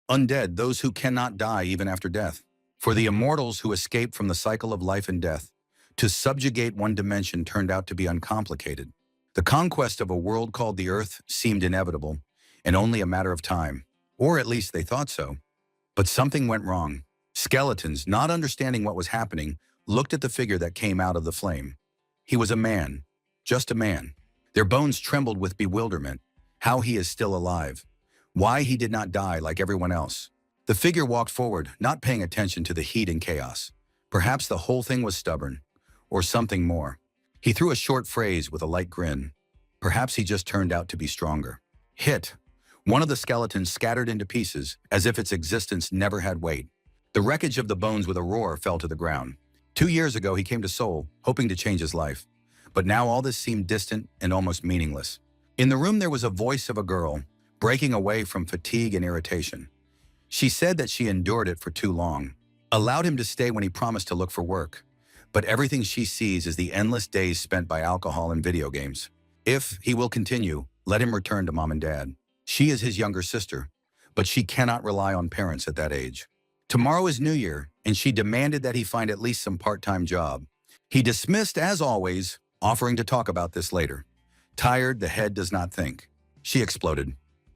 Undead, those who cannot die even after death. For the immortals who escape from the cycle of life and death, to subjugate one dimension turned out to be uncomplicated. The conquest of a world called the Earth seemed inevitable, and only a matter of time. Or at least they thought so. But something went wrong. Skeletons, not understanding what was happening, looked at the figure that came out of the flame. He was a man. Just a man. Their bones trembled with bewilderment. How he is still alive. Why he did not die like everyone else. The figure walked forward, not paying attention to the heat and chaos. Perhaps the whole thing was stubborn. Or something more. He threw a short phrase with a light grin. Perhaps he just turned out to be stronger. Hit. One of the skeletons scattered into pieces, as if its existence never had weight. The wreckage of the bones with a roar fell to the ground. 2 years ago he came to Seoul, hoping to change his life. But now all this seemed distant and almost meaningless. In the room there was a voice of a girl, breaking away from fatigue and irritation. She said that she endured it for too long, allowed him to stay when he promised to look for work. But everything she sees is the endless days spent by alcohol and video games. If he will continue, let him return to mom and dad. She is his younger sister, but she cannot rely on parents at that age. Tomorrow is New Year, and she demanded that he find at least some part-time job. He dismissed, as always, offering to talk about this later. Tired, the head does not think. She exploded.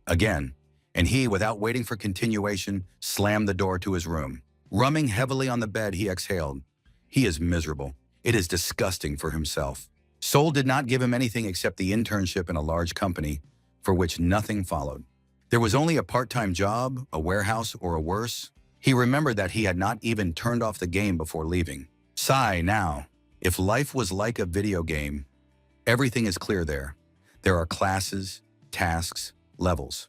Again. And he, without waiting for continuation, slammed the door to his room. Rumming heavily on the bed, he exhaled. He is miserable. It is disgusting for himself. Seoul did not give him anything except the internship in a large company, for which nothing followed. There was only a part-time job, a warehouse, or a worse. He remembered that he had not even turned off the game before leaving. Sigh now. If life was like a video game, everything is clear there. There are classes, tasks, levels.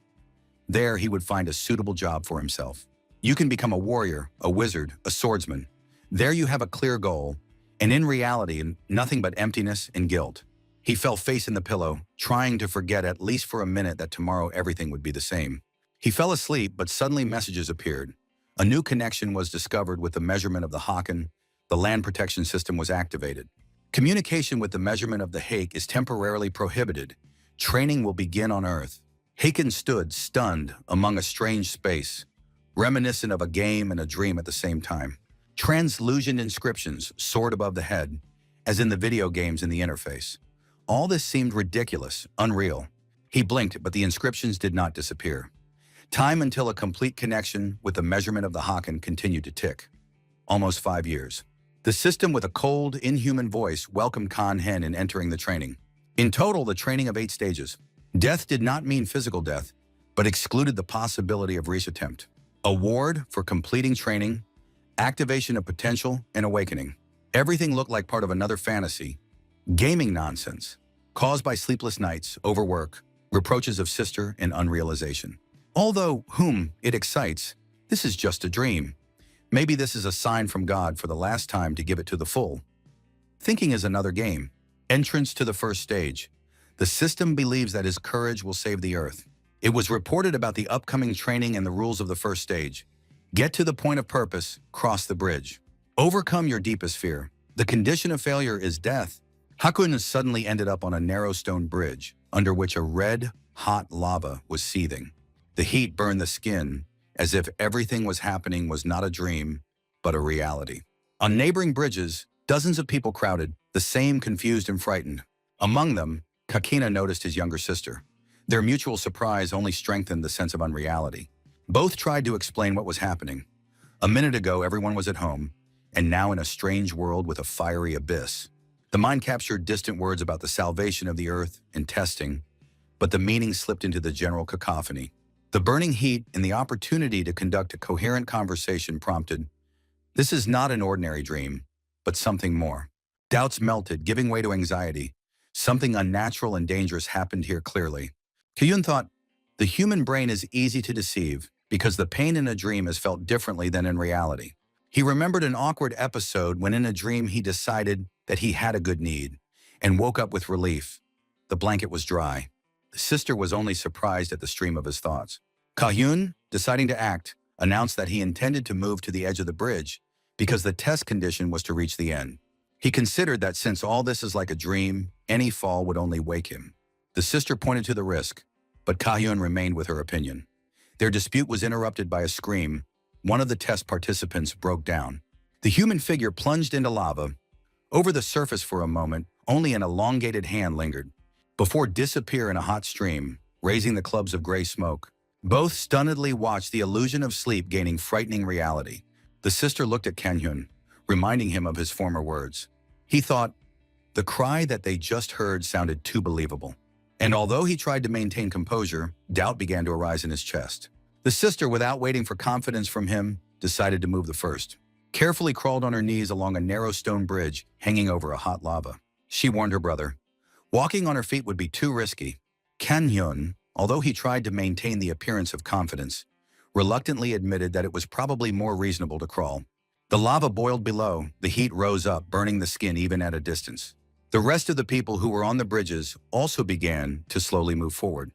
There he would find a suitable job for himself. You can become a warrior, a wizard, a swordsman. There you have a clear goal, and in reality, nothing but emptiness and guilt. He fell face in the pillow, trying to forget at least for a minute that tomorrow everything would be the same. He fell asleep, but suddenly messages appeared. A new connection was discovered with the measurement of the Haken. The land protection system was activated. Communication with the measurement of the Hake is temporarily prohibited. Training will begin on Earth. Haken stood, stunned, among a strange space, reminiscent of a game and a dream at the same time. Translucent inscriptions soared above the head, as in the video games in the interface. All this seemed ridiculous, unreal. He blinked, but the inscriptions did not disappear. Time until a complete connection with the measurement of the Haken continued to tick. Almost 5 years. The system with a cold, inhuman voice welcomed Kan Hen in entering the training. In total, the training of 8 stages. Death did not mean physical death, but excluded the possibility of reattempt. Award for completing training, activation of potential, and awakening. Everything looked like part of another fantasy. Gaming nonsense, caused by sleepless nights, overwork, reproaches of sister, and unrealization. Although whom it excites, this is just a dream. Maybe this is a sign from God for the last time to give it to the full. Thinking is another game. Entrance to the first stage. The system believes that his courage will save the Earth. It was reported about the upcoming training and the rules of the first stage. Get to the point of purpose, cross the bridge. Overcome your deepest fear. The condition of failure is death. Hakun suddenly ended up on a narrow stone bridge, under which a red, hot lava was seething. The heat burned the skin, as if everything was happening was not a dream, but a reality. On neighboring bridges, dozens of people crowded, the same confused and frightened. Among them, Kakina noticed his younger sister. Their mutual surprise only strengthened the sense of unreality. Both tried to explain what was happening. A minute ago, everyone was at home, and now in a strange world with a fiery abyss. The mind captured distant words about the salvation of the Earth and testing, but the meaning slipped into the general cacophony. The burning heat and the opportunity to conduct a coherent conversation prompted, "This is not an ordinary dream, but something more." Doubts melted, giving way to anxiety. Something unnatural and dangerous happened here clearly. Kyun thought, the human brain is easy to deceive because the pain in a dream is felt differently than in reality. He remembered an awkward episode when in a dream he decided that he had a good need and woke up with relief. The blanket was dry. The sister was only surprised at the stream of his thoughts. Kyun, deciding to act, announced that he intended to move to the edge of the bridge because the test condition was to reach the end. He considered that since all this is like a dream, any fall would only wake him. The sister pointed to the risk, but Kyun remained with her opinion. Their dispute was interrupted by a scream. One of the test participants broke down. The human figure plunged into lava. Over the surface for a moment, only an elongated hand lingered, before disappear in a hot stream, raising the clubs of gray smoke. Both stunnedly watched the illusion of sleep gaining frightening reality. The sister looked at Kang-hyun, reminding him of his former words. He thought, the cry that they just heard sounded too believable. And although he tried to maintain composure, doubt began to arise in his chest. The sister, without waiting for confidence from him, decided to move the first. Carefully crawled on her knees along a narrow stone bridge hanging over a hot lava. She warned her brother. Walking on her feet would be too risky. Kang-hyun, although he tried to maintain the appearance of confidence, reluctantly admitted that it was probably more reasonable to crawl. The lava boiled below, the heat rose up, burning the skin even at a distance. The rest of the people who were on the bridges also began to slowly move forward,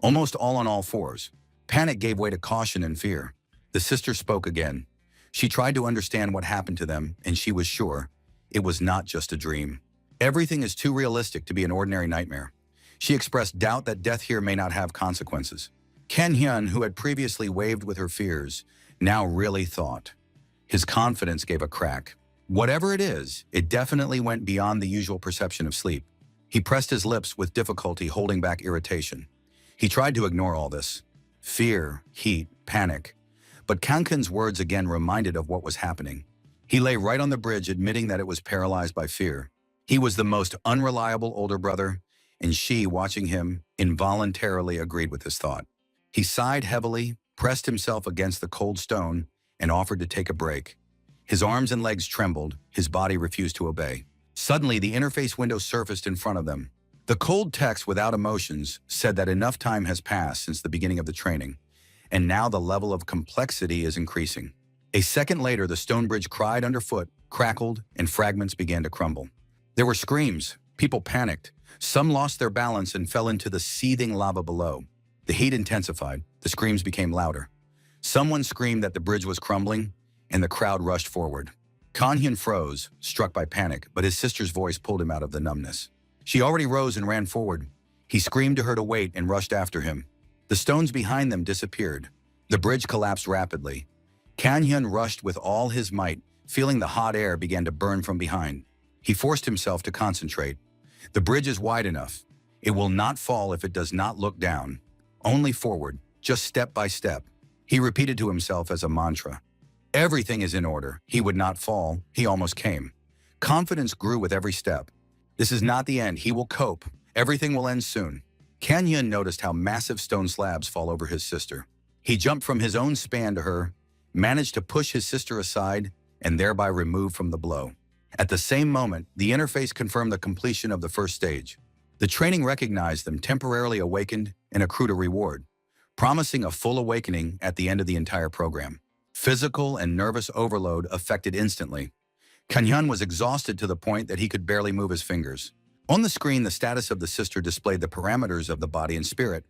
almost all on all fours. Panic gave way to caution and fear. The sister spoke again. She tried to understand what happened to them, and she was sure it was not just a dream. Everything is too realistic to be an ordinary nightmare. She expressed doubt that death here may not have consequences. Kang-hyun, who had previously waved with her fears, now really thought. His confidence gave a crack. Whatever it is, it definitely went beyond the usual perception of sleep. He pressed his lips with difficulty, holding back irritation. He tried to ignore all this. Fear, heat, panic. But Kang-hyun's words again reminded of what was happening. He lay right on the bridge, admitting that it was paralyzed by fear. He was the most unreliable older brother, and she, watching him, involuntarily agreed with his thought. He sighed heavily, pressed himself against the cold stone, and offered to take a break. His arms and legs trembled, his body refused to obey. Suddenly, the interface window surfaced in front of them. The cold text without emotions said that enough time has passed since the beginning of the training, and now the level of complexity is increasing. A second later, the stone bridge cried underfoot, crackled, and fragments began to crumble. There were screams. People panicked. Some lost their balance and fell into the seething lava below. The heat intensified. The screams became louder. Someone screamed that the bridge was crumbling, and the crowd rushed forward. Kang-hyun froze, struck by panic, but his sister's voice pulled him out of the numbness. She already rose and ran forward. He screamed to her to wait and rushed after him. The stones behind them disappeared. The bridge collapsed rapidly. Kang-hyun rushed with all his might, feeling the hot air began to burn from behind. He forced himself to concentrate. The bridge is wide enough. It will not fall if it does not look down. Only forward, just step by step. He repeated to himself as a mantra. Everything is in order. He would not fall. He almost came. Confidence grew with every step. This is not the end. He will cope. Everything will end soon. Kang-hyun noticed how massive stone slabs fall over his sister. He jumped from his own span to her, managed to push his sister aside, and thereby remove from the blow. At the same moment, the interface confirmed the completion of the first stage. The training recognized them, temporarily awakened, and accrued a reward, promising a full awakening at the end of the entire program. Physical and nervous overload affected instantly. Kang-hyun was exhausted to the point that he could barely move his fingers. On the screen, the status of the sister displayed the parameters of the body and spirit: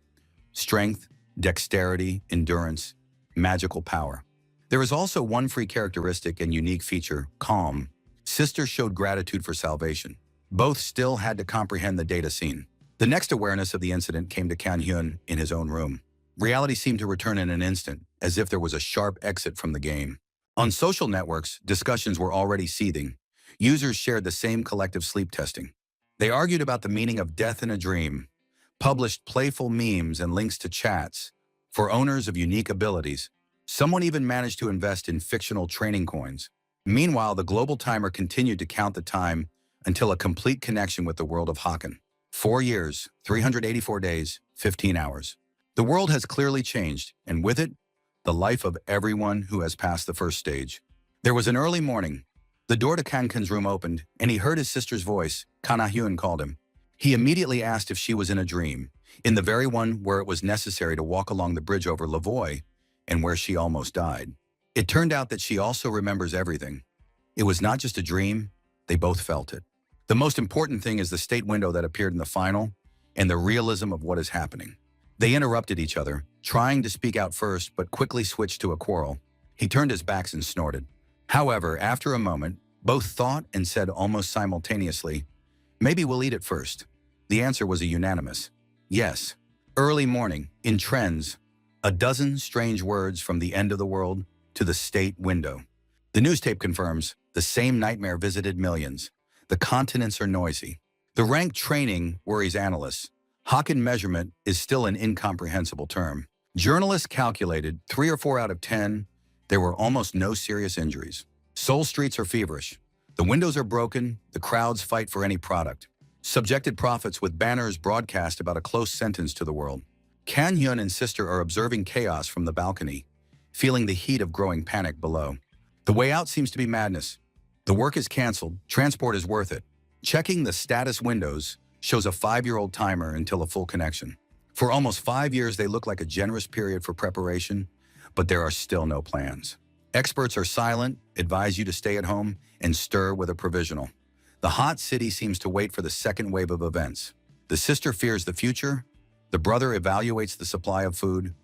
strength, dexterity, endurance, magical power. There is also one free characteristic and unique feature: calm. Sister showed gratitude for salvation. Both still had to comprehend the data seen. The next awareness of the incident came to Kang-hyun in his own room. Reality seemed to return in an instant, as if there was a sharp exit from the game. On social networks, discussions were already seething. Users shared the same collective sleep testing. They argued about the meaning of death in a dream, published playful memes and links to chats. For owners of unique abilities, someone even managed to invest in fictional training coins. Meanwhile, the global timer continued to count the time until a complete connection with the world of Hakan. 4 years, 384 days, 15 hours. The world has clearly changed, and with it, the life of everyone who has passed the first stage. There was an early morning. The door to Kang-hyun's room opened, and he heard his sister's voice. Kang-hyun called him. He immediately asked if she was in a dream, in the very one where it was necessary to walk along the bridge over Lavoy, and where she almost died. It turned out that she also remembers everything. It was not just a dream, they both felt it. The most important thing is the state window that appeared in the final, and the realism of what is happening. They interrupted each other, trying to speak out first, but quickly switched to a quarrel. He turned his backs and snorted. However, after a moment, both thought and said almost simultaneously, "Maybe we'll eat it first." The answer was a unanimous yes. Early morning, in trends, A dozen strange words from the end of the world to the state window. The news tape confirms the same nightmare visited millions. The continents are noisy. The rank training worries analysts. Haken measurement is still an incomprehensible term. Journalists calculated 3 or 4 out of 10, there were almost no serious injuries. Seoul streets are feverish. The windows are broken, the crowds fight for any product. Subjected prophets with banners broadcast about a close sentence to the world. Kan Hyun and sister are observing chaos from the balcony, feeling the heat of growing panic below. The way out seems to be madness. The work is canceled, transport is worth it. Checking the status windows shows a 5-year-old timer until a full connection. For almost 5 years, they look like a generous period for preparation, but there are still no plans. Experts are silent, advise you to stay at home, and stir with a provisional. The hot city seems to wait for the second wave of events. The sister fears the future. The brother evaluates the supply of food.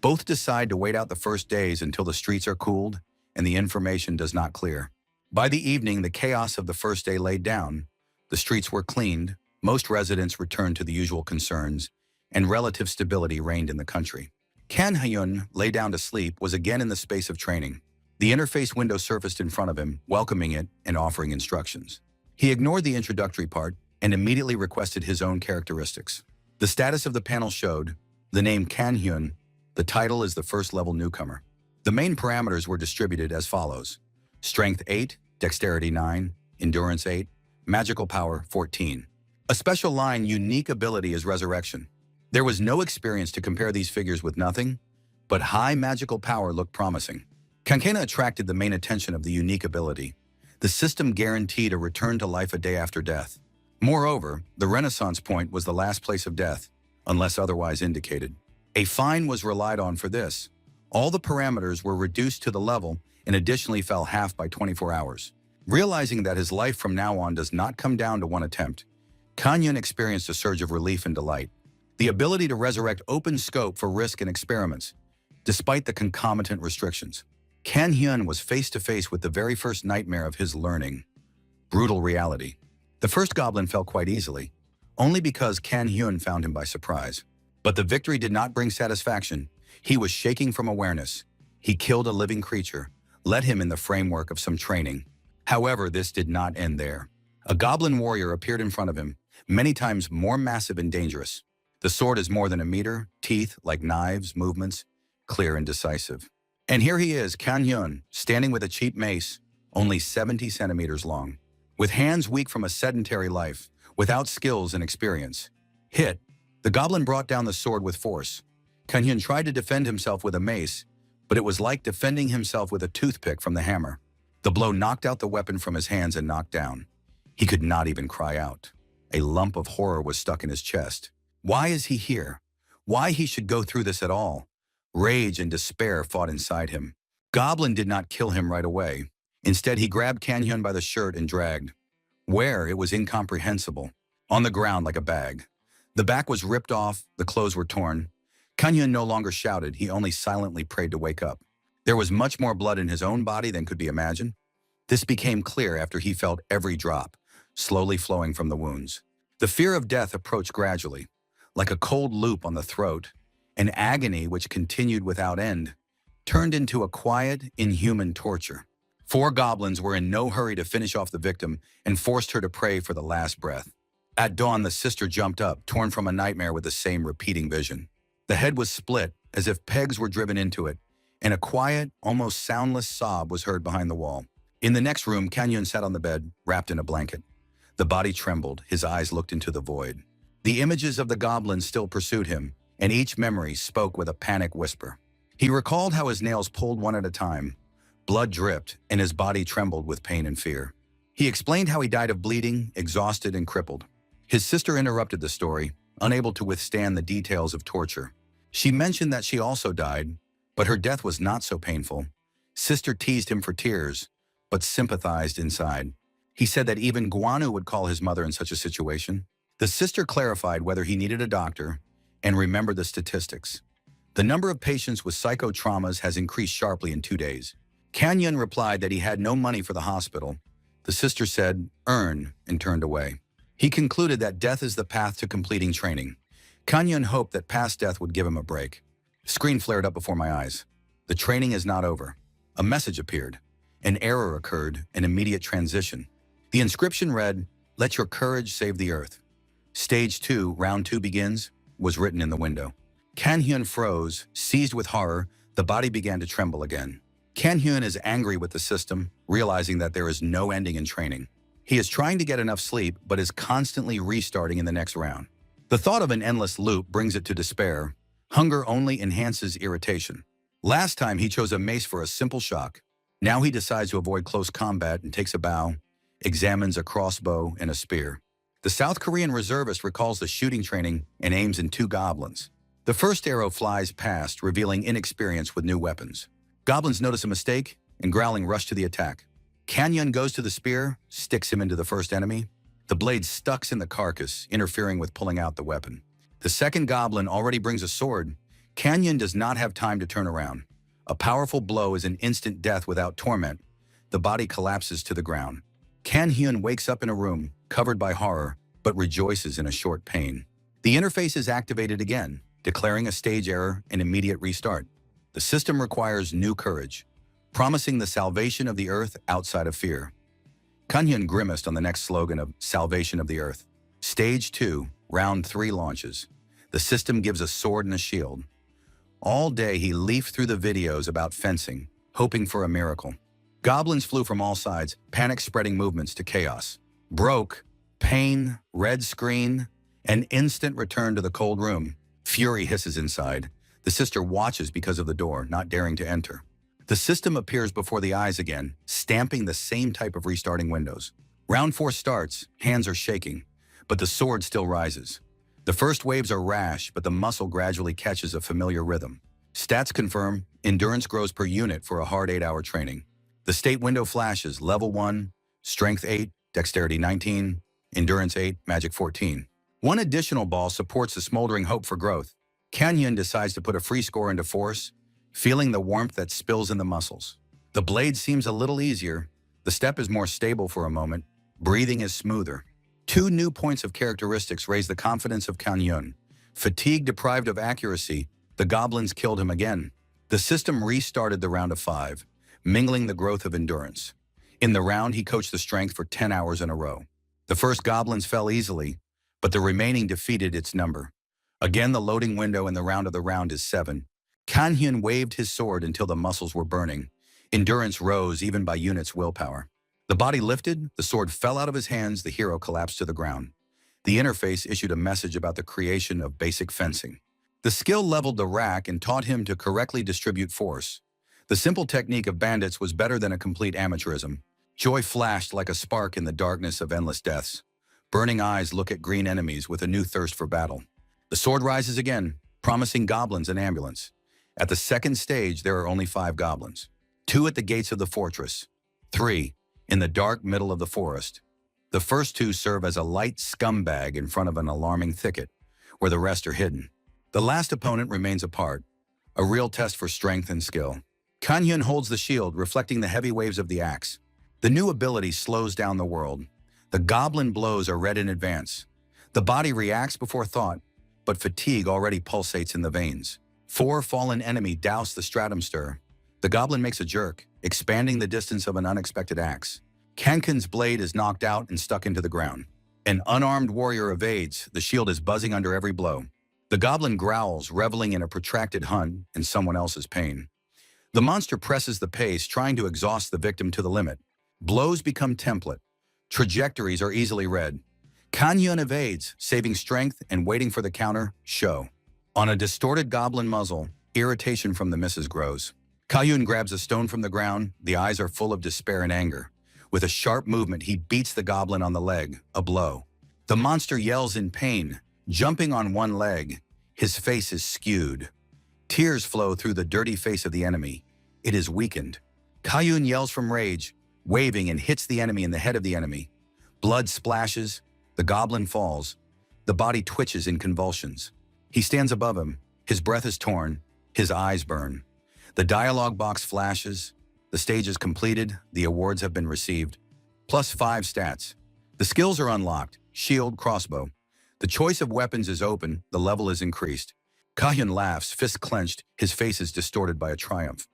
Both decide to wait out the first days until the streets are cooled and the information does not clear. By the evening, the chaos of the first day laid down. The streets were cleaned, most residents returned to the usual concerns, and relative stability reigned in the country. Kan Hyun lay down to sleep was again in the space of training. The interface window surfaced in front of him, welcoming it and offering instructions. He ignored the introductory part and immediately requested his own characteristics. The status of the panel showed the name Kan Hyun. The title is the first-level newcomer. The main parameters were distributed as follows: Strength 8, Dexterity 9, Endurance 8, Magical Power 14. A special line, unique ability is Resurrection. There was no experience to compare these figures with nothing, but high magical power looked promising. Kankena attracted the main attention of the unique ability. The system guaranteed a return to life a day after death. Moreover, the Renaissance point was the last place of death, unless otherwise indicated. A fine was relied on for this. All the parameters were reduced to the level and additionally fell half by 24 hours. Realizing that his life from now on does not come down to one attempt, Kan Hyun experienced a surge of relief and delight. The ability to resurrect opened scope for risk and experiments, despite the concomitant restrictions. Kan Hyun was face-to-face with the very first nightmare of his learning. Brutal reality. The first goblin fell quite easily, only because Kan Hyun found him by surprise. But the victory did not bring satisfaction. He was shaking from awareness. He killed a living creature, led him in the framework of some training. However, this did not end there. A goblin warrior appeared in front of him, many times more massive and dangerous. The sword is more than a meter, teeth like knives, movements clear and decisive. And here he is, Kan Hyun, standing with a cheap mace, only 70 centimeters long. With hands weak from a sedentary life, without skills and experience. Hit. The goblin brought down the sword with force. Kan Hyun tried to defend himself with a mace, but it was like defending himself with a toothpick from the hammer. The blow knocked out the weapon from his hands and knocked down. He could not even cry out. A lump of horror was stuck in his chest. Why is he here? Why he should go through this at all? Rage and despair fought inside him. Goblin did not kill him right away. Instead, he grabbed Kan Hyun by the shirt and dragged. Where, it was incomprehensible. On the ground like a bag. The back was ripped off, the clothes were torn. Kan Hyun no longer shouted, he only silently prayed to wake up. There was much more blood in his own body than could be imagined. This became clear after he felt every drop, slowly flowing from the wounds. The fear of death approached gradually, like a cold loop on the throat. An agony which continued without end, turned into a quiet, inhuman torture. 4 goblins were in no hurry to finish off the victim and forced her to pray for the last breath. At dawn, the sister jumped up, torn from a nightmare with the same repeating vision. The head was split, as if pegs were driven into it, and a quiet, almost soundless sob was heard behind the wall. In the next room, Kan Hyun sat on the bed, wrapped in a blanket. The body trembled, his eyes looked into the void. The images of the goblins still pursued him, and each memory spoke with a panic whisper. He recalled how his nails pulled one at a time. Blood dripped, and his body trembled with pain and fear. He explained how he died of bleeding, exhausted and crippled. His sister interrupted the story, unable to withstand the details of torture. She mentioned that she also died, but her death was not so painful. Sister teased him for tears, but sympathized inside. He said that even Guanu would call his mother in such a situation. The sister clarified whether he needed a doctor and remembered the statistics. The number of patients with psychotraumas has increased sharply in 2 days. Kan Hyun replied that he had no money for the hospital. The sister said, "Earn," and turned away. He concluded that death is the path to completing training. Kan Hyun hoped that past death would give him a break. The screen flared up before my eyes. The training is not over. A message appeared. An error occurred, an immediate transition. The inscription read, "Let your courage save the earth." Stage 2, round 2 begins, was written in the window. Kan-hyun froze, seized with horror. The body began to tremble again. Kan-hyun is angry with the system, realizing that there is no ending in training. He is trying to get enough sleep, but is constantly restarting in the next round. The thought of an endless loop brings it to despair. Hunger only enhances irritation. Last time he chose a mace for a simple shock. Now he decides to avoid close combat and takes a bow, examines a crossbow and a spear. The South Korean reservist recalls the shooting training and aims in 2 goblins. The first arrow flies past, revealing inexperience with new weapons. Goblins notice a mistake and, growling, rush to the attack. Kan-hyun goes to the spear, sticks him into the first enemy. The blade stucks in the carcass, interfering with pulling out the weapon. The second goblin already brings a sword. Kan-hyun does not have time to turn around. A powerful blow is an instant death without torment. The body collapses to the ground. Kan-hyun wakes up in a room, covered by horror, but rejoices in a short pain. The interface is activated again, declaring a stage error and immediate restart. The system requires new courage, promising the salvation of the earth outside of fear. Kan-hyun grimaced on the next slogan of Salvation of the Earth. Stage 2, round 3 launches. The system gives a sword and a shield. All day he leafed through the videos about fencing, hoping for a miracle. Goblins flew from all sides, panic spreading movements to chaos. Broke, pain, red screen, an instant return to the cold room. Fury hisses inside. The sister watches because of the door, not daring to enter. The system appears before the eyes again, stamping the same type of restarting windows. Round 4 starts, hands are shaking, but the sword still rises. The first waves are rash, but the muscle gradually catches a familiar rhythm. Stats confirm endurance grows per unit for a hard 8-hour training. The state window flashes: level 1, strength 8, dexterity 19, endurance 8, magic 14. One additional ball supports the smoldering hope for growth. Kan-hyun decides to put a free score into force, feeling the warmth that spills in the muscles. The blade seems a little easier. The step is more stable for a moment. Breathing is smoother. 2 new points of characteristics raise the confidence of Kan-hyun. Fatigue deprived of accuracy, the goblins killed him again. The system restarted the round of 5, mingling the growth of endurance. In the round, he coached the strength for 10 hours in a row. The first goblins fell easily, but the remaining defeated its number. Again, the loading window in the round is 7. Kan-hyun waved his sword until the muscles were burning. Endurance rose even by units' willpower. The body lifted, the sword fell out of his hands, the hero collapsed to the ground. The interface issued a message about the creation of basic fencing. The skill leveled the rack and taught him to correctly distribute force. The simple technique of bandits was better than a complete amateurism. Joy flashed like a spark in the darkness of endless deaths. Burning eyes look at green enemies with a new thirst for battle. The sword rises again, promising goblins an ambulance. At the second stage, there are only 5 goblins. 2 at the gates of the fortress. 3 in the dark middle of the forest. The first 2 serve as a light scumbag in front of an alarming thicket, where the rest are hidden. The last opponent remains apart, a real test for strength and skill. Kan-hyun holds the shield, reflecting the heavy waves of the axe. The new ability slows down the world. The goblin blows are read in advance. The body reacts before thought, but fatigue already pulsates in the veins. 4 fallen enemy douse the stratum stir. The goblin makes a jerk, expanding the distance of an unexpected axe. Kan-hyun's blade is knocked out and stuck into the ground. An unarmed warrior evades, the shield is buzzing under every blow. The goblin growls, reveling in a protracted hunt and someone else's pain. The monster presses the pace, trying to exhaust the victim to the limit. Blows become template. Trajectories are easily read. Kan-hyun evades, saving strength and waiting for the counter, show. On a distorted goblin muzzle, irritation from the misses grows. Kan-hyun grabs a stone from the ground, the eyes are full of despair and anger. With a sharp movement, he beats the goblin on the leg, a blow. The monster yells in pain, jumping on one leg. His face is skewed. Tears flow through the dirty face of the enemy. It is weakened. Kan-hyun yells from rage, waving and hits the enemy in the head of the enemy. Blood splashes. The goblin falls. The body twitches in convulsions. He stands above him. His breath is torn. His eyes burn. The dialogue box flashes. The stage is completed. The awards have been received. Plus 5 stats. The skills are unlocked. Shield, crossbow. The choice of weapons is open. The level is increased. Kahyun laughs, fist clenched, his face is distorted by a triumph.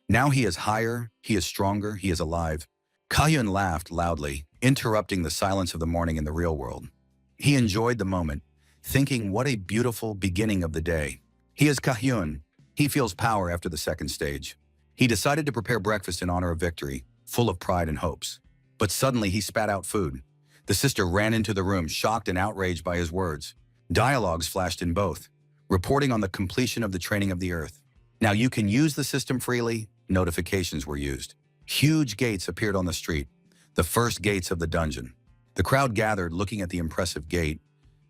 Now he is higher, he is stronger, he is alive. Kahyun laughed loudly, interrupting the silence of the morning in the real world. He enjoyed the moment, thinking what a beautiful beginning of the day. He is Kahyun. He feels power after the second stage. He decided to prepare breakfast in honor of victory, full of pride and hopes. But suddenly he spat out food. The sister ran into the room, shocked and outraged by his words. Dialogues flashed in both, reporting on the completion of the training of the earth. Now you can use the system freely. Notifications were used. Huge gates appeared on the street, the first gates of the dungeon. The crowd gathered, looking at the impressive gate.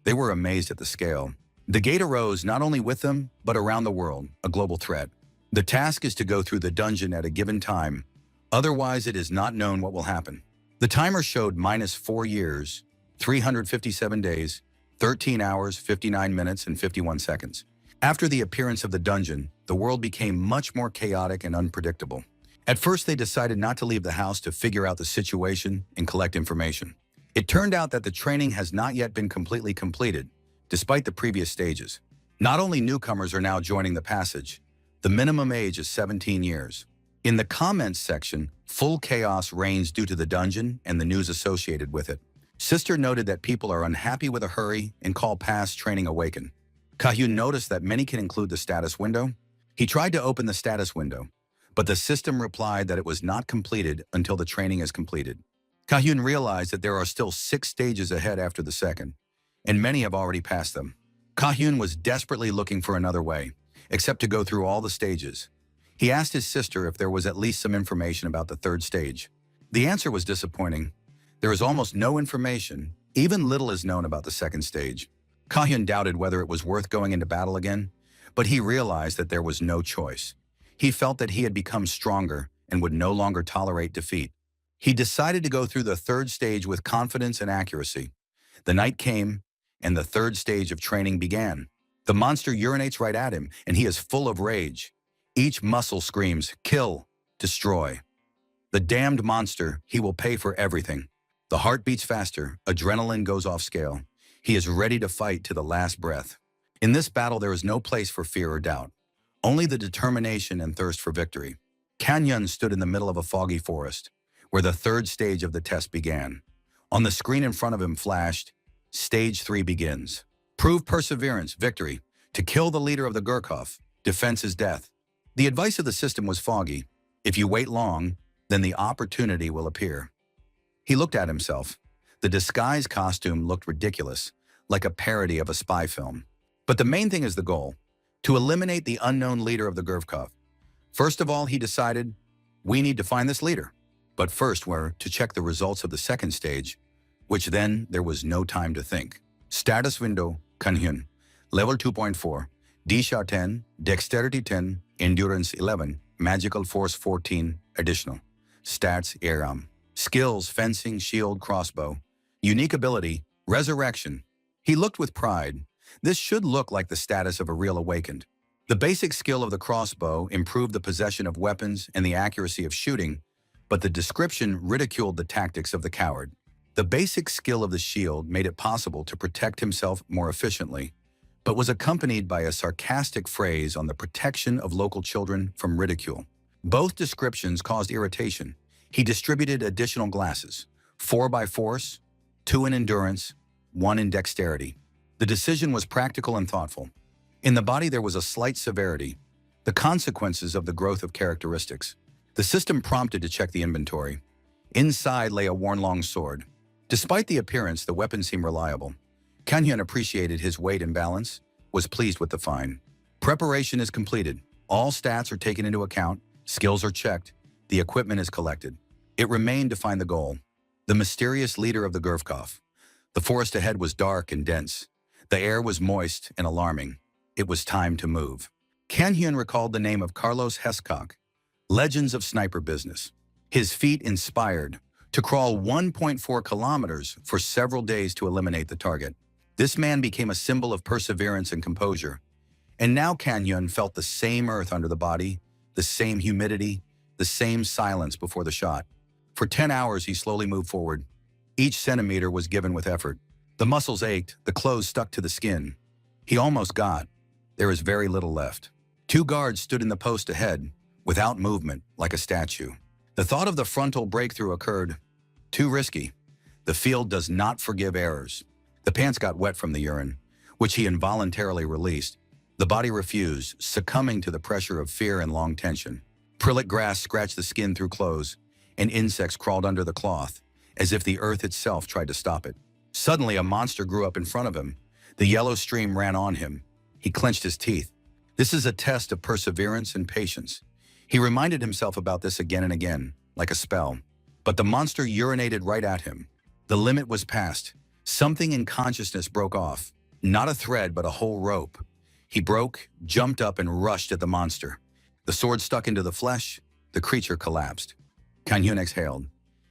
They were amazed at the scale. The gate arose not only with them, but around the world, a global threat. The task is to go through the dungeon at a given time. Otherwise, it is not known what will happen. The timer showed -4 years, 357 days, 13 hours, 59 minutes, and 51 seconds. After the appearance of the dungeon, the world became much more chaotic and unpredictable. At first, they decided not to leave the house to figure out the situation and collect information. It turned out that the training has not yet been completely completed, despite the previous stages. Not only newcomers are now joining the passage, the minimum age is 17 years. In the comments section, full chaos reigns due to the dungeon and the news associated with it. Sister noted that people are unhappy with a hurry and call past training awaken. Kahyun noticed that many can include the status window. He tried to open the status window, but the system replied that it was not completed until the training is completed. Kahyun realized that there are still 6 stages ahead after the second, and many have already passed them. Kahyun was desperately looking for another way, except to go through all the stages. He asked his sister if there was at least some information about the third stage. The answer was disappointing. There is almost no information, even little is known about the second stage. Kahyun doubted whether it was worth going into battle again, but he realized that there was no choice. He felt that he had become stronger and would no longer tolerate defeat. He decided to go through the third stage with confidence and accuracy. The night came, and the third stage of training began. The monster urinates right at him, and he is full of rage. Each muscle screams, "Kill, destroy." The damned monster, he will pay for everything. The heart beats faster, adrenaline goes off scale. He is ready to fight to the last breath. In this battle, there is no place for fear or doubt, only the determination and thirst for victory. Kanyeon stood in the middle of a foggy forest, where the third stage of the test began. On the screen in front of him flashed, Stage 3 begins. Prove perseverance, victory. To kill the leader of the Gurkhov, defense is death. The advice of the system was foggy. If you wait long, then the opportunity will appear. He looked at himself. The disguise costume looked ridiculous, like a parody of a spy film. But the main thing is the goal, to eliminate the unknown leader of the Gurkhov. First of all, he decided, we need to find this leader. But first were to check the results of the second stage, which then there was no time to think. Status window, Kanhyun, level 2.4, Disha 10, Dexterity 10, Endurance 11, Magical Force 14, additional. Stats, Aram. Skills, fencing, shield, crossbow. Unique ability, Resurrection. He looked with pride. This should look like the status of a real awakened. The basic skill of the crossbow improved the possession of weapons and the accuracy of shooting, but the description ridiculed the tactics of the coward. The basic skill of the shield made it possible to protect himself more efficiently, but was accompanied by a sarcastic phrase on the protection of local children from ridicule. Both descriptions caused irritation. He distributed additional glasses, 4 by force, 2 in endurance, 1 in dexterity. The decision was practical and thoughtful. In the body there was a slight severity, the consequences of the growth of characteristics. The system prompted to check the inventory. Inside lay a worn long sword. Despite the appearance, the weapon seemed reliable. Kanhyun appreciated his weight and balance, was pleased with the find. Preparation is completed. All stats are taken into account, skills are checked, the equipment is collected. It remained to find the goal, the mysterious leader of the Gurkhov. The forest ahead was dark and dense. The air was moist and alarming. It was time to move. Kanhyun recalled the name of Carlos Hescock, Legends of Sniper Business. His feat inspired to crawl 1.4 kilometers for several days to eliminate the target. This man became a symbol of perseverance and composure. And now Kanhyun felt the same earth under the body, the same humidity, the same silence before the shot. For 10 hours, he slowly moved forward. Each centimeter was given with effort. The muscles ached, the clothes stuck to the skin. He almost got. There is very little left. Two guards stood in the post ahead, without movement, like a statue. The thought of the frontal breakthrough occurred. Too risky. The field does not forgive errors. The pants got wet from the urine, which he involuntarily released. The body refused, succumbing to the pressure of fear and long tension. Prillic grass scratched the skin through clothes, and insects crawled under the cloth, as if the earth itself tried to stop it. Suddenly, a monster grew up in front of him. The yellow stream ran on him. He clenched his teeth. This is a test of perseverance and patience. He reminded himself about this again and again, like a spell. But the monster urinated right at him. The limit was passed. Something in consciousness broke off. Not a thread, but a whole rope. He broke, jumped up, and rushed at the monster. The sword stuck into the flesh. The creature collapsed. Kan Hyun exhaled.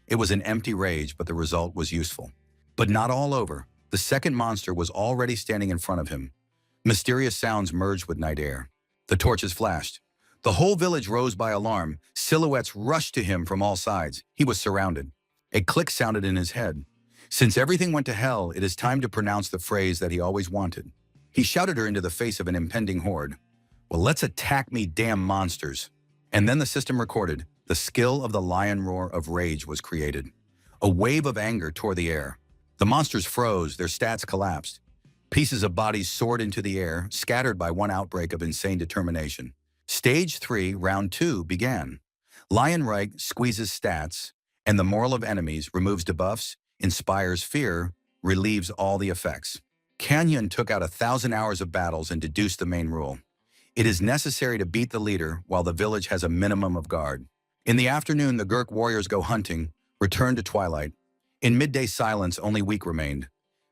It was an empty rage, but the result was useful. But not all over. The second monster was already standing in front of him. Mysterious sounds merged with night air. The torches flashed. The whole village rose by alarm. Silhouettes rushed to him from all sides. He was surrounded. A click sounded in his head. Since everything went to hell, it is time to pronounce the phrase that he always wanted. He shouted her into the face of an impending horde. Well, let's attack me, damn monsters. And then the system recorded. The skill of the lion roar of rage was created. A wave of anger tore the air. The monsters froze, their stats collapsed. Pieces of bodies soared into the air, scattered by one outbreak of insane determination. Stage 3, Round 2, began. Lion Reich squeezes stats, and the moral of enemies removes debuffs, inspires fear, relieves all the effects. Kan Hyun took out 1,000 hours of battles and deduced the main rule. It is necessary to beat the leader while the village has a minimum of guard. In the afternoon, the Gurk warriors go hunting, return to twilight. In midday silence, only weak remained.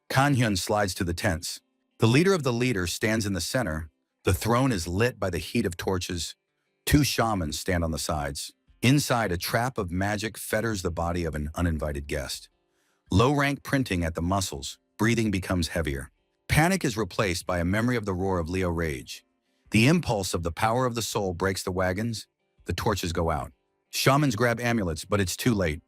Kan Hyun slides to the tents. The leader of the leader stands in the center. The throne is lit by the heat of torches. Two shamans stand on the sides. Inside, a trap of magic fetters the body of an uninvited guest. Low-rank printing at the muscles, breathing becomes heavier. Panic is replaced by a memory of the roar of Leo rage. The impulse of the power of the soul breaks the wagons. The torches go out. Shamans grab amulets, but it's too late.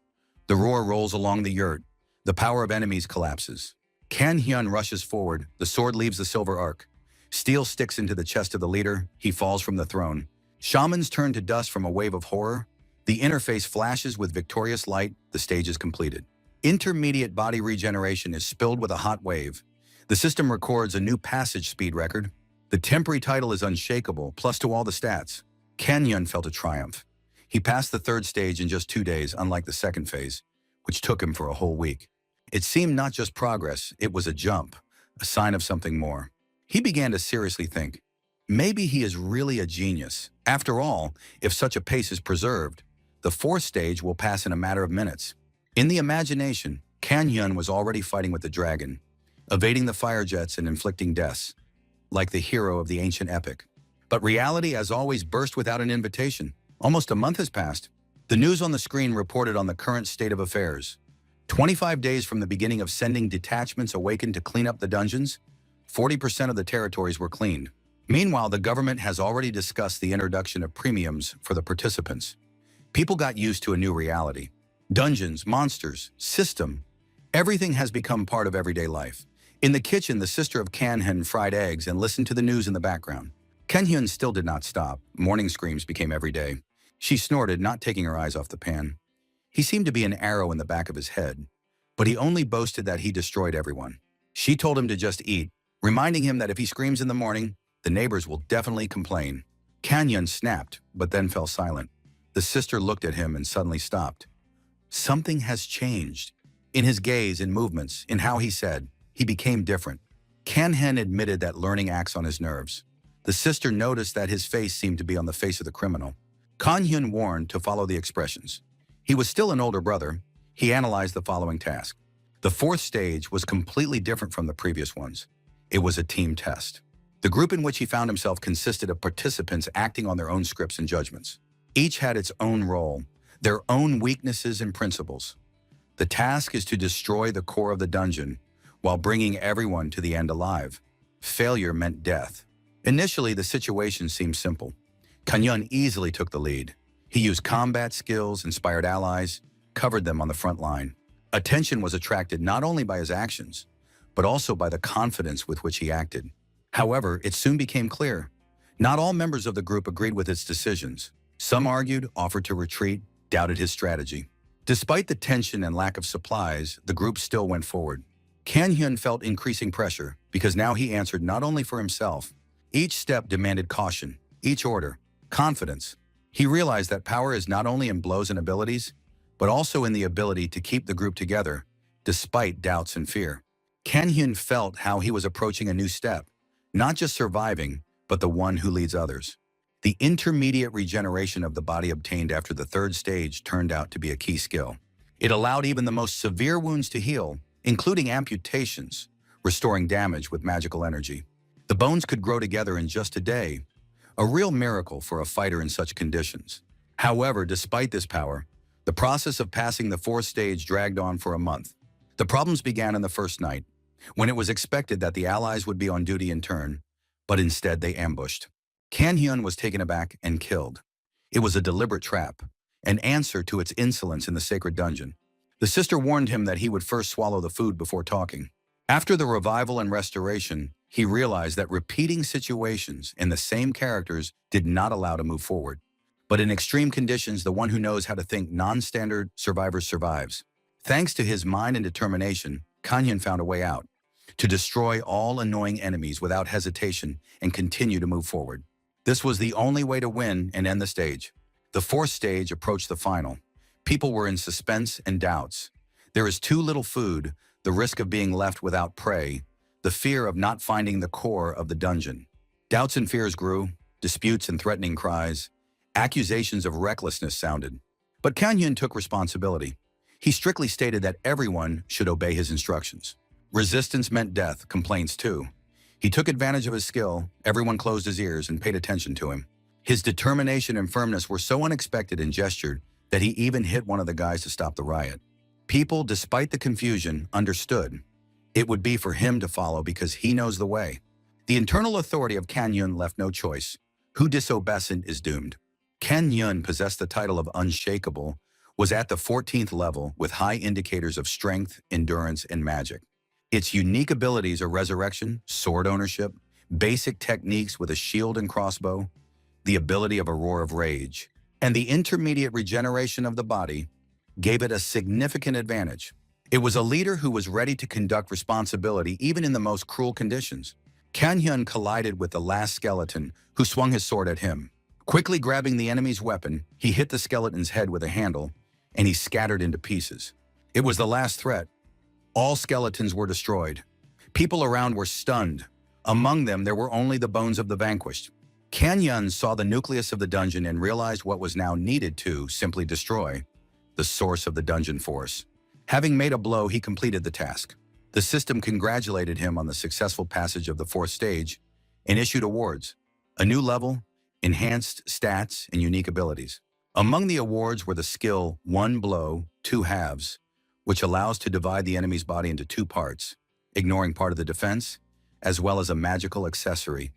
The roar rolls along the yurt. The power of enemies collapses. Kan Hyun rushes forward. The sword leaves the silver arc. Steel sticks into the chest of the leader. He falls from the throne. Shamans turn to dust from a wave of horror. The interface flashes with victorious light. The stage is completed. Intermediate body regeneration is spilled with a hot wave. The system records a new passage speed record. The temporary title is unshakable, plus to all the stats. Kan Hyun felt a triumph. He passed the third stage in just 2 days, unlike the second phase, which took him for a whole week. It seemed not just progress, it was a jump, a sign of something more. He began to seriously think, maybe he is really a genius. After all, if such a pace is preserved, the fourth stage will pass in a matter of minutes. In the imagination, Kan Hyun was already fighting with the dragon, evading the fire jets and inflicting deaths, like the hero of the ancient epic. But reality, as always, burst without an invitation. Almost a month has passed. The news on the screen reported on the current state of affairs. 25 days from the beginning of sending detachments awakened to clean up the dungeons, 40% of the territories were cleaned. Meanwhile, the government has already discussed the introduction of premiums for the participants. People got used to a new reality. Dungeons, monsters, system, everything has become part of everyday life. In the kitchen, the sister of Kan Hyun fried eggs and listened to the news in the background. Kan Hyun still did not stop. Morning screams became every day. She snorted, not taking her eyes off the pan. He seemed to be an arrow in the back of his head, but he only boasted that he destroyed everyone. She told him to just eat, reminding him that if he screams in the morning, the neighbors will definitely complain. Kan Hyun snapped, but then fell silent. The sister looked at him and suddenly stopped. Something has changed. In his gaze, in movements, in how he said, he became different. Kan Hyun admitted that learning acts on his nerves. The sister noticed that his face seemed to be on the face of the criminal. Kan Hyun warned to follow the expressions. He was still an older brother. He analyzed the following task. The fourth stage was completely different from the previous ones. It was a team test. The group in which he found himself consisted of participants acting on their own scripts and judgments. Each had its own role, their own weaknesses and principles. The task is to destroy the core of the dungeon while bringing everyone to the end alive. Failure meant death. Initially, the situation seemed simple. Kan Hyun easily took the lead. He used combat skills, inspired allies, covered them on the front line. Attention was attracted not only by his actions, but also by the confidence with which he acted. However, it soon became clear. Not all members of the group agreed with its decisions. Some argued, offered to retreat, doubted his strategy. Despite the tension and lack of supplies, the group still went forward. Kan-hyun felt increasing pressure because now he answered not only for himself. Each step demanded caution, each order, confidence. He realized that power is not only in blows and abilities, but also in the ability to keep the group together, despite doubts and fear. Kan-hyun felt how he was approaching a new step, not just surviving, but the one who leads others. The intermediate regeneration of the body obtained after the third stage turned out to be a key skill. It allowed even the most severe wounds to heal, including amputations, restoring damage with magical energy. The bones could grow together in just a day, a real miracle for a fighter in such conditions. However, despite this power, the process of passing the fourth stage dragged on for a month. The problems began in the first night, when it was expected that the allies would be on duty in turn, but instead they ambushed. Kan-hyun was taken aback and killed. It was a deliberate trap, an answer to its insolence in the sacred dungeon. The sister warned him that he would first swallow the food before talking. After the revival and restoration, he realized that repeating situations in the same characters did not allow to move forward. But in extreme conditions, the one who knows how to think non-standard survives. Thanks to his mind and determination, Kan-hyun found a way out, to destroy all annoying enemies without hesitation and continue to move forward. This was the only way to win and end the stage. The fourth stage approached the final. People were in suspense and doubts. There is too little food, the risk of being left without prey, the fear of not finding the core of the dungeon. Doubts and fears grew, disputes and threatening cries. Accusations of recklessness sounded. But Kan-hyun took responsibility. He strictly stated that everyone should obey his instructions. Resistance meant death, complaints too. He took advantage of his skill, everyone closed his ears and paid attention to him. His determination and firmness were so unexpected and gestured that he even hit one of the guys to stop the riot. People, despite the confusion, understood. It would be for him to follow because he knows the way. The internal authority of Kan-hyun left no choice. Who disobedient is doomed. Kan-hyun possessed the title of Unshakable, was at the 14th level with high indicators of strength, endurance, and magic. Its unique abilities are resurrection, sword ownership, basic techniques with a shield and crossbow, the ability of a roar of rage, and the intermediate regeneration of the body gave it a significant advantage. It was a leader who was ready to conduct responsibility even in the most cruel conditions. Kan-hyun collided with the last skeleton, who swung his sword at him. Quickly grabbing the enemy's weapon, he hit the skeleton's head with a handle, and he scattered into pieces. It was the last threat. All skeletons were destroyed. People around were stunned. Among them, there were only the bones of the vanquished. Kan-hyun saw the nucleus of the dungeon and realized what was now needed to simply destroy the source of the dungeon force. Having made a blow, he completed the task. The system congratulated him on the successful passage of the fourth stage and issued awards, a new level, enhanced stats, and unique abilities. Among the awards were the skill One Blow, Two Halves, which allows to divide the enemy's body into two parts, ignoring part of the defense, as well as a magical accessory,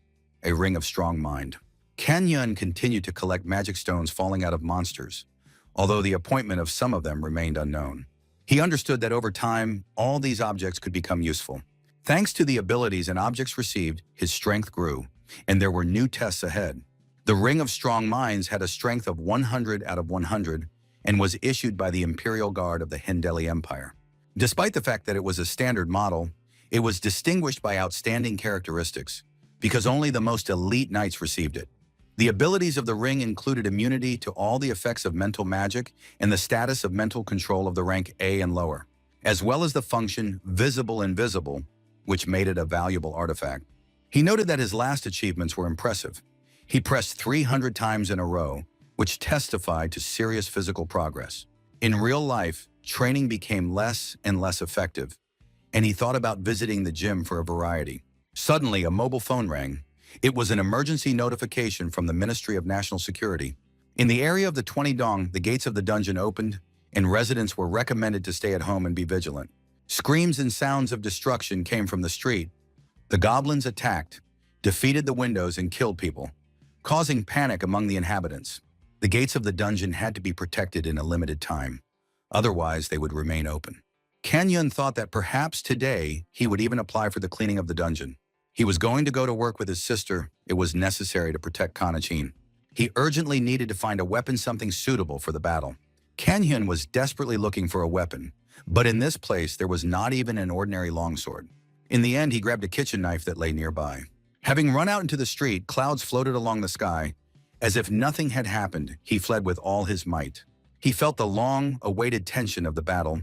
a Ring of Strong Mind. Kan-hyun continued to collect magic stones falling out of monsters, although the appointment of some of them remained unknown. He understood that over time, all these objects could become useful. Thanks to the abilities and objects received, his strength grew, and there were new tests ahead. The Ring of Strong Minds had a strength of 100 out of 100 and was issued by the Imperial Guard of the Hendeli Empire. Despite the fact that it was a standard model, it was distinguished by outstanding characteristics because only the most elite knights received it. The abilities of the ring included immunity to all the effects of mental magic and the status of mental control of the rank A and lower, as well as the function Visible Invisible, which made it a valuable artifact. He noted that his last achievements were impressive. He pressed 300 times in a row, which testified to serious physical progress. In real life, training became less and less effective, and he thought about visiting the gym for a variety. Suddenly, a mobile phone rang. It was an emergency notification from the Ministry of National Security. In the area of the 20 Dong, the gates of the dungeon opened, and residents were recommended to stay at home and be vigilant. Screams and sounds of destruction came from the street. The goblins attacked, defeated the windows, and killed people, causing panic among the inhabitants. The gates of the dungeon had to be protected in a limited time. Otherwise, they would remain open. Kan-hyun thought that perhaps today he would even apply for the cleaning of the dungeon. He was going to go to work with his sister. It was necessary to protect Kanachin. He urgently needed to find a weapon, something suitable for the battle. Kang-hyun was desperately looking for a weapon, but in this place there was not even an ordinary longsword. In the end, he grabbed a kitchen knife that lay nearby. Having run out into the street, clouds floated along the sky. As if nothing had happened, he fled with all his might. He felt the long-awaited tension of the battle.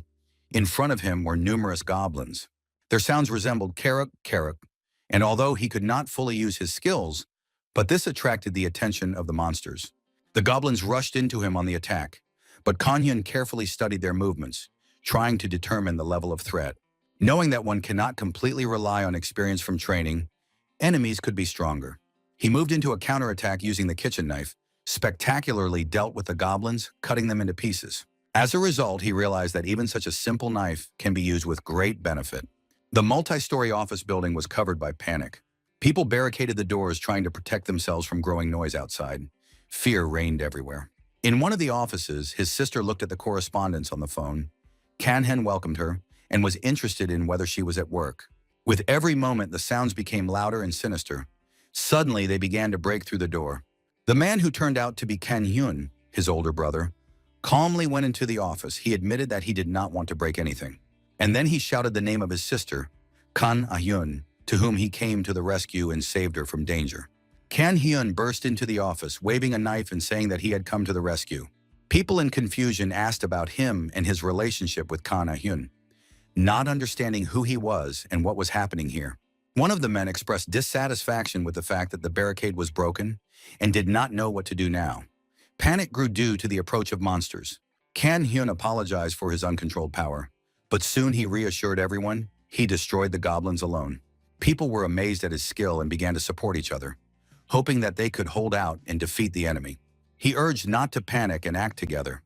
In front of him were numerous goblins. Their sounds resembled karuk, karuk, and although he could not fully use his skills, but this attracted the attention of the monsters. The goblins rushed into him on the attack, but Kang-hyun carefully studied their movements, trying to determine the level of threat. Knowing that one cannot completely rely on experience from training, enemies could be stronger. He moved into a counterattack using the kitchen knife, spectacularly dealt with the goblins, cutting them into pieces. As a result, he realized that even such a simple knife can be used with great benefit. The multi-story office building was covered by panic. People barricaded the doors, trying to protect themselves from growing noise outside. Fear reigned everywhere. In one of the offices, his sister looked at the correspondence on the phone. Kang-hyun welcomed her and was interested in whether she was at work. With every moment, the sounds became louder and sinister. Suddenly, they began to break through the door. The man, who turned out to be Kang-hyun, his older brother, calmly went into the office. He admitted that he did not want to break anything. And then he shouted the name of his sister, Kan-hyun, to whom he came to the rescue and saved her from danger. Kang-hyun burst into the office, waving a knife and saying that he had come to the rescue. People in confusion asked about him and his relationship with Kan-hyun, not understanding who he was and what was happening here. One of the men expressed dissatisfaction with the fact that the barricade was broken and did not know what to do now. Panic grew due to the approach of monsters. Kang-hyun apologized for his uncontrolled power, but soon he reassured everyone he destroyed the goblins alone. People were amazed at his skill and began to support each other, hoping that they could hold out and defeat the enemy. He urged not to panic and act together.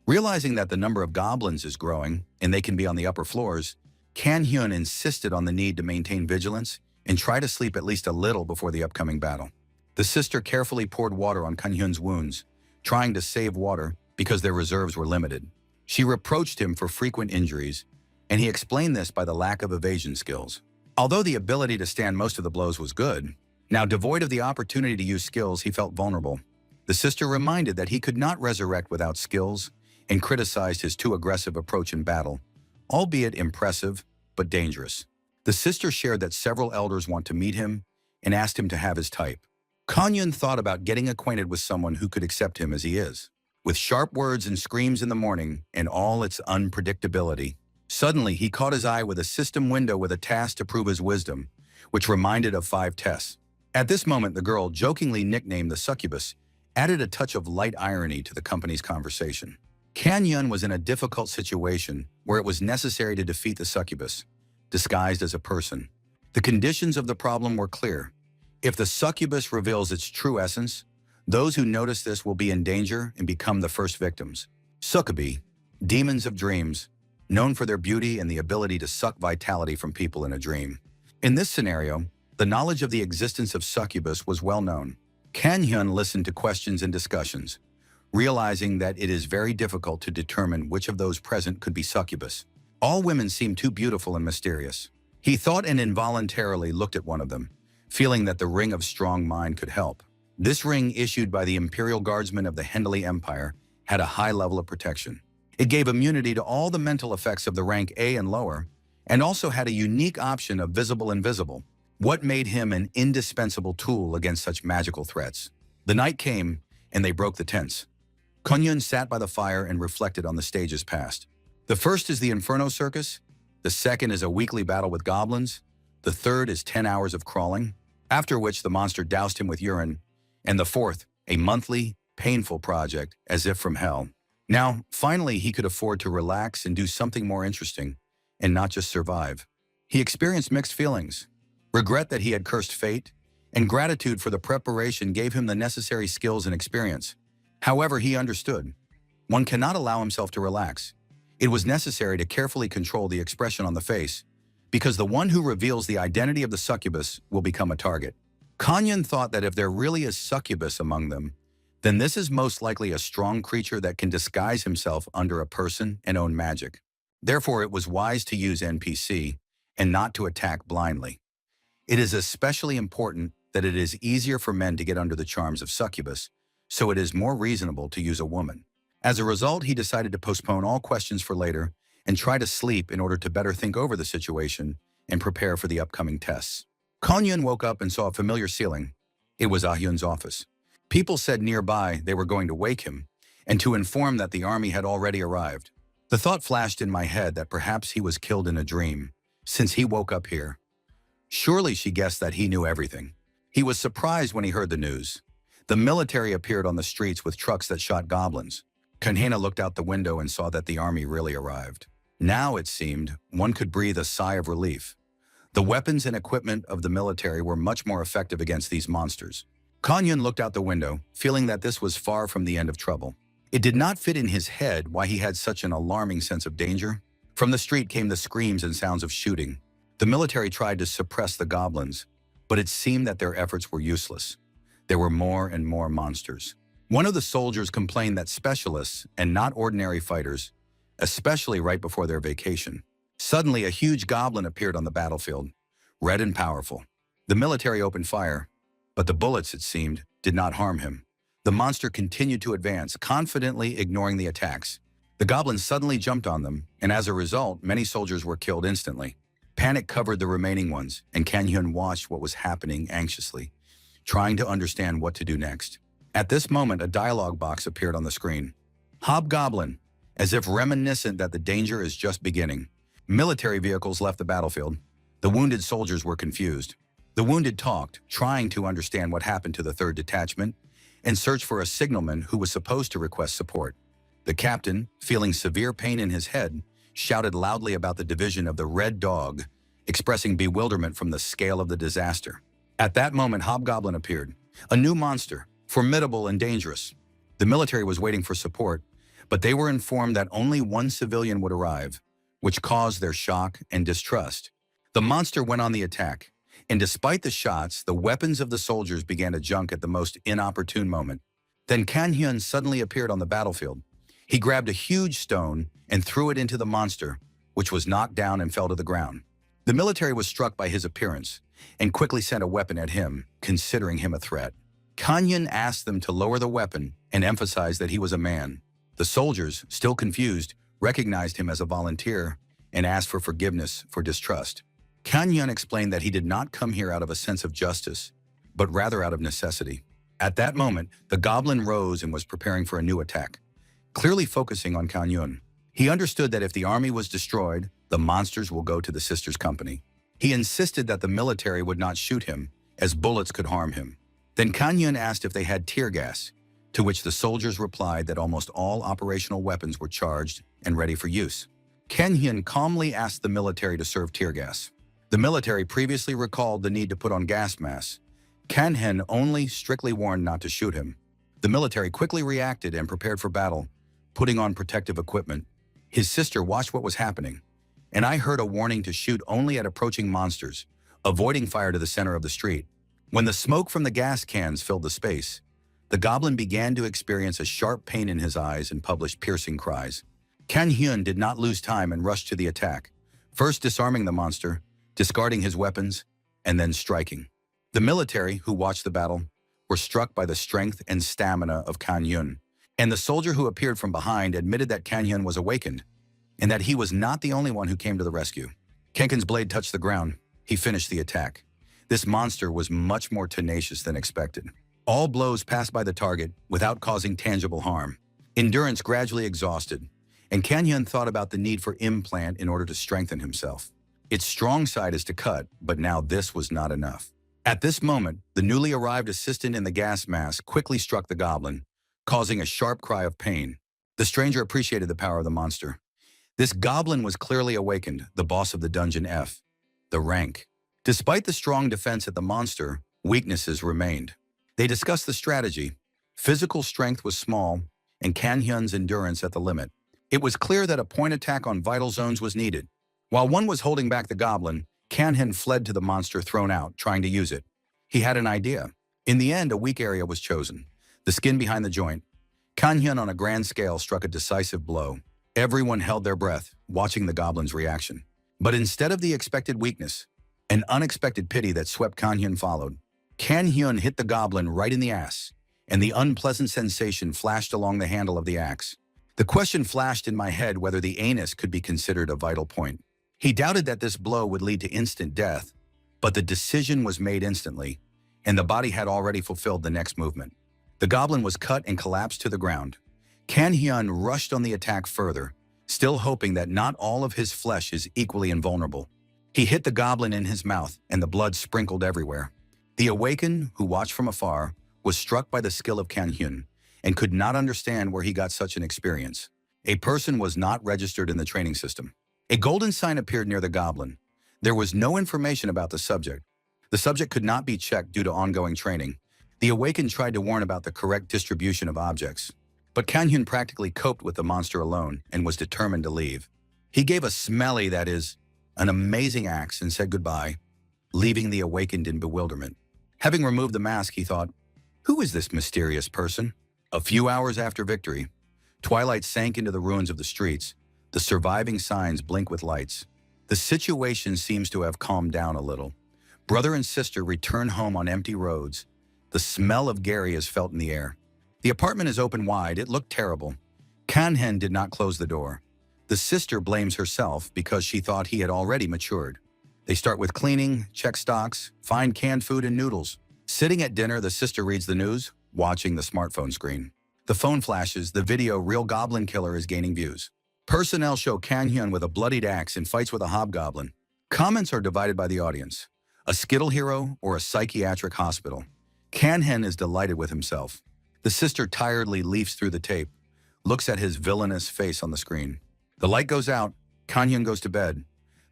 Realizing that the number of goblins is growing and they can be on the upper floors, Kang-hyun insisted on the need to maintain vigilance and try to sleep at least a little before the upcoming battle. The sister carefully poured water on Kang-hyun's wounds, trying to save water because their reserves were limited. She reproached him for frequent injuries, and he explained this by the lack of evasion skills. Although the ability to stand most of the blows was good, now devoid of the opportunity to use skills, he felt vulnerable. The sister reminded that he could not resurrect without skills and criticized his too aggressive approach in battle, albeit impressive but dangerous. The sister shared that several elders want to meet him and asked him to have his type. Kang-hyun thought about getting acquainted with someone who could accept him as he is. With sharp words and screams in the morning and all its unpredictability, suddenly he caught his eye with a system window with a task to prove his wisdom, which reminded of 5 tests. At this moment, the girl, jokingly nicknamed the succubus, added a touch of light irony to the company's conversation. Kang-hyun was in a difficult situation where it was necessary to defeat the succubus, disguised as a person. The conditions of the problem were clear. If the succubus reveals its true essence, those who notice this will be in danger and become the first victims. Succubi, demons of dreams, known for their beauty and the ability to suck vitality from people in a dream. In this scenario, the knowledge of the existence of succubus was well known. Kang-hyun listened to questions and discussions, realizing that it is very difficult to determine which of those present could be succubus. All women seemed too beautiful and mysterious. He thought and involuntarily looked at one of them, feeling that the ring of strong mind could help. This ring, issued by the Imperial Guardsmen of the Hendley Empire, had a high level of protection. It gave immunity to all the mental effects of the rank A and lower, and also had a unique option of visible-invisible, what made him an indispensable tool against such magical threats. The night came, and they broke the tents. Kang-hyun sat by the fire and reflected on the stages past. The first is the Inferno Circus, the second is a weekly battle with goblins, the third is 10 hours of crawling, after which the monster doused him with urine, and the fourth, a monthly, painful project, as if from hell. Now, finally, he could afford to relax and do something more interesting, and not just survive. He experienced mixed feelings, regret that he had cursed fate, and gratitude for the preparation gave him the necessary skills and experience. However, he understood. One cannot allow himself to relax. It was necessary to carefully control the expression on the face, because the one who reveals the identity of the succubus will become a target. Kang-hyun thought that if there really is succubus among them, then this is most likely a strong creature that can disguise himself under a person and own magic. Therefore, it was wise to use NPC and not to attack blindly. It is especially important that it is easier for men to get under the charms of succubus, so it is more reasonable to use a woman. As a result, he decided to postpone all questions for later and try to sleep in order to better think over the situation and prepare for the upcoming tests. Kanyun woke up and saw a familiar ceiling. It was Ah-hyun's office. People said nearby they were going to wake him and to inform that the army had already arrived. The thought flashed in my head that perhaps he was killed in a dream, since he woke up here. Surely she guessed that he knew everything. He was surprised when he heard the news. The military appeared on the streets with trucks that shot goblins. Kanhena looked out the window and saw that the army really arrived. Now, it seemed, one could breathe a sigh of relief. The weapons and equipment of the military were much more effective against these monsters. Kanyun looked out the window, feeling that this was far from the end of trouble. It did not fit in his head why he had such an alarming sense of danger. From the street came the screams and sounds of shooting. The military tried to suppress the goblins, but it seemed that their efforts were useless. There were more and more monsters. One of the soldiers complained that specialists, and not ordinary fighters, especially right before their vacation. Suddenly, a huge goblin appeared on the battlefield, red and powerful. The military opened fire, but the bullets, it seemed, did not harm him. The monster continued to advance, confidently ignoring the attacks. The goblins suddenly jumped on them, and as a result, many soldiers were killed instantly. Panic covered the remaining ones, and Kanyun watched what was happening anxiously, trying to understand what to do next. At this moment, a dialogue box appeared on the screen. Hobgoblin, as if reminiscent that the danger is just beginning. Military vehicles left the battlefield. The wounded soldiers were confused. The wounded talked, trying to understand what happened to the 3rd Detachment, and searched for a signalman who was supposed to request support. The captain, feeling severe pain in his head, shouted loudly about the division of the Red Dog, expressing bewilderment from the scale of the disaster. At that moment, Hobgoblin appeared, a new monster, formidable and dangerous. The military was waiting for support, but they were informed that only one civilian would arrive, which caused their shock and distrust. The monster went on the attack, and despite the shots, the weapons of the soldiers began to junk at the most inopportune moment. Then Kanyun suddenly appeared on the battlefield. He grabbed a huge stone and threw it into the monster, which was knocked down and fell to the ground. The military was struck by his appearance and quickly sent a weapon at him, considering him a threat. Kanyun asked them to lower the weapon and emphasized that he was a man. The soldiers, still confused, recognized him as a volunteer and asked for forgiveness for distrust. Kanyun explained that he did not come here out of a sense of justice, but rather out of necessity. At that moment, the goblin rose and was preparing for a new attack, clearly focusing on Kanyun. He understood that if the army was destroyed, the monsters will go to the sisters' company. He insisted that the military would not shoot him, as bullets could harm him. Then Kanyun asked if they had tear gas, to which the soldiers replied that almost all operational weapons were charged and ready for use. Kanyun calmly asked the military to serve tear gas. The military previously recalled the need to put on gas masks. Kanyun only strictly warned not to shoot him. The military quickly reacted and prepared for battle, putting on protective equipment. His sister watched what was happening, and I heard a warning to shoot only at approaching monsters, avoiding fire to the center of the street. When the smoke from the gas cans filled the space, the goblin began to experience a sharp pain in his eyes and published piercing cries. Kanyun did not lose time and rushed to the attack, first disarming the monster, discarding his weapons, and then striking. The military, who watched the battle, were struck by the strength and stamina of Kanyun, and the soldier who appeared from behind admitted that Kanyun was awakened, and that he was not the only one who came to the rescue. Kenken's blade touched the ground. He finished the attack. This monster was much more tenacious than expected. All blows passed by the target without causing tangible harm. Endurance gradually exhausted, and Kanyun thought about the need for implant in order to strengthen himself. Its strong side is to cut, but now this was not enough. At this moment, the newly arrived assistant in the gas mask quickly struck the goblin, causing a sharp cry of pain. The stranger appreciated the power of the monster. This goblin was clearly awakened, the boss of the Dungeon F, the rank. Despite the strong defense at the monster, weaknesses remained. They discussed the strategy. Physical strength was small, and Kanyun's endurance at the limit. It was clear that a point attack on vital zones was needed. While one was holding back the goblin, Kanyun fled to the monster thrown out, trying to use it. He had an idea. In the end, a weak area was chosen, the skin behind the joint. Kanyun on a grand scale struck a decisive blow. Everyone held their breath, watching the goblin's reaction. But instead of the expected weakness, An unexpected pity that swept Kan-hyun followed. Kan-hyun hit the goblin right in the ass, and the unpleasant sensation flashed along the handle of the axe. The question flashed in my head whether the anus could be considered a vital point. He doubted that this blow would lead to instant death, but the decision was made instantly, and the body had already fulfilled the next movement. The goblin was cut and collapsed to the ground. Kan-hyun rushed on the attack further, still hoping that not all of his flesh is equally invulnerable. He hit the goblin in his mouth, and the blood sprinkled everywhere. The awakened, who watched from afar, was struck by the skill of Kan-hyun and could not understand where he got such an experience. A person was not registered in the training system. A golden sign appeared near the goblin. There was no information about the subject. The subject could not be checked due to ongoing training. The awakened tried to warn about the correct distribution of objects, but Kan-hyun practically coped with the monster alone and was determined to leave. He gave a smelly, that is, an amazing axe and said goodbye, leaving the awakened in bewilderment. Having removed the mask, he thought, "Who is this mysterious person?" A few hours after victory, twilight sank into the ruins of the streets. The surviving signs blink with lights. The situation seems to have calmed down a little. Brother and sister return home on empty roads. The smell of Gary is felt in the air. The apartment is open wide. It looked terrible. Kan-hyun did not close the door. The sister blames herself because she thought he had already matured. They start with cleaning, check stocks, find canned food and noodles. Sitting at dinner, the sister reads the news, watching the smartphone screen. The phone flashes. The video "Real Goblin Killer" is gaining views. Personnel show Kan-hyun with a bloodied axe and fights with a hobgoblin. Comments are divided by the audience. A skittle hero or a psychiatric hospital? Kan-hyun is delighted with himself. The sister tiredly leafs through the tape, looks at his villainous face on the screen. The light goes out. Kan-hyun goes to bed.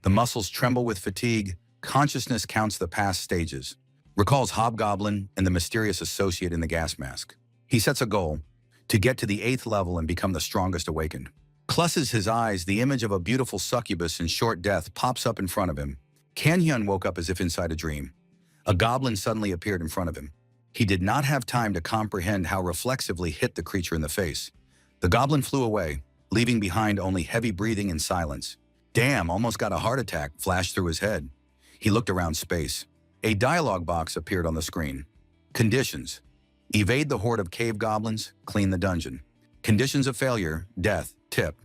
The muscles tremble with fatigue. Consciousness counts the past stages. Recalls Hobgoblin and the mysterious associate in the gas mask. He sets a goal, to get to the 8th level and become the strongest awakened. Closes his eyes. The image of a beautiful succubus in short death pops up in front of him. Kan-hyun woke up as if inside a dream. A goblin suddenly appeared in front of him. He did not have time to comprehend how reflexively hit the creature in the face. The goblin flew away, leaving behind only heavy breathing and silence. "Damn, almost got a heart attack," flashed through his head. He looked around space. A dialogue box appeared on the screen. Conditions: evade the horde of cave goblins, clean the dungeon. Conditions of failure: death, tip.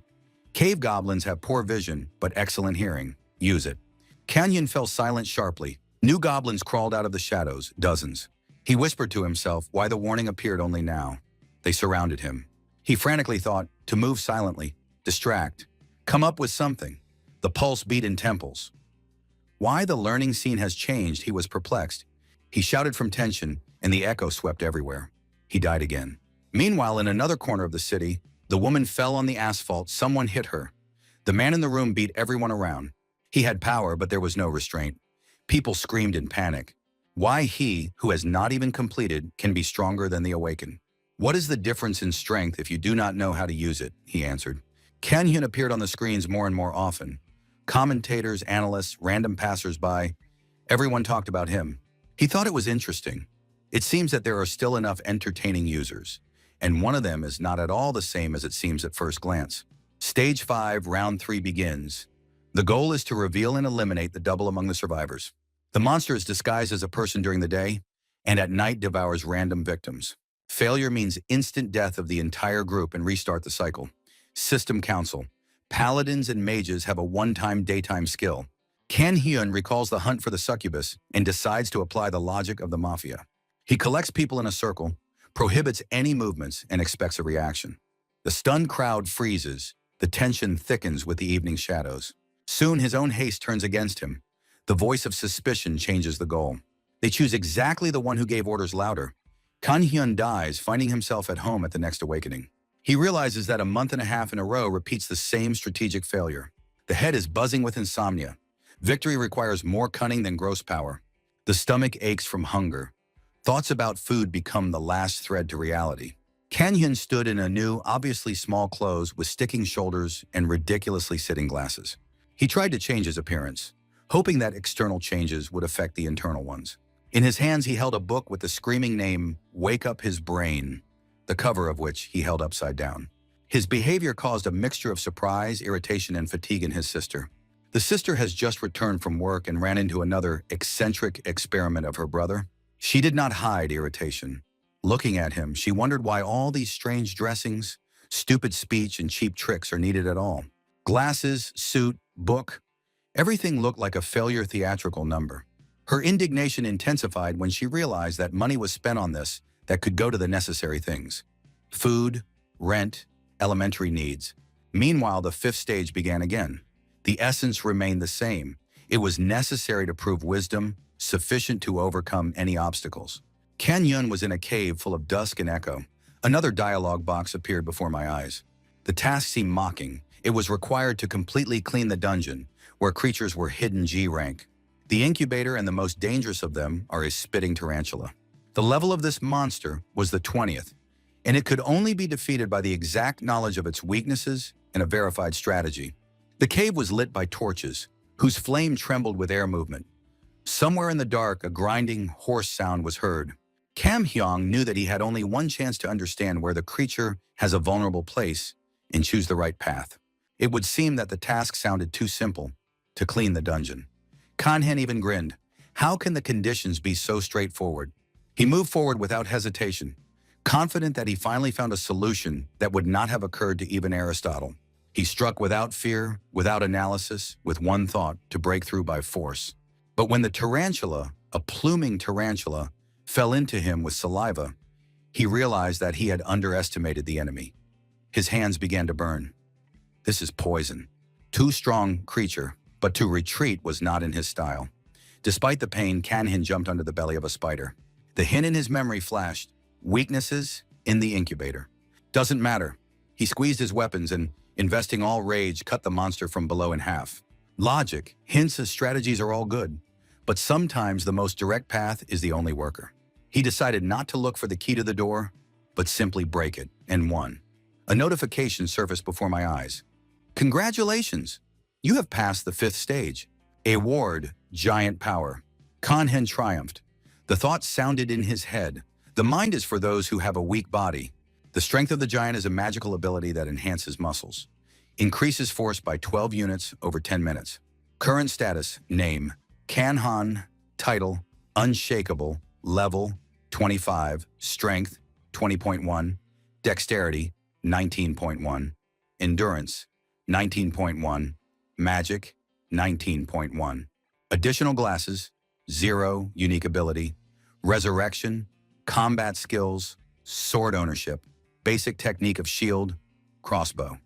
Cave goblins have poor vision but excellent hearing. Use it. Kan-hyun fell silent sharply. New goblins crawled out of the shadows, dozens. He whispered to himself why the warning appeared only now. They surrounded him. He frantically thought to move silently, distract, come up with something. The pulse beat in temples. Why the learning scene has changed, he was perplexed. He shouted from tension, and the echo swept everywhere. He died again. Meanwhile, in another corner of the city, the woman fell on the asphalt. Someone hit her. The man in the room beat everyone around. He had power, but there was no restraint. People screamed in panic. Why he, who has not even completed, can be stronger than the awakened? What is the difference in strength if you do not know how to use it? He answered. Kan-hyun appeared on the screens more and more often. Commentators, analysts, random passers-by, everyone talked about him. He thought it was interesting. It seems that there are still enough entertaining users, and one of them is not at all the same as it seems at first glance. Stage 5, Round 3 begins. The goal is to reveal and eliminate the double among the survivors. The monster is disguised as a person during the day, and at night devours random victims. Failure means instant death of the entire group and restart the cycle. System Council. Paladins and mages have a one-time daytime skill. Kan-hyun recalls the hunt for the succubus and decides to apply the logic of the mafia. He collects people in a circle, prohibits any movements, and expects a reaction. The stunned crowd freezes. The tension thickens with the evening shadows. Soon his own haste turns against him. The voice of suspicion changes the goal. They choose exactly the one who gave orders louder. Kan-hyun dies, finding himself at home at the next awakening. He realizes that a month and a half in a row repeats the same strategic failure. The head is buzzing with insomnia. Victory requires more cunning than gross power. The stomach aches from hunger. Thoughts about food become the last thread to reality. Kan-hyun stood in a new, obviously small clothes with sticking shoulders and ridiculously sitting glasses. He tried to change his appearance, hoping that external changes would affect the internal ones. In his hands, he held a book with the screaming name, "Wake Up His Brain," the cover of which he held upside down. His behavior caused a mixture of surprise, irritation, and fatigue in his sister. The sister has just returned from work and ran into another eccentric experiment of her brother. She did not hide irritation. Looking at him, she wondered why all these strange dressings, stupid speech, and cheap tricks are needed at all. Glasses, suit, book, everything looked like a failure theatrical number. Her indignation intensified when she realized that money was spent on this that could go to the necessary things. Food, rent, elementary needs. Meanwhile, the fifth stage began again. The essence remained the same. It was necessary to prove wisdom, sufficient to overcome any obstacles. Kan Yun was in a cave full of dusk and echo. Another dialogue box appeared before my eyes. The task seemed mocking. It was required to completely clean the dungeon, where creatures were hidden G rank. The incubator and the most dangerous of them are a spitting tarantula. The level of this monster was the 20th, and it could only be defeated by the exact knowledge of its weaknesses and a verified strategy. The cave was lit by torches, whose flame trembled with air movement. Somewhere in the dark, a grinding, hoarse sound was heard. Kam Hyung knew that he had only one chance to understand where the creature has a vulnerable place and choose the right path. It would seem that the task sounded too simple, to clean the dungeon. Kanhen even grinned. How can the conditions be so straightforward? He moved forward without hesitation, confident that he finally found a solution that would not have occurred to even Aristotle. He struck without fear, without analysis, with one thought, to break through by force. But when the tarantula, a pluming tarantula, fell into him with saliva, he realized that he had underestimated the enemy. His hands began to burn. This is poison. Too strong creature, but to retreat was not in his style. Despite the pain, Kanhin jumped under the belly of a spider. The hint in his memory flashed. Weaknesses in the incubator. Doesn't matter. He squeezed his weapons and, investing all rage, cut the monster from below in half. Logic, hints, and strategies are all good, but sometimes the most direct path is the only worker. He decided not to look for the key to the door, but simply break it, and won. A notification surfaced before my eyes. Congratulations! You have passed the fifth stage. Award, giant power. Kanhen triumphed. The thought sounded in his head. The mind is for those who have a weak body. The strength of the giant is a magical ability that enhances muscles. Increases force by 12 units over 10 minutes. Current status, name, Kanhan, title, unshakable, level, 25, strength, 20.1, dexterity, 19.1, endurance, 19.1, magic, 19.1. Additional glasses, 0, unique ability, resurrection, combat skills, sword ownership, basic technique of shield, crossbow.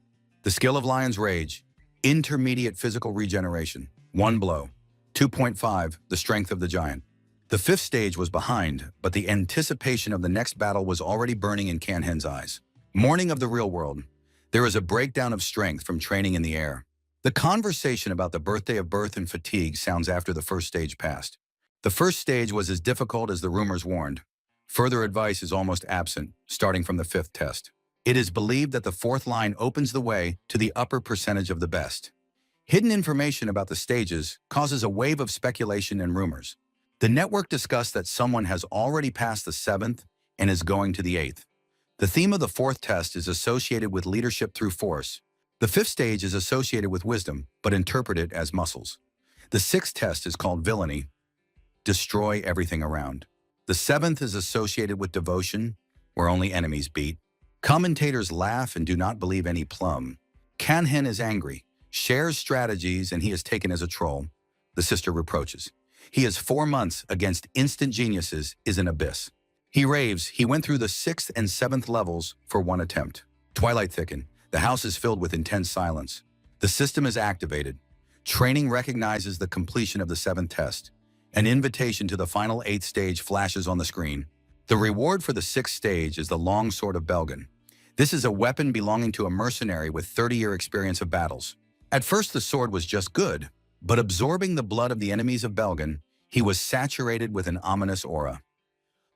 The skill of Lion's Rage, intermediate physical regeneration, 1 blow, 2.5, the strength of the giant. The fifth stage was behind, but the anticipation of the next battle was already burning in Kanhen's eyes. Morning of the real world. There is a breakdown of strength from training in the air. The conversation about the birthday of birth and fatigue sounds after the first stage passed. The first stage was as difficult as the rumors warned. Further advice is almost absent, starting from the fifth test. It is believed that the fourth line opens the way to the upper percentage of the best. Hidden information about the stages causes a wave of speculation and rumors. The network discussed that someone has already passed the seventh and is going to the eighth. The theme of the fourth test is associated with leadership through force. The fifth stage is associated with wisdom, but interpreted as muscles. The sixth test is called villainy. Destroy everything around. The seventh is associated with devotion, where only enemies beat. Commentators laugh and do not believe any plum. Kanhen is angry, shares strategies, and he is taken as a troll. The sister reproaches. He is 4 months against instant geniuses is an abyss. He raves he went through the 6th and 7th levels for one attempt. Twilight thickened. The house is filled with intense silence. The system is activated. Training recognizes the completion of the 7th test. An invitation to the final 8th stage flashes on the screen. The reward for the 6th stage is the Long Sword of Belgan. This is a weapon belonging to a mercenary with 30-year experience of battles. At first, the sword was just good, but absorbing the blood of the enemies of Belgan, he was saturated with an ominous aura.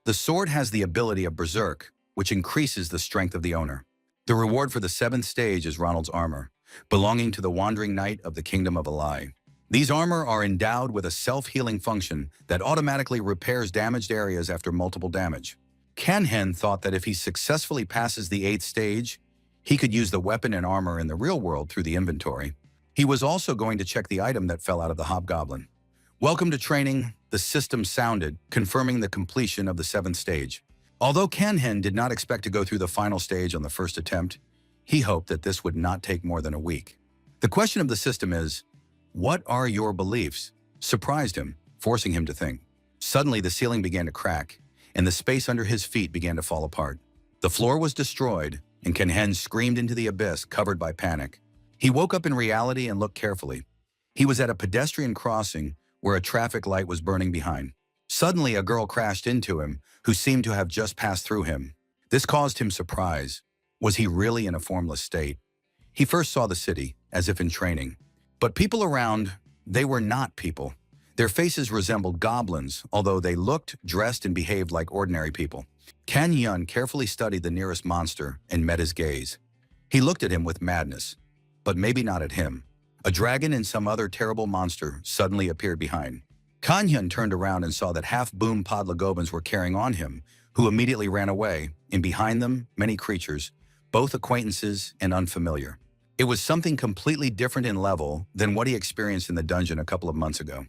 The sword has the ability of Berserk, which increases the strength of the owner. The reward for the 7th stage is Ronald's armor, belonging to the Wandering Knight of the Kingdom of Alai. These armor are endowed with a self-healing function that automatically repairs damaged areas after multiple damage. Kanhen thought that if he successfully passes the 8th stage, he could use the weapon and armor in the real world through the inventory. He was also going to check the item that fell out of the hobgoblin. Welcome to training, the system sounded, confirming the completion of the 7th stage. Although Kanhen did not expect to go through the final stage on the first attempt, he hoped that this would not take more than a week. The question of the system is, what are your beliefs? Surprised him, forcing him to think. Suddenly, the ceiling began to crack, and the space under his feet began to fall apart. The floor was destroyed, and Kanhen screamed into the abyss, covered by panic. He woke up in reality and looked carefully. He was at a pedestrian crossing where a traffic light was burning behind. Suddenly, a girl crashed into him, who seemed to have just passed through him. This caused him surprise. Was he really in a formless state? He first saw the city, as if in training. But people around, they were not people. Their faces resembled goblins, although they looked, dressed, and behaved like ordinary people. Kan Yun carefully studied the nearest monster and met his gaze. He looked at him with madness, but maybe not at him. A dragon and some other terrible monster suddenly appeared behind. Kan Yun turned around and saw that half-boom Podlagobans were carrying on him, who immediately ran away, and behind them, many creatures, both acquaintances and unfamiliar. It was something completely different in level than what he experienced in the dungeon a couple of months ago.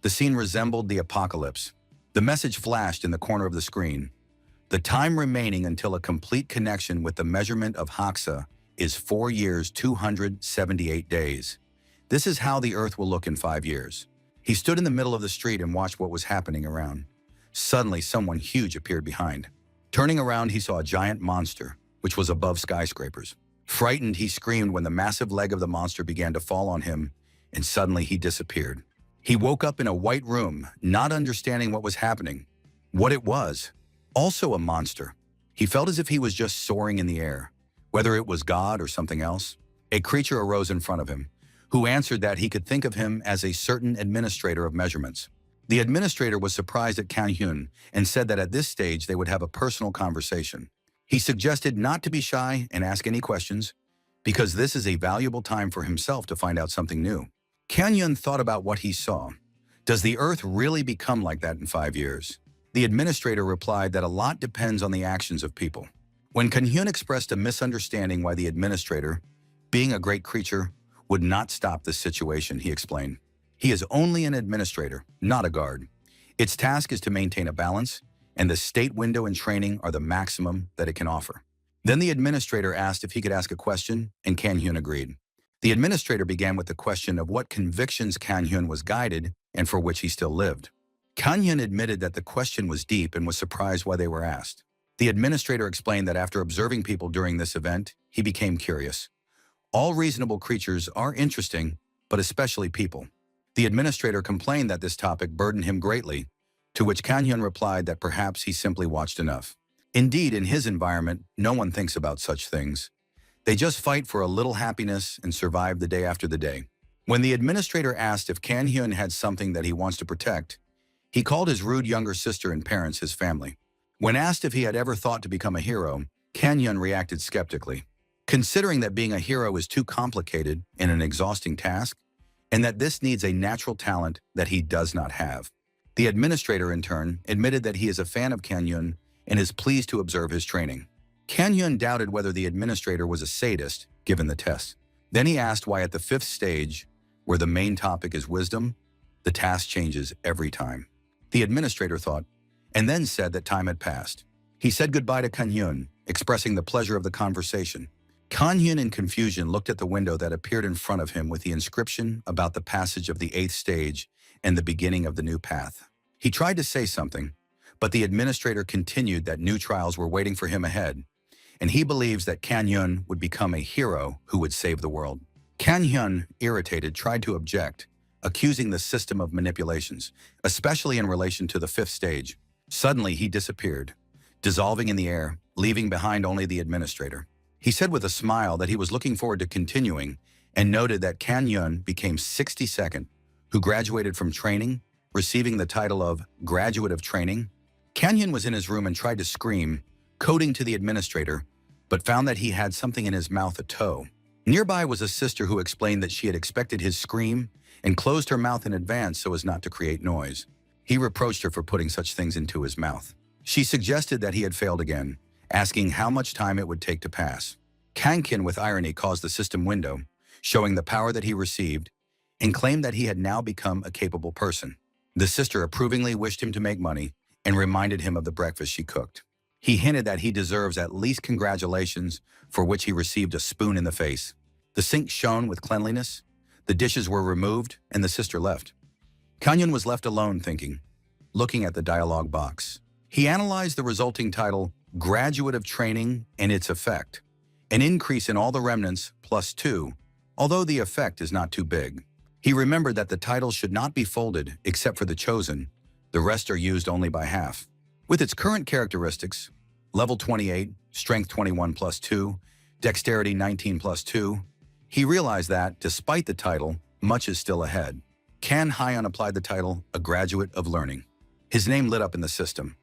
The scene resembled the apocalypse. The message flashed in the corner of the screen. The time remaining until a complete connection with the measurement of Haxa is 4 years, 278 days. This is how the Earth will look in 5 years. He stood in the middle of the street and watched what was happening around. Suddenly, someone huge appeared behind. Turning around, he saw a giant monster, which was above skyscrapers. Frightened, he screamed when the massive leg of the monster began to fall on him, and suddenly he disappeared. He woke up in a white room, not understanding what was happening. What it was. Also a monster. He felt as if he was just soaring in the air, whether it was God or something else. A creature arose in front of him, who answered that he could think of him as a certain administrator of measurements. The administrator was surprised at Kan Hyun and said that at this stage they would have a personal conversation. He suggested not to be shy and ask any questions, because this is a valuable time for himself to find out something new. Kan Hyun thought about what he saw. Does the Earth really become like that in 5 years? The administrator replied that a lot depends on the actions of people. When Kan Hyun expressed a misunderstanding why the administrator, being a great creature, would not stop this situation, he explained. He is only an administrator, not a guard. Its task is to maintain a balance, and the state window and training are the maximum that it can offer. Then the administrator asked if he could ask a question, and Kan Hyun agreed. The administrator began with the question of what convictions Kan Hyun was guided and for which he still lived. Kan Hyun admitted that the question was deep and was surprised why they were asked. The administrator explained that after observing people during this event, he became curious. All reasonable creatures are interesting, but especially people. The administrator complained that this topic burdened him greatly, to which Kan Hyun replied that perhaps he simply watched enough. Indeed, in his environment, no one thinks about such things. They just fight for a little happiness and survive the day after the day. When the administrator asked if Kan Hyun had something that he wants to protect, he called his rude younger sister and parents his family. When asked if he had ever thought to become a hero, Kan Hyun reacted skeptically. Considering that being a hero is too complicated and an exhausting task, and that this needs a natural talent that he does not have. The administrator, in turn, admitted that he is a fan of Kan Hyun and is pleased to observe his training. Kan Hyun doubted whether the administrator was a sadist, given the test. Then he asked why at the 5th stage, where the main topic is wisdom, the task changes every time. The administrator thought, and then said that time had passed. He said goodbye to Kan Hyun, expressing the pleasure of the conversation. Kan Hyun, in confusion, looked at the window that appeared in front of him with the inscription about the passage of the 8th stage and the beginning of the new path. He tried to say something, but the administrator continued that new trials were waiting for him ahead, and he believes that Kan Hyun would become a hero who would save the world. Kan Hyun, irritated, tried to object, accusing the system of manipulations, especially in relation to the 5th stage. Suddenly, he disappeared, dissolving in the air, leaving behind only the administrator. He said with a smile that he was looking forward to continuing and noted that Kan Hyun became 62nd, who graduated from training, receiving the title of Graduate of Training. Kan Hyun was in his room and tried to scream, coding to the administrator, but found that he had something in his mouth, a toe. Nearby was a sister who explained that she had expected his scream and closed her mouth in advance so as not to create noise. He reproached her for putting such things into his mouth. She suggested that he had failed again, asking how much time it would take to pass. Kankin, with irony, caused the system window, showing the power that he received, and claimed that he had now become a capable person. The sister approvingly wished him to make money and reminded him of the breakfast she cooked. He hinted that he deserves at least congratulations, for which he received a spoon in the face. The sink shone with cleanliness, the dishes were removed, and the sister left. Kanyeon was left alone thinking, looking at the dialogue box. He analyzed the resulting title, Graduate of Training and its Effect. An increase in all the remnants, +2, although the effect is not too big. He remembered that the title should not be folded except for the chosen. The rest are used only by half. With its current characteristics, level 28, strength 21 +2, dexterity 19 +2, he realized that, despite the title, much is still ahead. Kan Hyun applied the title, A Graduate of Learning. His name lit up in the system.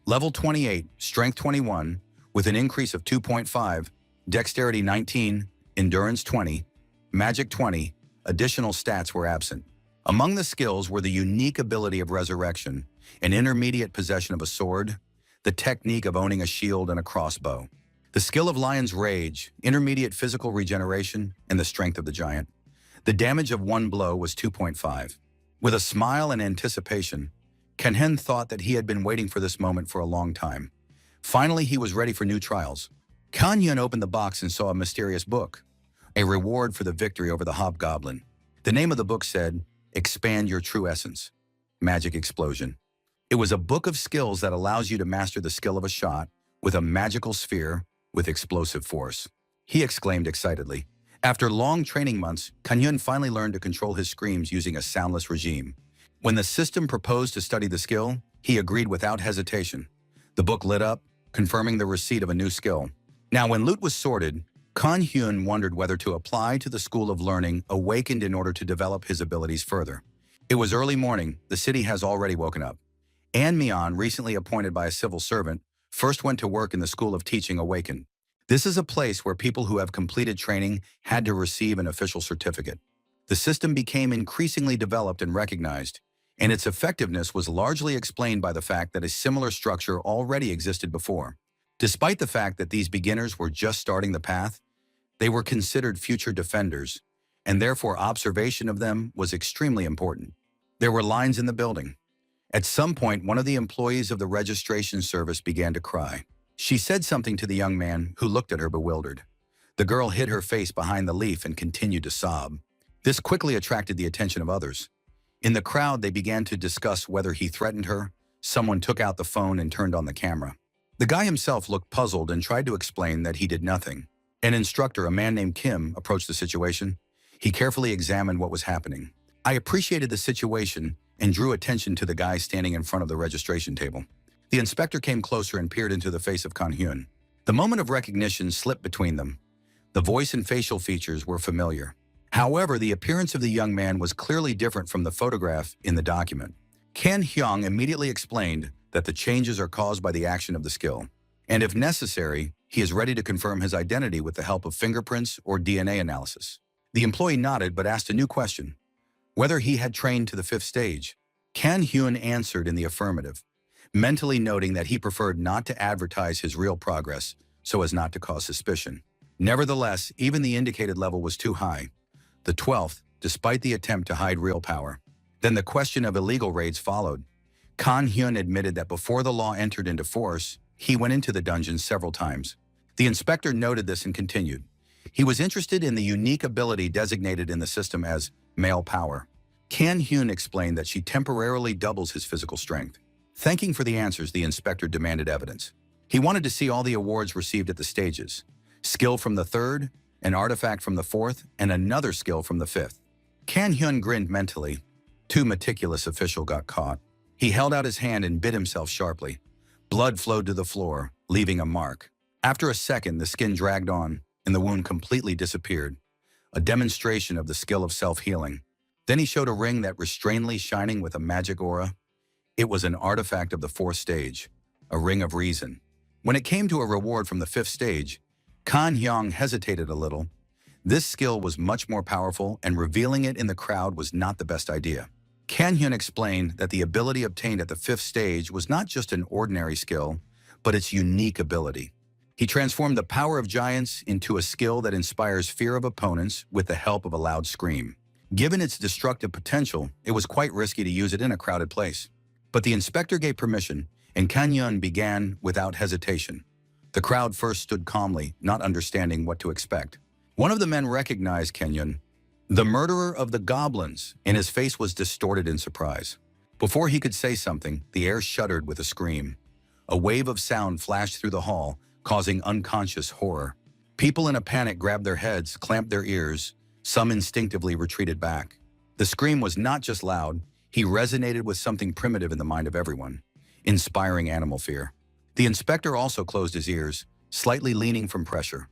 Level 28, strength 21, with an increase of 2.5, dexterity 19, endurance 20, magic 20, additional stats were absent. Among the skills were the unique ability of resurrection, an intermediate possession of a sword, the technique of owning a shield and a crossbow, the skill of Lion's Rage, intermediate physical regeneration, and the strength of the giant. The damage of one blow was 2.5. With a smile and anticipation, Kanhen thought that he had been waiting for this moment for a long time. Finally, he was ready for new trials. Kanyeon opened the box and saw a mysterious book, a reward for the victory over the hobgoblin. The name of the book said, Expand Your True Essence. Magic Explosion. It was a book of skills that allows you to master the skill of a shot with a magical sphere with explosive force. He exclaimed excitedly. After long training months, Kanyeon finally learned to control his screams using a soundless regime. When the system proposed to study the skill, he agreed without hesitation. The book lit up, confirming the receipt of a new skill. Now, when loot was sorted, Kanhyun wondered whether to apply to the School of Learning awakened in order to develop his abilities further. It was early morning. The city has already woken up. An Myeon, recently appointed by a civil servant, first went to work in the School of Teaching awakened. This is a place where people who have completed training had to receive an official certificate. The system became increasingly developed and recognized, and its effectiveness was largely explained by the fact that a similar structure already existed before. Despite the fact that these beginners were just starting the path, they were considered future defenders, and therefore observation of them was extremely important. There were lines in the building. At some point, one of the employees of the registration service began to cry. She said something to the young man, who looked at her bewildered. The girl hid her face behind the leaf and continued to sob. This quickly attracted the attention of others. In the crowd, they began to discuss whether he threatened her. Someone took out the phone and turned on the camera. The guy himself looked puzzled and tried to explain that he did nothing. An instructor, a man named Kim, approached the situation. He carefully examined what was happening. I appreciated the situation and drew attention to the guy standing in front of the registration table. The inspector came closer and peered into the face of Kanhyun. The moment of recognition slipped between them. The voice and facial features were familiar. However, the appearance of the young man was clearly different from the photograph in the document. Kan Hyung immediately explained that the changes are caused by the action of the skill, and if necessary, he is ready to confirm his identity with the help of fingerprints or DNA analysis. The employee nodded but asked a new question, whether he had trained to the 5th stage. Kan Hyun answered in the affirmative, mentally noting that he preferred not to advertise his real progress so as not to cause suspicion. Nevertheless, even the indicated level was too high, the 12th, despite the attempt to hide real power. Then the question of illegal raids followed. Kan Hyun admitted that before the law entered into force, he went into the dungeon several times. The inspector noted this and continued. He was interested in the unique ability designated in the system as male power. Kan Hyun explained that she temporarily doubles his physical strength. Thanking for the answers, the inspector demanded evidence. He wanted to see all the awards received at the stages. Skill from the 3rd, an artifact from the 4th, and another skill from the 5th. Kan Hyun grinned mentally. Too meticulous official got caught. He held out his hand and bit himself sharply. Blood flowed to the floor, leaving a mark. After a second, the skin dragged on, and the wound completely disappeared, a demonstration of the skill of self-healing. Then he showed a ring that was strangely shining with a magic aura. It was an artifact of the 4th stage, a ring of reason. When it came to a reward from the 5th stage, Kan Hyung hesitated a little. This skill was much more powerful, and revealing it in the crowd was not the best idea. Kan Hyun explained that the ability obtained at the 5th stage was not just an ordinary skill, but its unique ability. He transformed the power of giants into a skill that inspires fear of opponents with the help of a loud scream. Given its destructive potential, it was quite risky to use it in a crowded place. But the inspector gave permission, and Kanyun began without hesitation. The crowd first stood calmly, not understanding what to expect. One of the men recognized Kanyun, the murderer of the goblins, and his face was distorted in surprise. Before he could say something, the air shuddered with a scream. A wave of sound flashed through the hall, causing unconscious horror. People in a panic grabbed their heads, clamped their ears. Some instinctively retreated back. The scream was not just loud, he resonated with something primitive in the mind of everyone, inspiring animal fear. The inspector also closed his ears, slightly leaning from pressure.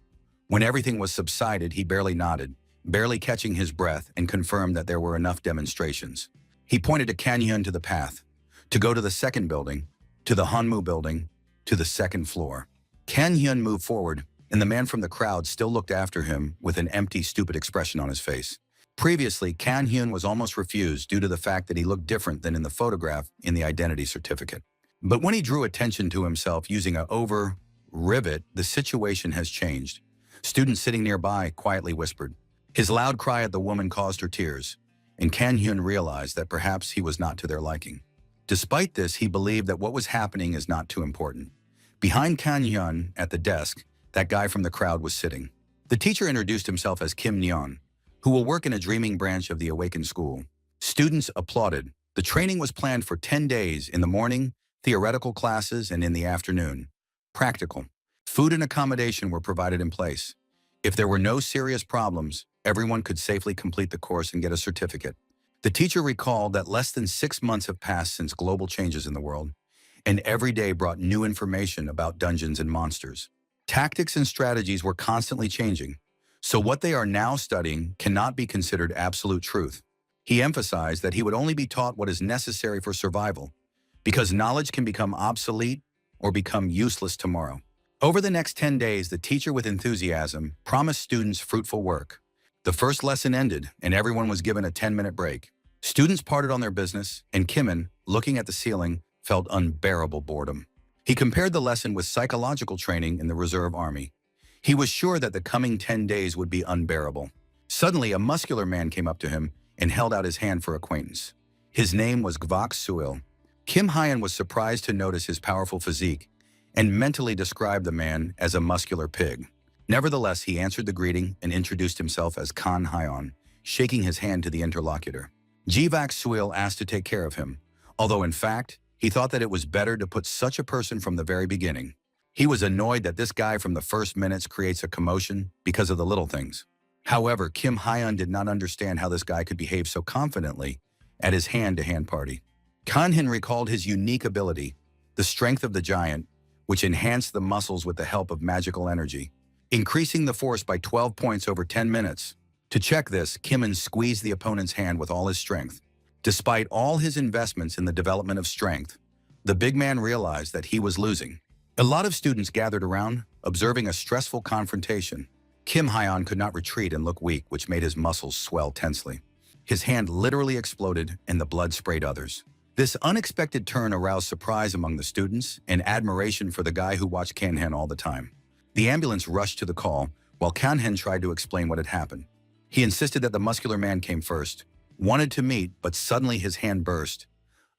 When everything was subsided, he barely nodded, barely catching his breath, and confirmed that there were enough demonstrations. He pointed to Kanyun to the path, to go to the second building, to the Hanmu building, to the second floor. Kanyun moved forward, and the man from the crowd still looked after him with an empty, stupid expression on his face. Previously, Kanyun was almost refused due to the fact that he looked different than in the photograph in the identity certificate. But when he drew attention to himself using a rivet, the situation has changed. Students sitting nearby quietly whispered. His loud cry at the woman caused her tears, and Kanyun realized that perhaps he was not to their liking. Despite this, he believed that what was happening is not too important. Behind Kanyun, at the desk, that guy from the crowd was sitting. The teacher introduced himself as Kim Nyeon, who will work in a dreaming branch of the Awakened School. Students applauded. The training was planned for 10 days, in the morning, theoretical classes, and in the afternoon, practical. Food and accommodation were provided in place. If there were no serious problems, everyone could safely complete the course and get a certificate. The teacher recalled that less than 6 months have passed since global changes in the world, and every day brought new information about dungeons and monsters. Tactics and strategies were constantly changing, so what they are now studying cannot be considered absolute truth. He emphasized that he would only be taught what is necessary for survival, because knowledge can become obsolete or become useless tomorrow. Over the next 10 days, the teacher with enthusiasm promised students fruitful work. The first lesson ended, and everyone was given a 10-minute break. Students parted on their business, and Kimin, looking at the ceiling, felt unbearable boredom. He compared the lesson with psychological training in the Reserve Army. He was sure that the coming 10 days would be unbearable. Suddenly, a muscular man came up to him and held out his hand for acquaintance. His name was Gvok Suil. Kim Hyan was surprised to notice his powerful physique and mentally described the man as a muscular pig. Nevertheless, he answered the greeting and introduced himself as Kan Hyon, shaking his hand to the interlocutor. Gvok Suil asked to take care of him, although in fact, he thought that it was better to put such a person from the very beginning. He was annoyed that this guy from the first minutes creates a commotion because of the little things. However, Kim Hyan did not understand how this guy could behave so confidently at his hand-to-hand party. Kanhin recalled his unique ability, the strength of the giant, which enhanced the muscles with the help of magical energy, increasing the force by 12 points over 10 minutes. To check this, Kimin squeezed the opponent's hand with all his strength. Despite all his investments in the development of strength, the big man realized that he was losing. A lot of students gathered around, observing a stressful confrontation. Kim Hyan could not retreat and look weak, which made his muscles swell tensely. His hand literally exploded and the blood sprayed others. This unexpected turn aroused surprise among the students and admiration for the guy who watched Kanhen all the time. The ambulance rushed to the call, while Kanhen tried to explain what had happened. He insisted that the muscular man came first, wanted to meet, but suddenly his hand burst,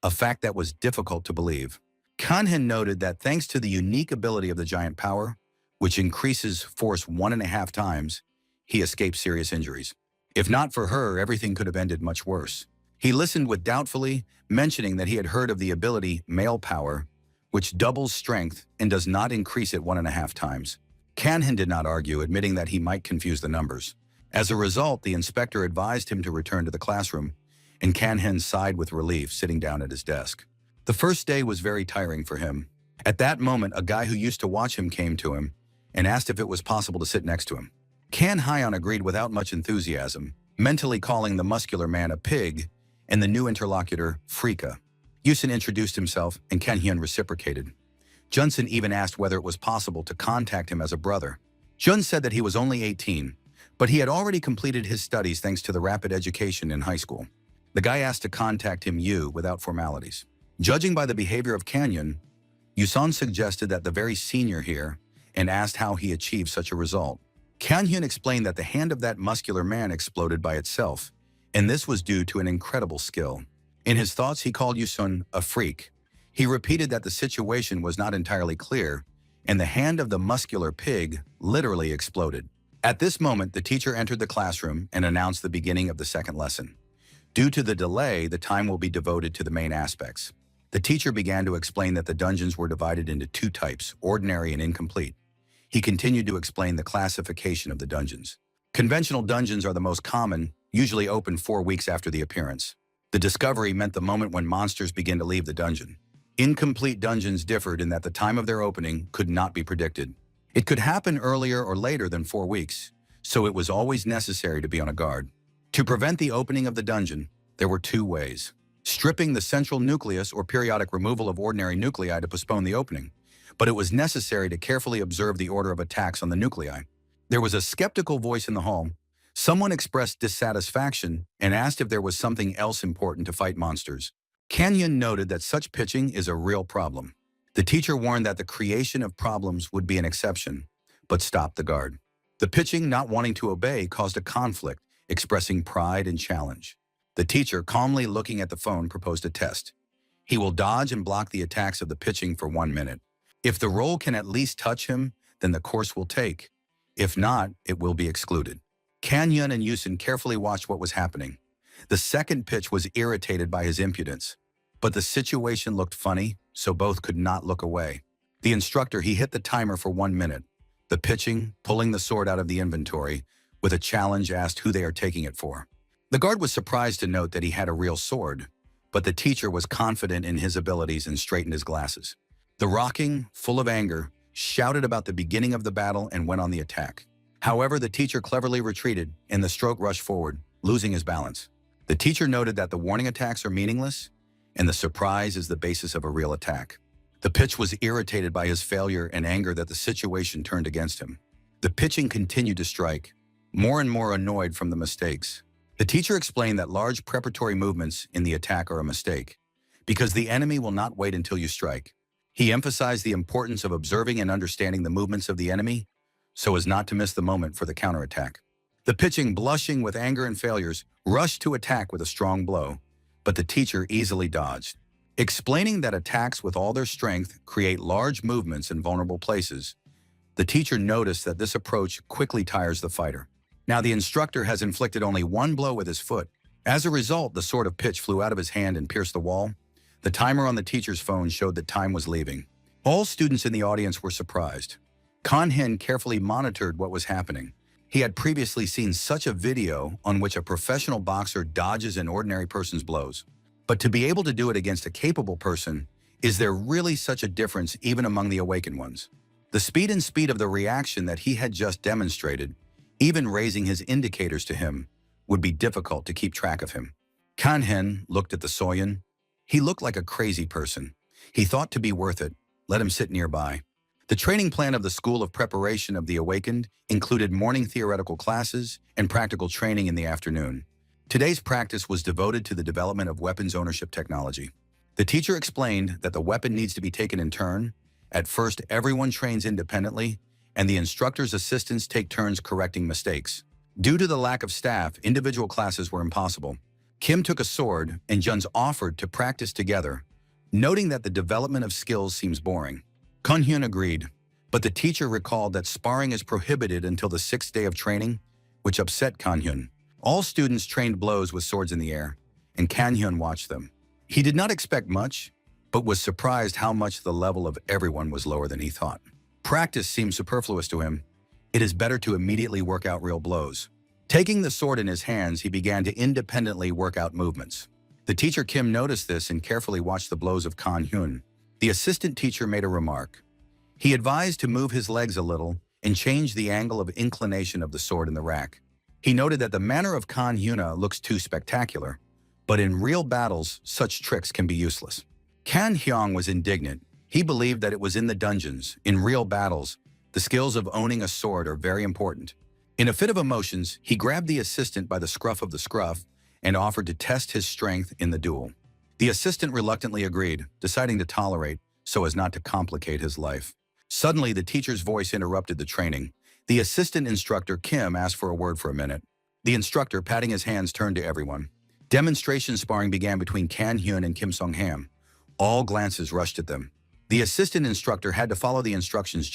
a fact that was difficult to believe. Kanhen noted that thanks to the unique ability of the giant power, which increases force 1.5 times, he escaped serious injuries. If not for her, everything could have ended much worse. He listened with doubtfully, mentioning that he had heard of the ability male power, which doubles strength and does not increase it 1.5 times. Kanhen did not argue, admitting that he might confuse the numbers. As a result, the inspector advised him to return to the classroom, and Kanhen sighed with relief, sitting down at his desk. The first day was very tiring for him. At that moment, a guy who used to watch him came to him and asked if it was possible to sit next to him. Kan Hyan agreed without much enthusiasm, mentally calling the muscular man a pig and the new interlocutor Frika. Yusin introduced himself, and Kan Hyun reciprocated. Junsen even asked whether it was possible to contact him as a brother. Jun said that he was only 18, but he had already completed his studies thanks to the rapid education in high school. The guy asked to contact him Yu without formalities. Judging by the behavior of Kanyon, Yusan suggested that the very senior here, and asked how he achieved such a result. Kang-hyun explained that the hand of that muscular man exploded by itself, and this was due to an incredible skill. In his thoughts, he called Yusun a freak. He repeated that the situation was not entirely clear, and the hand of the muscular pig literally exploded. At this moment, the teacher entered the classroom and announced the beginning of the second lesson. Due to the delay, the time will be devoted to the main aspects. The teacher began to explain that the dungeons were divided into two types, ordinary and incomplete. He continued to explain the classification of the dungeons. Conventional dungeons are the most common, usually open 4 weeks after the appearance. The discovery meant the moment when monsters begin to leave the dungeon. Incomplete dungeons differed in that the time of their opening could not be predicted. It could happen earlier or later than 4 weeks, so it was always necessary to be on a guard. To prevent the opening of the dungeon, there were 2 ways: stripping the central nucleus or periodic removal of ordinary nuclei to postpone the opening, but it was necessary to carefully observe the order of attacks on the nuclei. There was a skeptical voice in the hall. Someone expressed dissatisfaction and asked if there was something else important to fight monsters. Kang-hyun noted that such pitching is a real problem. The teacher warned that the creation of problems would be an exception, but stopped the guard. The pitching not wanting to obey caused a conflict, expressing pride and challenge. The teacher, calmly looking at the phone, proposed a test. He will dodge and block the attacks of the pitching for 1 minute. If the roll can at least touch him, then the course will take. If not, it will be excluded. Kang-hyun and Yusun carefully watched what was happening. The second pitch was irritated by his impudence, but the situation looked funny, so both could not look away. The instructor, he hit the timer for 1 minute. The pitching, pulling the sword out of the inventory, with a challenge asked who they are taking it for. The guard was surprised to note that he had a real sword, but the teacher was confident in his abilities and straightened his glasses. The rocking, full of anger, shouted about the beginning of the battle and went on the attack. However, the teacher cleverly retreated, and the stroke rushed forward, losing his balance. The teacher noted that the warning attacks are meaningless, and the surprise is the basis of a real attack. The pitch was irritated by his failure and anger that the situation turned against him. The pitching continued to strike, more and more annoyed from the mistakes. The teacher explained that large preparatory movements in the attack are a mistake, because the enemy will not wait until you strike. He emphasized the importance of observing and understanding the movements of the enemy so as not to miss the moment for the counterattack. The pitching, blushing with anger and failures, rushed to attack with a strong blow, but the teacher easily dodged. Explaining that attacks with all their strength create large movements in vulnerable places, the teacher noticed that this approach quickly tires the fighter. Now the instructor has inflicted only 1 blow with his foot. As a result, the sword of pitch flew out of his hand and pierced the wall. The timer on the teacher's phone showed that time was leaving. All students in the audience were surprised. Kang-hyun carefully monitored what was happening. He had previously seen such a video on which a professional boxer dodges an ordinary person's blows. But to be able to do it against a capable person, is there really such a difference even among the awakened ones? The speed of the reaction that he had just demonstrated, even raising his indicators to him, would be difficult to keep track of him. Kang-hyun looked at the Soyun. He looked like a crazy person. He thought to be worth it. Let him sit nearby. The training plan of the School of Preparation of the Awakened included morning theoretical classes and practical training in the afternoon. Today's practice was devoted to the development of weapons ownership technology. The teacher explained that the weapon needs to be taken in turn. At first, everyone trains independently, and the instructor's assistants take turns correcting mistakes. Due to the lack of staff, individual classes were impossible. Kim took a sword, and Jun's offered to practice together, noting that the development of skills seems boring. Kang-hyun agreed, but the teacher recalled that sparring is prohibited until the 6th day of training, which upset Kang-hyun. All students trained blows with swords in the air, and Kang-hyun watched them. He did not expect much, but was surprised how much the level of everyone was lower than he thought. Practice seemed superfluous to him. It is better to immediately work out real blows. Taking the sword in his hands, he began to independently work out movements. The teacher Kim noticed this and carefully watched the blows of Kang-hyun. The assistant teacher made a remark. He advised to move his legs a little and change the angle of inclination of the sword in the rack. He noted that the manner of Kang-hyun looks too spectacular, but in real battles, such tricks can be useless. Kang-hyun was indignant. He believed that it was in the dungeons, in real battles, the skills of owning a sword are very important. In a fit of emotions, he grabbed the assistant by the scruff of the scruff and offered to test his strength in the duel. The assistant reluctantly agreed, deciding to tolerate so as not to complicate his life. Suddenly, the teacher's voice interrupted the training. The assistant instructor, Kim, asked for a word for a minute. The instructor, patting his hands, turned to everyone. Demonstration sparring began between Kan Hyun and Kim Sung-ham. All glances rushed at them. The assistant instructor had to follow the instructions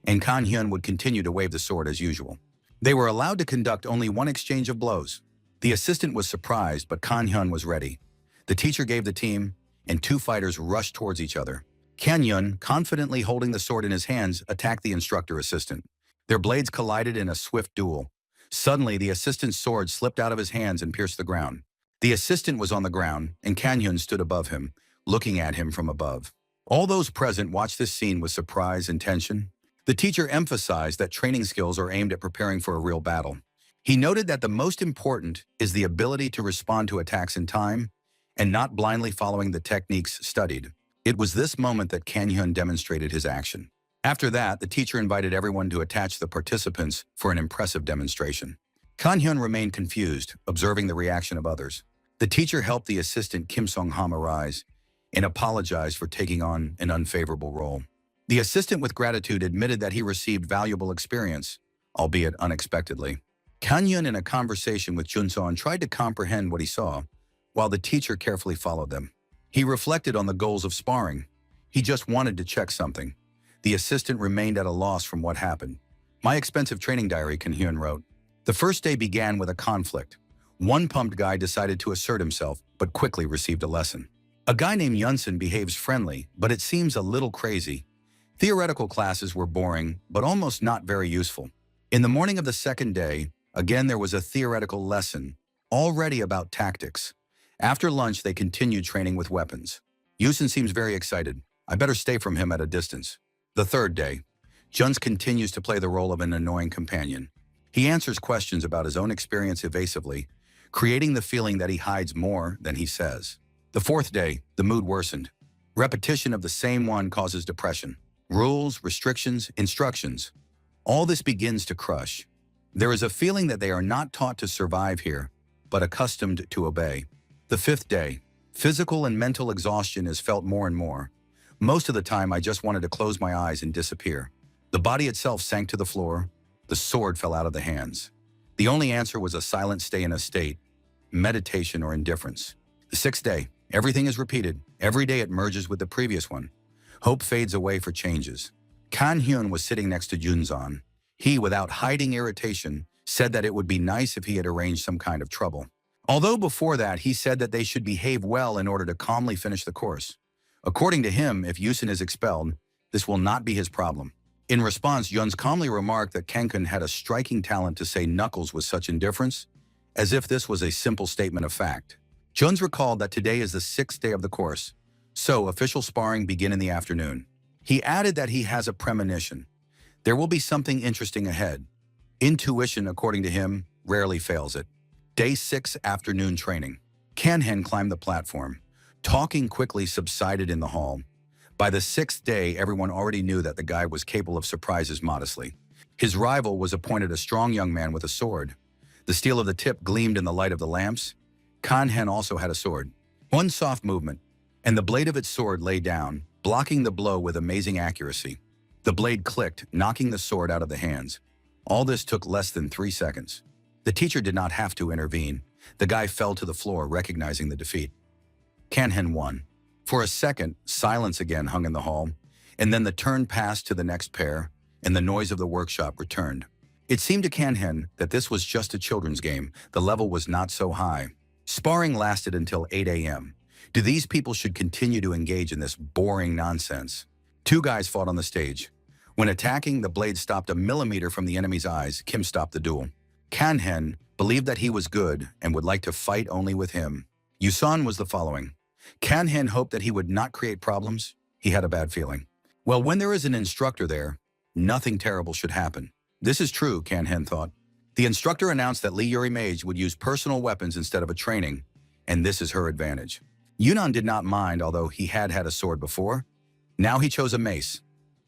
and Kan Hyun would continue to wave the sword as usual. They were allowed to conduct only one exchange of blows. The assistant was surprised, but Kan Hyun was ready. The teacher gave the team, and two fighters rushed towards each other. Kan Hyun, confidently holding the sword in his hands, attacked the instructor assistant. Their blades collided in a swift duel. Suddenly, the assistant's sword slipped out of his hands and pierced the ground. The assistant was on the ground, and Kan Hyun stood above him, looking at him from above. All those present watched this scene with surprise and tension. The teacher emphasized that training skills are aimed at preparing for a real battle. He noted that the most important is the ability to respond to attacks in time and not blindly following the techniques studied. It was this moment that Kan Hyun demonstrated his action. After that, the teacher invited everyone to attach the participants for an impressive demonstration. Kan Hyun remained confused, observing the reaction of others. The teacher helped the assistant Kim Sung-ham arise and apologized for taking on an unfavorable role. The assistant, with gratitude, admitted that he received valuable experience, albeit unexpectedly. Kan Hyun, in a conversation with Jun-seon, tried to comprehend what he saw, while the teacher carefully followed them. He reflected on the goals of sparring. He just wanted to check something. The assistant remained at a loss from what happened. "My expensive training diary," Kan Hyun wrote. The first day began with a conflict. One pumped guy decided to assert himself, but quickly received a lesson. A guy named Yunsun behaves friendly, but it seems a little crazy. Theoretical classes were boring, but almost not very useful. In the morning of the second day, again there was a theoretical lesson, already about tactics. After lunch, they continued training with weapons. Yunsun seems very excited. I better stay from him at a distance. The third day, Juns continues to play the role of an annoying companion. He answers questions about his own experience evasively, creating the feeling that he hides more than he says. The fourth day, the mood worsened. Repetition of the same one causes depression. Rules, restrictions, instructions. All this begins to crush. There is a feeling that they are not taught to survive here, but accustomed to obey. The fifth day, physical and mental exhaustion is felt more and more. Most of the time, I just wanted to close my eyes and disappear. The body itself sank to the floor. The sword fell out of the hands. The only answer was a silent stay in a state, meditation or indifference. The sixth day, everything is repeated. Every day it merges with the previous one. Hope fades away for changes. Kan Hyun was sitting next to Junseon. He, without hiding irritation, said that it would be nice if he had arranged some kind of trouble. Although before that, he said that they should behave well in order to calmly finish the course. According to him, if Yunsun is expelled, this will not be his problem. In response, Yuns calmly remarked that Kenkun had a striking talent to say knuckles with such indifference, as if this was a simple statement of fact. Juns recalled that today is the sixth day of the course, so official sparring begin in the afternoon. He added that he has a premonition. There will be something interesting ahead. Intuition, according to him, rarely fails it. Day 6, afternoon training. Kanhen climbed the platform. Talking quickly subsided in the hall. By the 6th day, everyone already knew that the guy was capable of surprises modestly. His rival was appointed a strong young man with a sword. The steel of the tip gleamed in the light of the lamps. Kanhen also had a sword. One soft movement, and the blade of its sword lay down, blocking the blow with amazing accuracy. The blade clicked, knocking the sword out of the hands. All this took less than 3 seconds. The teacher did not have to intervene. The guy fell to the floor, recognizing the defeat. Kanhen won. For a second, silence again hung in the hall, and then the turn passed to the next pair, and the noise of the workshop returned. It seemed to Kanhen that this was just a children's game. The level was not so high. Sparring lasted until 8 a.m. These people should continue to engage in this boring nonsense. 2 guys fought on the stage. When attacking, the blade stopped a millimeter from the enemy's eyes. Kim stopped the duel. Kanhen believed that he was good and would like to fight only with him. Yusan was the following. Kanhen hoped that he would not create problems. He had a bad feeling. Well, when there is an instructor there, nothing terrible should happen. This is true, Kanhen thought. The instructor announced that Lee Yuri Mage would use personal weapons instead of a training, and this is her advantage. Yunan did not mind, although he had had a sword before. Now he chose a mace.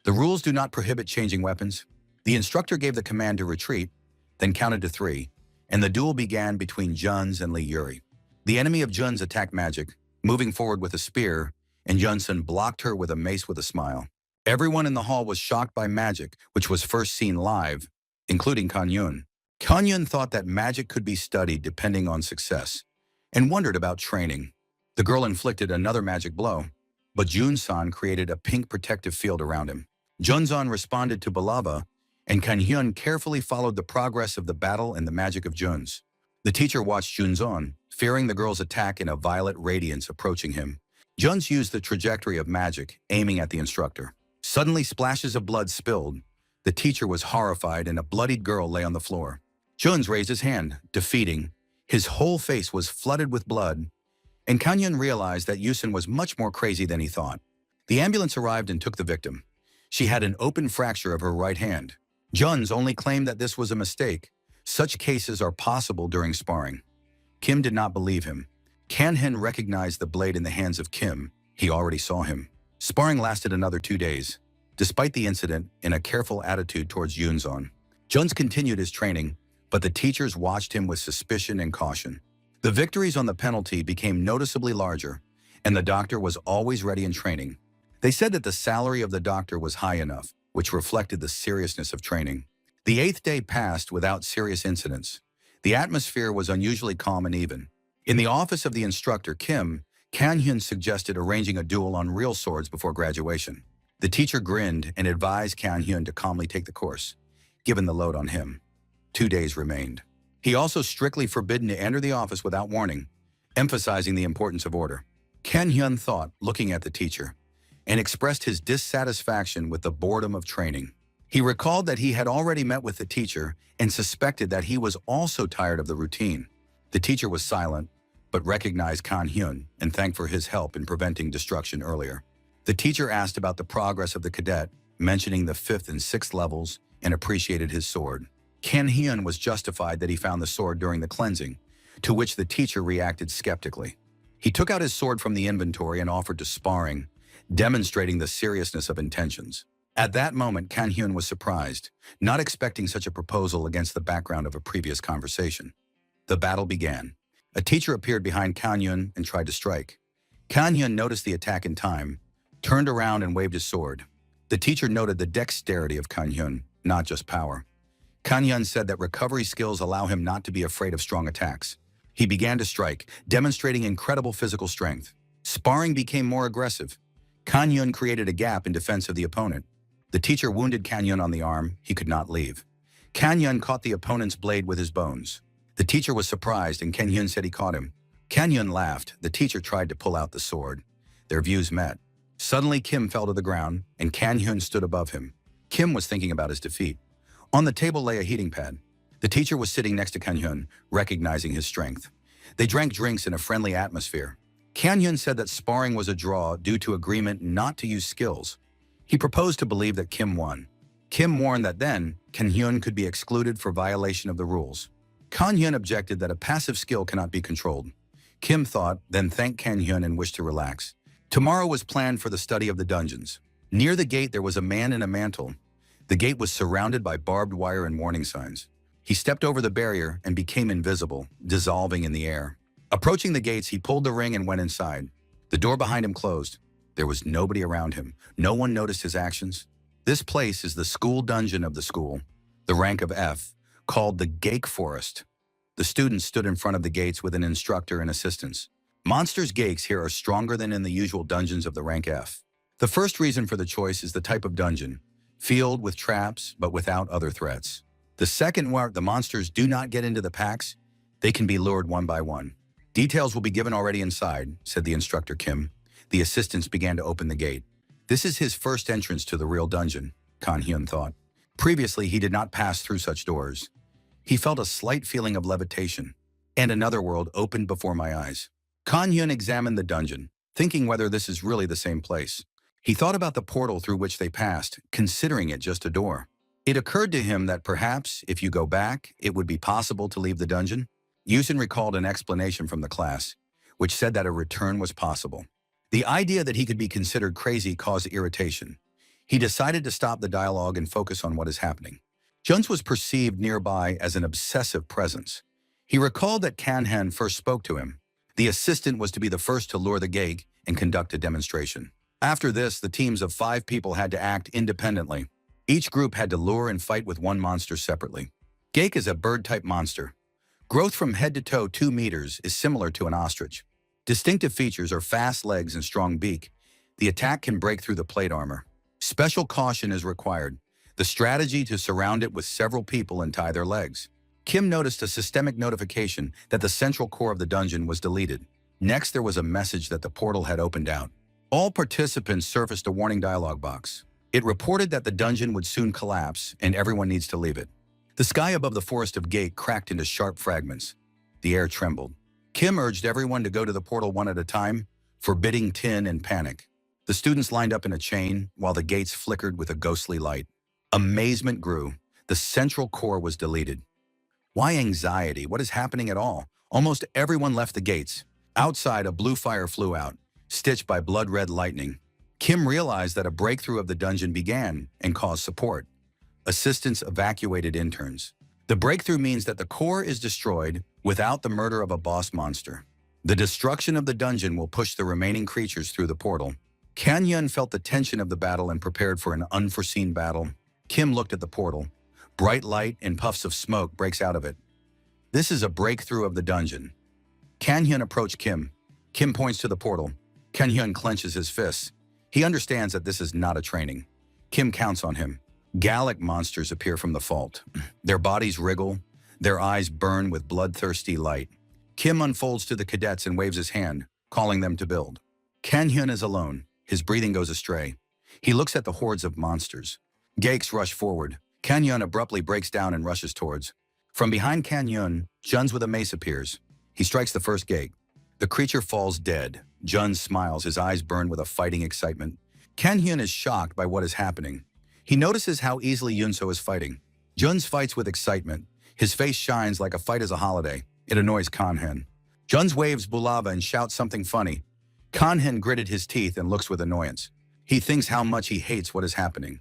The rules do not prohibit changing weapons. The instructor gave the command to retreat, then counted to 3, and the duel began between Juns and Lee Yuri. The enemy of Juns attacked magic, moving forward with a spear, and Junsun blocked her with a mace with a smile. Everyone in the hall was shocked by magic, which was first seen live, including Kanyun. Kanyun thought that magic could be studied depending on success, and wondered about training. The girl inflicted another magic blow, but Junsan created a pink protective field around him. Junsan responded to Balava, and Kanyun carefully followed the progress of the battle and the magic of Jun's. The teacher watched Junzon, fearing the girl's attack in a violet radiance approaching him. Jun's used the trajectory of magic, aiming at the instructor. Suddenly, splashes of blood spilled. The teacher was horrified and a bloodied girl lay on the floor. Jun's raised his hand, defeating. His whole face was flooded with blood, and Kanyun realized that Yusin was much more crazy than he thought. The ambulance arrived and took the victim. She had an open fracture of her right hand. Jun's only claimed that this was a mistake. Such cases are possible during sparring. Kim did not believe him. Kanhen recognized the blade in the hands of Kim. He already saw him. Sparring lasted another 2 days. Despite the incident, in a careful attitude towards Yunzon, Jun's continued his training, but the teachers watched him with suspicion and caution. The victories on the penalty became noticeably larger, and the doctor was always ready in training. They said that the salary of the doctor was high enough, which reflected the seriousness of training. The 8th day passed without serious incidents. The atmosphere was unusually calm and even. In the office of the instructor, Kim, Kanhyun suggested arranging a duel on real swords before graduation. The teacher grinned and advised Kanhyun to calmly take the course, given the load on him. 2 days remained. He also strictly forbidden to enter the office without warning, emphasizing the importance of order. Kanhyun thought, looking at the teacher, and expressed his dissatisfaction with the boredom of training. He recalled that he had already met with the teacher and suspected that he was also tired of the routine. The teacher was silent, but recognized Kanhyun and thanked for his help in preventing destruction earlier. The teacher asked about the progress of the cadet, mentioning the 5th and 6th levels, and appreciated his sword. Kanhyun was justified that he found the sword during the cleansing, to which the teacher reacted skeptically. He took out his sword from the inventory and offered to sparring, demonstrating the seriousness of intentions. At that moment, Kanhyun was surprised, not expecting such a proposal against the background of a previous conversation. The battle began. A teacher appeared behind Kanhyun and tried to strike. Kanhyun noticed the attack in time, turned around and waved his sword. The teacher noted the dexterity of Kanhyun, not just power. Kanhyun said that recovery skills allow him not to be afraid of strong attacks. He began to strike, demonstrating incredible physical strength. Sparring became more aggressive. Kanhyun created a gap in defense of the opponent. The teacher wounded Kanhyun on the arm. He could not leave. Kanhyun caught the opponent's blade with his bones. The teacher was surprised and Kanhyun said he caught him. Kanhyun laughed. The teacher tried to pull out the sword. Their views met. Suddenly, Kim fell to the ground and Kanhyun stood above him. Kim was thinking about his defeat. On the table lay a heating pad. The teacher was sitting next to Kanhyun, recognizing his strength. They drank drinks in a friendly atmosphere. Kanhyun said that sparring was a draw due to agreement not to use skills. He proposed to believe that Kim won. Kim warned that then, Kanhyun could be excluded for violation of the rules. Kanhyun objected that a passive skill cannot be controlled. Kim thought, then thanked Kanhyun and wished to relax. Tomorrow was planned for the study of the dungeons. Near the gate there was a man in a mantle. The gate was surrounded by barbed wire and warning signs. He stepped over the barrier and became invisible, dissolving in the air. Approaching the gates, he pulled the ring and went inside. The door behind him closed. There was nobody around him. No one noticed his actions. This place is the school dungeon of the school, the rank of F, called the Gake Forest. The students stood in front of the gates with an instructor and assistants. Monsters' Gakes here are stronger than in the usual dungeons of the rank F. The first reason for the choice is the type of dungeon, filled with traps but without other threats. The second, where the monsters do not get into the packs, they can be lured one by one. Details will be given already inside, said the instructor Kim. The assistants began to open the gate. This is his first entrance to the real dungeon, Kanhyun thought. Previously, he did not pass through such doors. He felt a slight feeling of levitation, and another world opened before my eyes. Kanhyun examined the dungeon, thinking whether this is really the same place. He thought about the portal through which they passed, considering it just a door. It occurred to him that perhaps, if you go back, it would be possible to leave the dungeon. Yusin recalled an explanation from the class, which said that a return was possible. The idea that he could be considered crazy caused irritation. He decided to stop the dialogue and focus on what is happening. Jun's was perceived nearby as an obsessive presence. He recalled that Kanhan first spoke to him. The assistant was to be the first to lure the Gake and conduct a demonstration. After this, the teams of 5 people had to act independently. Each group had to lure and fight with one monster separately. Gake is a bird-type monster. Growth from head to toe 2 meters is similar to an ostrich. Distinctive features are fast legs and strong beak. The attack can break through the plate armor. Special caution is required. The strategy to surround it with several people and tie their legs. Kim noticed a systemic notification that the central core of the dungeon was deleted. Next, there was a message that the portal had opened out. All participants surfaced a warning dialogue box. It reported that the dungeon would soon collapse and everyone needs to leave it. The sky above the forest of Gate cracked into sharp fragments. The air trembled. Kim urged everyone to go to the portal one at a time, forbidding tin and panic. The students lined up in a chain while the gates flickered with a ghostly light. Amazement grew. The central core was deleted. Why anxiety? What is happening at all? Almost everyone left the gates. Outside, a blue fire flew out, stitched by blood-red lightning. Kim realized that a breakthrough of the dungeon began and caused support. Assistants evacuated interns. The breakthrough means that the core is destroyed without the murder of a boss monster. The destruction of the dungeon will push the remaining creatures through the portal. Kanyun felt the tension of the battle and prepared for an unforeseen battle. Kim looked at the portal. Bright light and puffs of smoke breaks out of it. This is a breakthrough of the dungeon. Kanyun approached Kim. Kim points to the portal. Kanyun clenches his fists. He understands that this is not a training. Kim counts on him. Gallic monsters appear from the vault. Their bodies wriggle. Their eyes burn with bloodthirsty light. Kim unfolds to the cadets and waves his hand, calling them to build. Kanyun is alone. His breathing goes astray. He looks at the hordes of monsters. Gakes rush forward. Kanyun abruptly breaks down and rushes towards. From behind Kanyun, Juns with a mace appears. He strikes the first gate. The creature falls dead. Jun smiles, his eyes burn with a fighting excitement. Kanyun is shocked by what is happening. He notices how easily Yunso is fighting. Juns fights with excitement. His face shines like a fight is a holiday. It annoys Kanhen. Juns waves Bulava and shouts something funny. Kanhen gritted his teeth and looks with annoyance. He thinks how much he hates what is happening.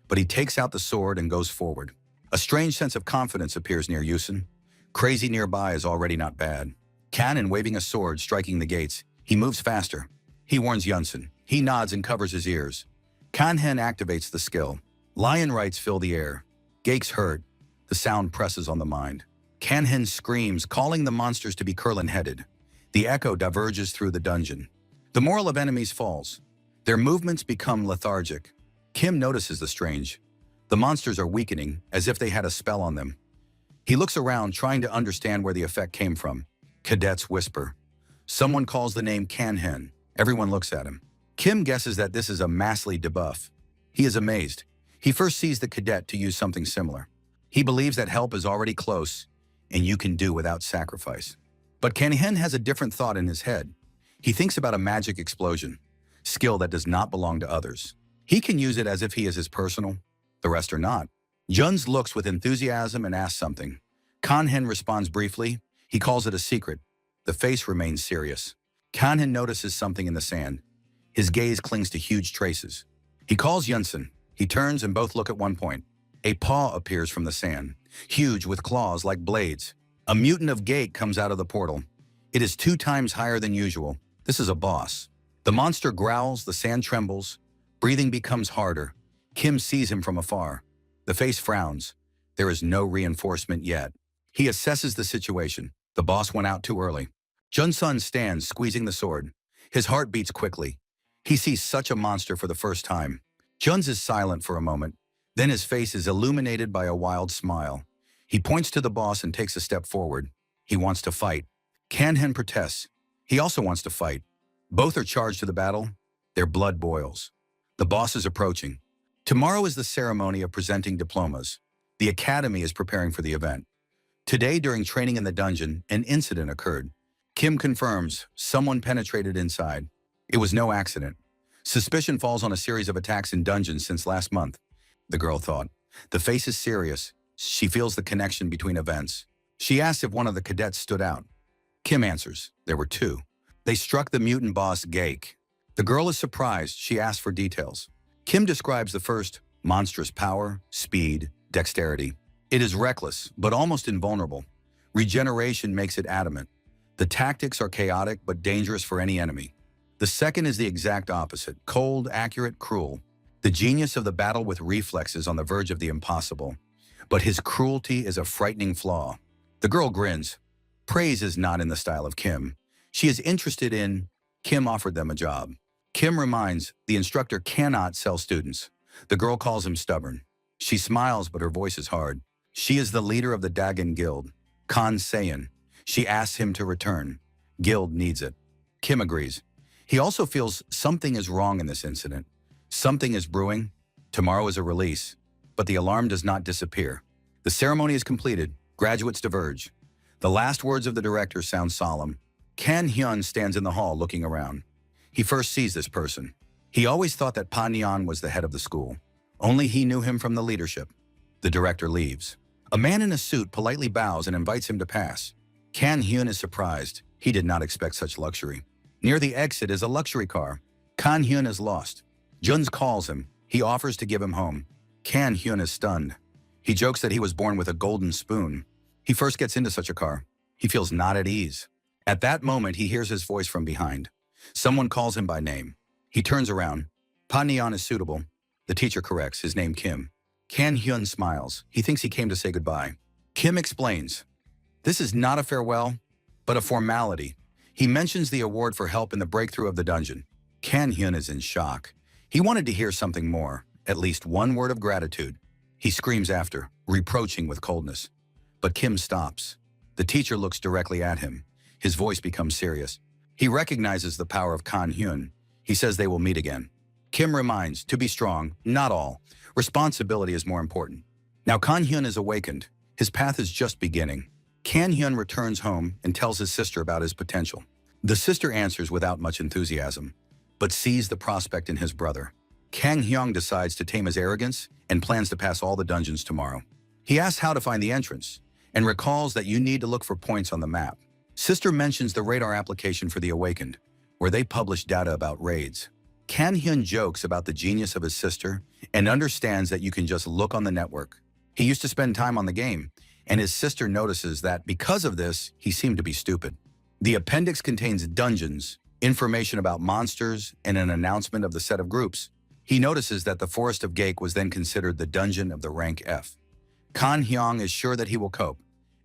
But he takes out the sword and goes forward. A strange sense of confidence appears near Yusen. Crazy nearby is already not bad. Kanhen waving a sword, striking the gates. He moves faster. He warns Yunsen. He nods and covers his ears. Kanhen activates the skill. Lion rights fill the air. Gakes hurt. The sound presses on the mind. Kanhen screams, calling the monsters to be curlin-headed. The echo diverges through the dungeon. The morale of enemies falls. Their movements become lethargic. Kim notices the strange. The monsters are weakening, as if they had a spell on them. He looks around, trying to understand where the effect came from. Cadets whisper. Someone calls the name Kanhen. Everyone looks at him. Kim guesses that this is a massly debuff. He is amazed. He first sees the cadet to use something similar. He believes that help is already close, and you can do without sacrifice. But Kanhen has a different thought in his head. He thinks about a magic explosion, skill that does not belong to others. He can use it as if he is his personal. The rest are not. Juns looks with enthusiasm and asks something. Kanhen responds briefly. He calls it a secret. The face remains serious. Kanhen notices something in the sand. His gaze clings to huge traces. He calls Yunsen. He turns and both look at one point. A paw appears from the sand, huge with claws like blades. A mutant of Gate comes out of the portal. It is 2 times higher than usual. This is a boss. The monster growls, the sand trembles. Breathing becomes harder. Kim sees him from afar. The face frowns. There is no reinforcement yet. He assesses the situation. The boss went out too early. Junsun stands, squeezing the sword. His heart beats quickly. He sees such a monster for the first time. Juns is silent for a moment. Then his face is illuminated by a wild smile. He points to the boss and takes a step forward. He wants to fight. Kanhen protests. He also wants to fight. Both are charged to the battle. Their blood boils. The boss is approaching. Tomorrow is the ceremony of presenting diplomas. The academy is preparing for the event. Today, during training in the dungeon, an incident occurred. Kim confirms someone penetrated inside. It was no accident. Suspicion falls on a series of attacks in dungeons since last month. The girl thought. The face is serious. She feels the connection between events. She asks if one of the cadets stood out. Kim answers. There were 2. They struck the mutant boss, Gake. The girl is surprised. She asks for details. Kim describes the first: monstrous power, speed, dexterity. It is reckless, but almost invulnerable. Regeneration makes it adamant. The tactics are chaotic but dangerous for any enemy. The second is the exact opposite, cold, accurate, cruel. The genius of the battle with reflexes on the verge of the impossible. But his cruelty is a frightening flaw. The girl grins. Praise is not in the style of Kim. She is interested in. Kim offered them a job. Kim reminds the instructor cannot sell students. The girl calls him stubborn. She smiles, but her voice is hard. She is the leader of the Dagon Guild, Khan Sayan. She asks him to return. Guild needs it. Kim agrees. He also feels something is wrong in this incident. Something is brewing. Tomorrow is a release. But the alarm does not disappear. The ceremony is completed. Graduates diverge. The last words of the director sound solemn. Kan Hyun stands in the hall looking around. He first sees this person. He always thought that Pa Nyan was the head of the school. Only he knew him from the leadership. The director leaves. A man in a suit politely bows and invites him to pass. Kan Hyun is surprised. He did not expect such luxury. Near the exit is a luxury car. Kan Hyun is lost. Juns calls him. He offers to give him home. Kan Hyun is stunned. He jokes that he was born with a golden spoon. He first gets into such a car. He feels not at ease. At that moment, he hears his voice from behind. Someone calls him by name. He turns around. Pa Nyan is suitable. The teacher corrects, his name Kim. Kan Hyun smiles. He thinks he came to say goodbye. Kim explains. This is not a farewell, but a formality. He mentions the award for help in the breakthrough of the dungeon. Kan Hyun is in shock. He wanted to hear something more, at least one word of gratitude. He screams after, reproaching with coldness. But Kim stops. The teacher looks directly at him. His voice becomes serious. He recognizes the power of Kan Hyun. He says they will meet again. Kim reminds, to be strong, not all. Responsibility is more important. Now Kan Hyun is awakened. His path is just beginning. Kan Hyun returns home and tells his sister about his potential. The sister answers without much enthusiasm, but sees the prospect in his brother. Kang Hyung decides to tame his arrogance and plans to pass all the dungeons tomorrow. He asks how to find the entrance and recalls that you need to look for points on the map. Sister mentions the radar application for the Awakened, where they publish data about raids. Kan Hyun jokes about the genius of his sister and understands that you can just look on the network. He used to spend time on the game, and his sister notices that because of this, he seemed to be stupid. The appendix contains dungeons, information about monsters, and an announcement of the set of groups. He notices that the Forest of Gake was then considered the dungeon of the rank F. Kan Hyung is sure that he will cope,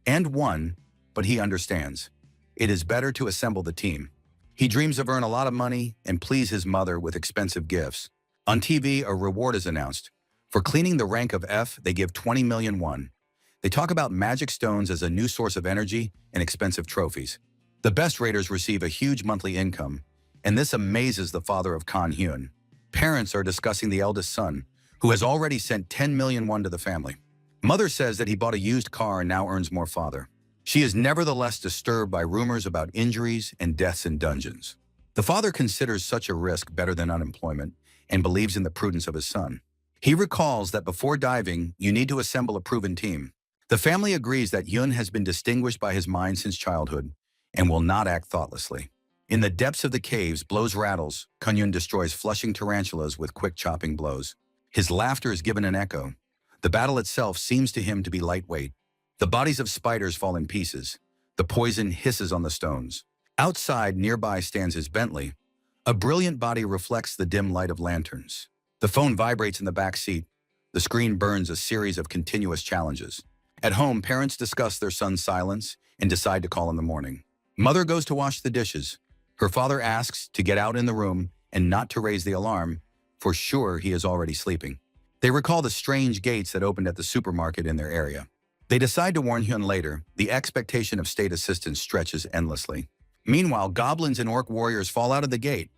and won, but he understands. It is better to assemble the team. He dreams of earn a lot of money and please his mother with expensive gifts. On TV, a reward is announced. For cleaning the rank of F, they give 20 million won. They talk about magic stones as a new source of energy and expensive trophies. The best raiders receive a huge monthly income, and this amazes the father of Kan Hyun. Parents are discussing the eldest son, who has already sent 10 million won to the family. Mother says that he bought a used car and now earns more father. She is nevertheless disturbed by rumors about injuries and deaths in dungeons. The father considers such a risk better than unemployment and believes in the prudence of his son. He recalls that before diving, you need to assemble a proven team. The family agrees that Yun has been distinguished by his mind since childhood and will not act thoughtlessly. In the depths of the caves, blows rattles. Kunyun destroys flushing tarantulas with quick chopping blows. His laughter is given an echo. The battle itself seems to him to be lightweight. The bodies of spiders fall in pieces. The poison hisses on the stones. Outside, nearby stands his Bentley. A brilliant body reflects the dim light of lanterns. The phone vibrates in the back seat. The screen burns a series of continuous challenges. At home, parents discuss their son's silence and decide to call in the morning. Mother goes to wash the dishes. Her father asks to get out in the room and not to raise the alarm, for sure he is already sleeping. They recall the strange gates that opened at the supermarket in their area. They decide to warn Hyun later. The expectation of state assistance stretches endlessly. Meanwhile, goblins and orc warriors fall out of the gate.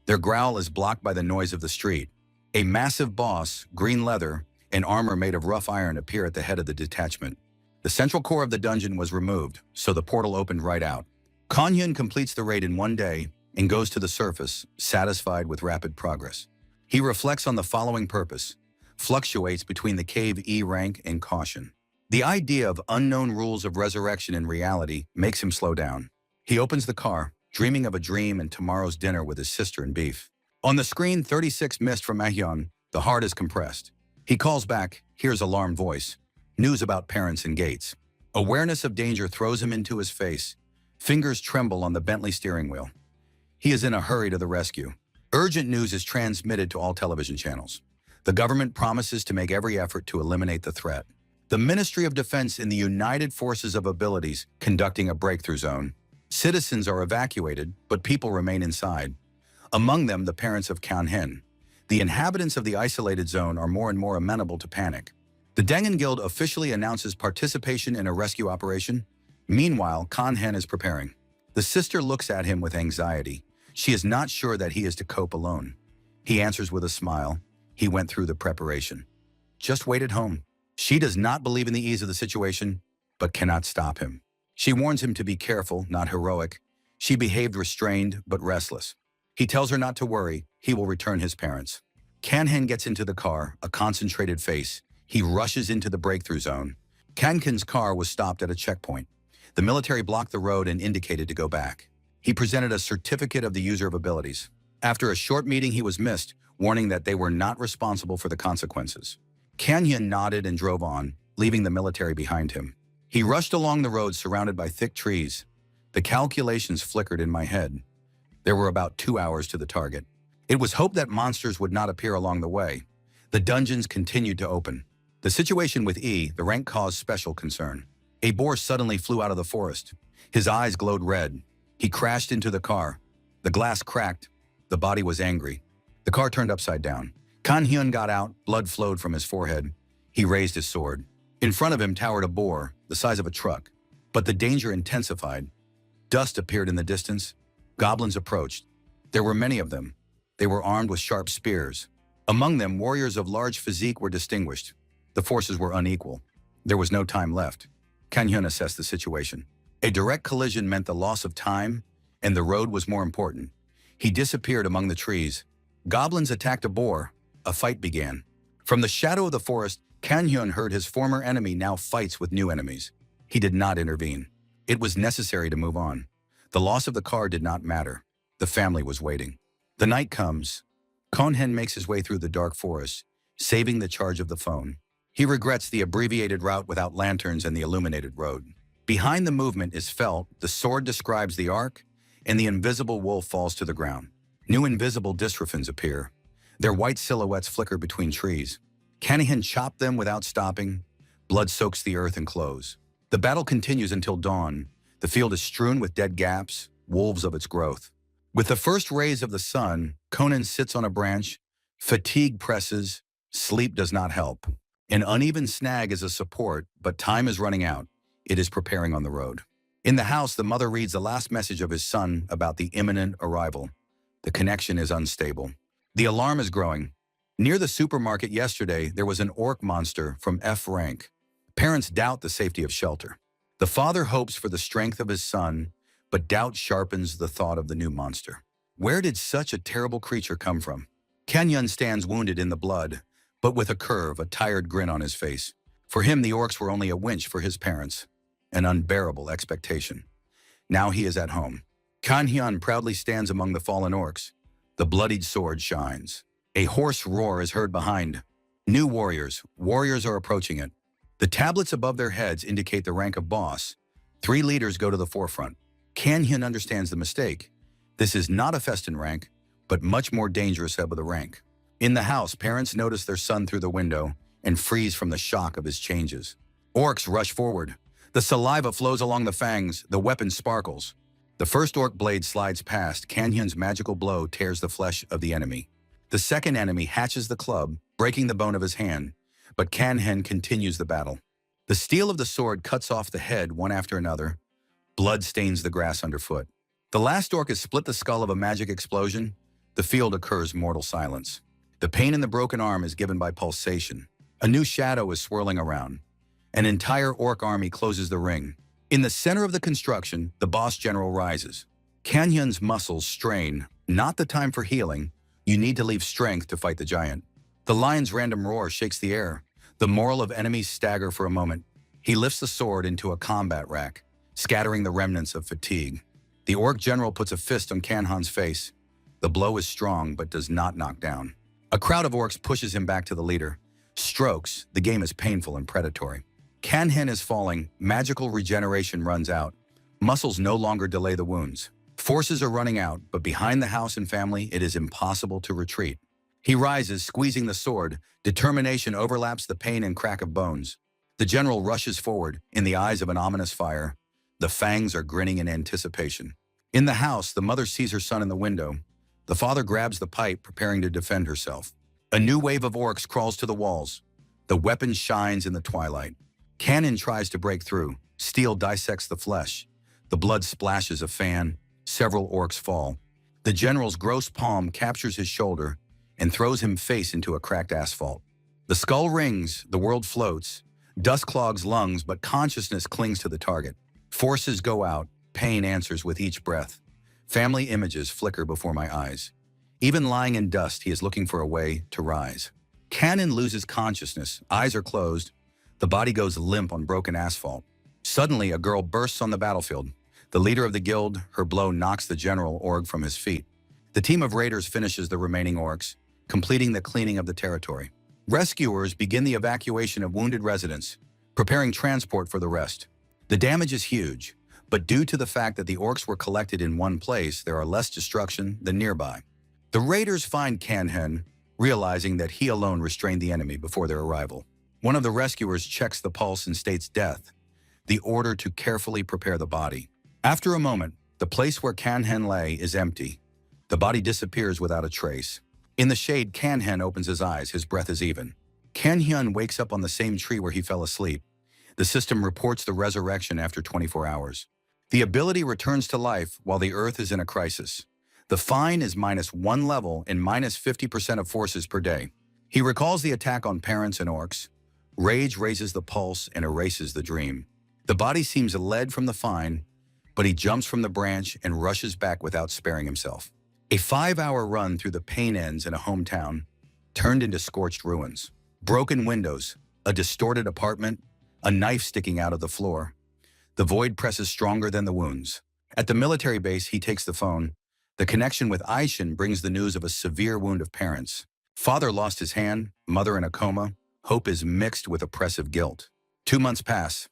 Their growl is blocked by the noise of the street. A massive boss, green leather, and armor made of rough iron appear at the head of the detachment. The central core of the dungeon was removed, so the portal opened right out. Kan Hyun completes the raid in one day and goes to the surface, satisfied with rapid progress. He reflects on the following purpose, fluctuates between the cave E rank and caution. The idea of unknown rules of resurrection in reality makes him slow down. He opens the car, dreaming of a dream and tomorrow's dinner with his sister and beef. On the screen, 36 missed from Ahyeon. The heart is compressed. He calls back, hears alarmed voice. News about parents and gates. Awareness of danger throws him into his face. Fingers tremble on the Bentley steering wheel. He is in a hurry to the rescue. Urgent news is transmitted to all television channels. The government promises to make every effort to eliminate the threat. The Ministry of Defense in the United Forces of Abilities conducting a breakthrough zone. Citizens are evacuated, but people remain inside. Among them, the parents of Kanhen. The inhabitants of the isolated zone are more and more amenable to panic. The Dengen Guild officially announces participation in a rescue operation. Meanwhile, Kanhen is preparing. The sister looks at him with anxiety. She is not sure that he is to cope alone. He answers with a smile. He went through the preparation. Just wait at home. She does not believe in the ease of the situation, but cannot stop him. She warns him to be careful, not heroic. She behaved restrained, but restless. He tells her not to worry. He will return his parents. Kanhen gets into the car, a concentrated face. He rushes into the breakthrough zone. Kanhen's car was stopped at a checkpoint. The military blocked the road and indicated to go back. He presented a certificate of the user of abilities. After a short meeting, he was missed, warning that they were not responsible for the consequences. Kanhen nodded and drove on, leaving the military behind him. He rushed along the road surrounded by thick trees. The calculations flickered in my head. There were about 2 hours to the target. It was hoped that monsters would not appear along the way. The dungeons continued to open. The situation with E, the rank, caused special concern. A boar suddenly flew out of the forest. His eyes glowed red. He crashed into the car. The glass cracked. The body was angry. The car turned upside down. Kanhyun got out. Blood flowed from his forehead. He raised his sword. In front of him towered a boar, the size of a truck. But the danger intensified. Dust appeared in the distance. Goblins approached. There were many of them. They were armed with sharp spears. Among them, warriors of large physique were distinguished. The forces were unequal. There was no time left. Kanhyun assessed the situation. A direct collision meant the loss of time, and the road was more important. He disappeared among the trees. Goblins attacked a boar. A fight began. From the shadow of the forest, Kanhyun heard his former enemy now fights with new enemies. He did not intervene. It was necessary to move on. The loss of the car did not matter. The family was waiting. The night comes. Kanhen makes his way through the dark forest, saving the charge of the phone. He regrets the abbreviated route without lanterns and the illuminated road. Behind the movement is felt, the sword describes the arc, and the invisible wolf falls to the ground. New invisible dystrophians appear. Their white silhouettes flicker between trees. Kanhen chopped them without stopping. Blood soaks the earth and clothes. The battle continues until dawn. The field is strewn with dead gaps, wolves of its growth. With the first rays of the sun, Conan sits on a branch. Fatigue presses. Sleep does not help. An uneven snag is a support, but time is running out. It is preparing on the road. In the house, the mother reads the last message of his son about the imminent arrival. The connection is unstable. The alarm is growing. Near the supermarket yesterday, there was an orc monster from F rank. Parents doubt the safety of shelter. The father hopes for the strength of his son, but doubt sharpens the thought of the new monster. Where did such a terrible creature come from? Kanhyun stands wounded in the blood, but with a curve, a tired grin on his face. For him, the orcs were only a winch for his parents. An unbearable expectation. Now he is at home. Kanhyun proudly stands among the fallen orcs. The bloodied sword shines. A hoarse roar is heard behind. New warriors. Warriors are approaching it. The tablets above their heads indicate the rank of boss. 3 leaders go to the forefront. Kanhyun understands the mistake. This is not a Festin rank, but much more dangerous of the rank. In the house, parents notice their son through the window and freeze from the shock of his changes. Orcs rush forward. The saliva flows along the fangs, the weapon sparkles. The first orc blade slides past. Kanhyun's magical blow tears the flesh of the enemy. The second enemy hatches the club, breaking the bone of his hand, but Kanhen continues the battle. The steel of the sword cuts off the head one after another. Blood stains the grass underfoot. The last orc has split the skull of a magic explosion. The field occurs mortal silence. The pain in the broken arm is given by pulsation. A new shadow is swirling around. An entire orc army closes the ring. In the center of the construction, the boss general rises. Kanhyun's muscles strain. Not the time for healing. You need to leave strength to fight the giant. The lion's random roar shakes the air. The moral of enemies stagger for a moment. He lifts the sword into a combat rack, scattering the remnants of fatigue. The orc general puts a fist on Kanhan's face. The blow is strong but does not knock down. A crowd of orcs pushes him back to the leader. Strokes. The game is painful and predatory. Kanhen is falling. Magical regeneration runs out. Muscles no longer delay the wounds. Forces are running out, but behind the house and family, it is impossible to retreat. He rises, squeezing the sword. Determination overlaps the pain and crack of bones. The general rushes forward, in the eyes of an ominous fire. The fangs are grinning in anticipation. In the house, the mother sees her son in the window. The father grabs the pipe, preparing to defend herself. A new wave of orcs crawls to the walls. The weapon shines in the twilight. Cannon tries to break through. Steel dissects the flesh. The blood splashes a fan. Several orcs fall. The general's gross palm captures his shoulder and throws him face into a cracked asphalt. The skull rings, the world floats. Dust clogs lungs, but consciousness clings to the target. Forces go out. Pain answers with each breath. Family images flicker before my eyes. Even lying in dust, he is looking for a way to rise. Cannon loses consciousness. Eyes are closed. The body goes limp on broken asphalt. Suddenly, a girl bursts on the battlefield. The leader of the guild, her blow knocks the general orc from his feet. The team of raiders finishes the remaining orcs, completing the cleaning of the territory. Rescuers begin the evacuation of wounded residents, preparing transport for the rest. The damage is huge, but due to the fact that the orcs were collected in one place, there are less destruction than nearby. The raiders find Kanhen, realizing that he alone restrained the enemy before their arrival. One of the rescuers checks the pulse and states death, the order to carefully prepare the body. After a moment, the place where Kanhen lay is empty. The body disappears without a trace. In the shade, Kanhen opens his eyes. His breath is even. Kanhyun wakes up on the same tree where he fell asleep. The system reports the resurrection after 24 hours. The ability returns to life while the Earth is in a crisis. The fine is -1 level and -50% of forces per day. He recalls the attack on parents and orcs. Rage raises the pulse and erases the dream. The body seems led from the fine, but he jumps from the branch and rushes back without sparing himself. A 5-hour run through the pain ends in a hometown turned into scorched ruins. Broken windows, a distorted apartment, a knife sticking out of the floor. The void presses stronger than the wounds. At the military base, he takes the phone. The connection with Aishin brings the news of a severe wound of parents. Father lost his hand, mother in a coma. Hope is mixed with oppressive guilt. 2 months pass.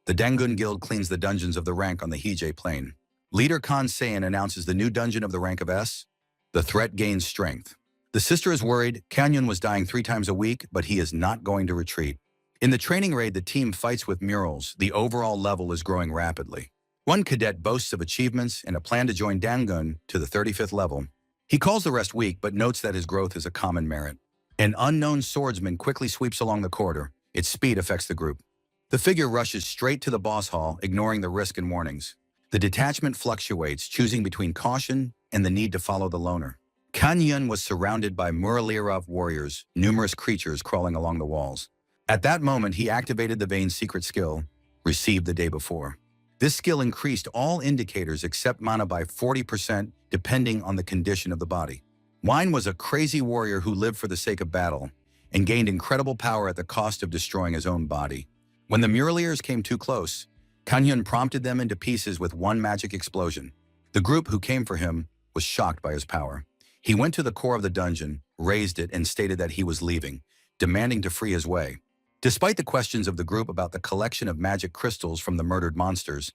The Dangun Guild cleans the dungeons of the rank on the Hije Plain. Leader Khan Sayan announces the new dungeon of the rank of S. The threat gains strength. The sister is worried. Kanyon was dying 3 times a week, but he is not going to retreat. In the training raid, the team fights with murals. The overall level is growing rapidly. One cadet boasts of achievements and a plan to join Dangun to the 35th level. He calls the rest weak, but notes that his growth is a common merit. An unknown swordsman quickly sweeps along the corridor. Its speed affects the group. The figure rushes straight to the boss hall, ignoring the risk and warnings. The detachment fluctuates, choosing between caution and the need to follow the loner. Kanyon was surrounded by Muralirov warriors, numerous creatures crawling along the walls. At that moment, he activated the Vane's secret skill, received the day before. This skill increased all indicators except mana by 40%, depending on the condition of the body. Wine was a crazy warrior who lived for the sake of battle and gained incredible power at the cost of destroying his own body. When the Muraliers came too close, Kanyon prompted them into pieces with one magic explosion. The group who came for him was shocked by his power. He went to the core of the dungeon, raised it, and stated that he was leaving, demanding to free his way. Despite the questions of the group about the collection of magic crystals from the murdered monsters,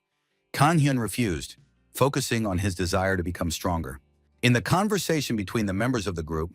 Kanyon refused, focusing on his desire to become stronger. In the conversation between the members of the group,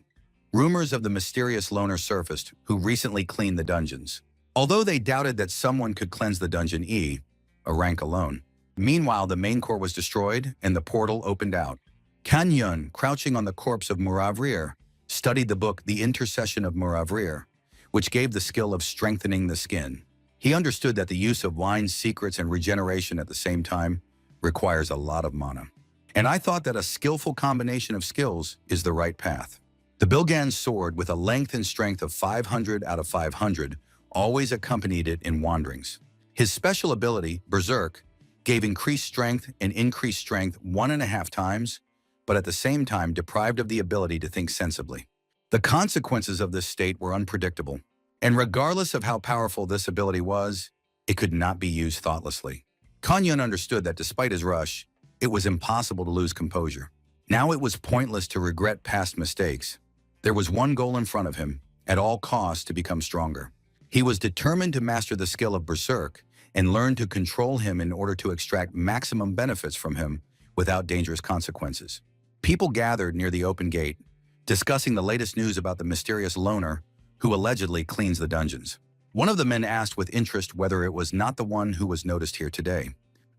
rumors of the mysterious loner surfaced who recently cleaned the dungeons. Although they doubted that someone could cleanse the dungeon E, a rank alone. Meanwhile, the main core was destroyed and the portal opened out. Kanyon, crouching on the corpse of Muravrir, studied the book The Intercession of Muravrir, which gave the skill of strengthening the skin. He understood that the use of wine's secrets and regeneration at the same time requires a lot of mana. And I thought that a skillful combination of skills is the right path. The Bilgan's sword, with a length and strength of 500 out of 500, always accompanied it in wanderings. His special ability, Berserk, gave increased strength and increased strength 1.5 times, but at the same time deprived of the ability to think sensibly. The consequences of this state were unpredictable, and regardless of how powerful this ability was, it could not be used thoughtlessly. Kanyon understood that despite his rush, it was impossible to lose composure. Now it was pointless to regret past mistakes. There was one goal in front of him, at all costs to become stronger. He was determined to master the skill of Berserk and learn to control him in order to extract maximum benefits from him without dangerous consequences. People gathered near the open gate, discussing the latest news about the mysterious loner who allegedly cleans the dungeons. One of the men asked with interest whether it was not the one who was noticed here today.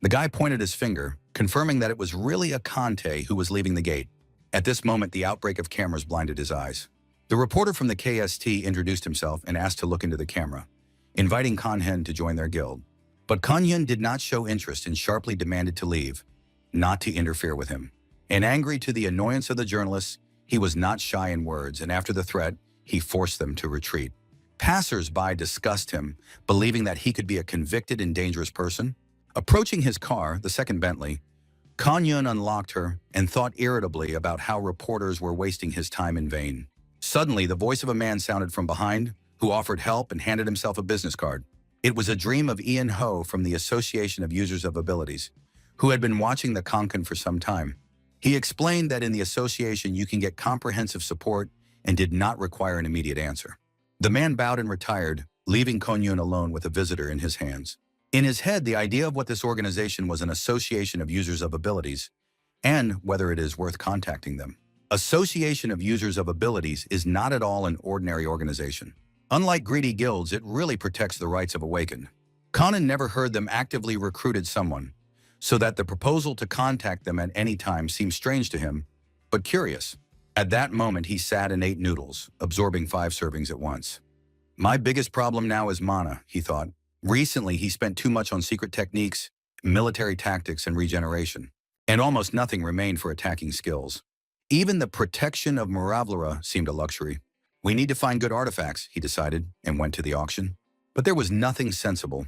The guy pointed his finger, confirming that it was really a Conte who was leaving the gate. At this moment, the outbreak of cameras blinded his eyes. The reporter from the KST introduced himself and asked to look into the camera, inviting Kanhyun to join their guild. But Kanhyun did not show interest and sharply demanded to leave, not to interfere with him. And angry to the annoyance of the journalists, he was not shy in words, and after the threat, he forced them to retreat. Passers-by discussed him, believing that he could be a convicted and dangerous person. Approaching his car, the second Bentley, Kanhyun unlocked her and thought irritably about how reporters were wasting his time in vain. Suddenly, the voice of a man sounded from behind, who offered help and handed himself a business card. It was a dream of Ian Ho from the Association of Users of Abilities, who had been watching the Konkan for some time. He explained that in the association you can get comprehensive support and did not require an immediate answer. The man bowed and retired, leaving Kanhyun alone with a visitor in his hands. In his head, the idea of what this organization was an association of users of abilities, and whether it is worth contacting them. Association of Users of Abilities is not at all an ordinary organization. Unlike greedy guilds, it really protects the rights of awakened. Conan never heard them actively recruited someone, so that the proposal to contact them at any time seemed strange to him, but curious. At that moment, he sat and ate noodles, absorbing 5 servings at once. My biggest problem now is mana, he thought. Recently, he spent too much on secret techniques, military tactics, and regeneration, and almost nothing remained for attacking skills. Even the protection of Moravlera seemed a luxury. We need to find good artifacts, he decided, and went to the auction. But there was nothing sensible.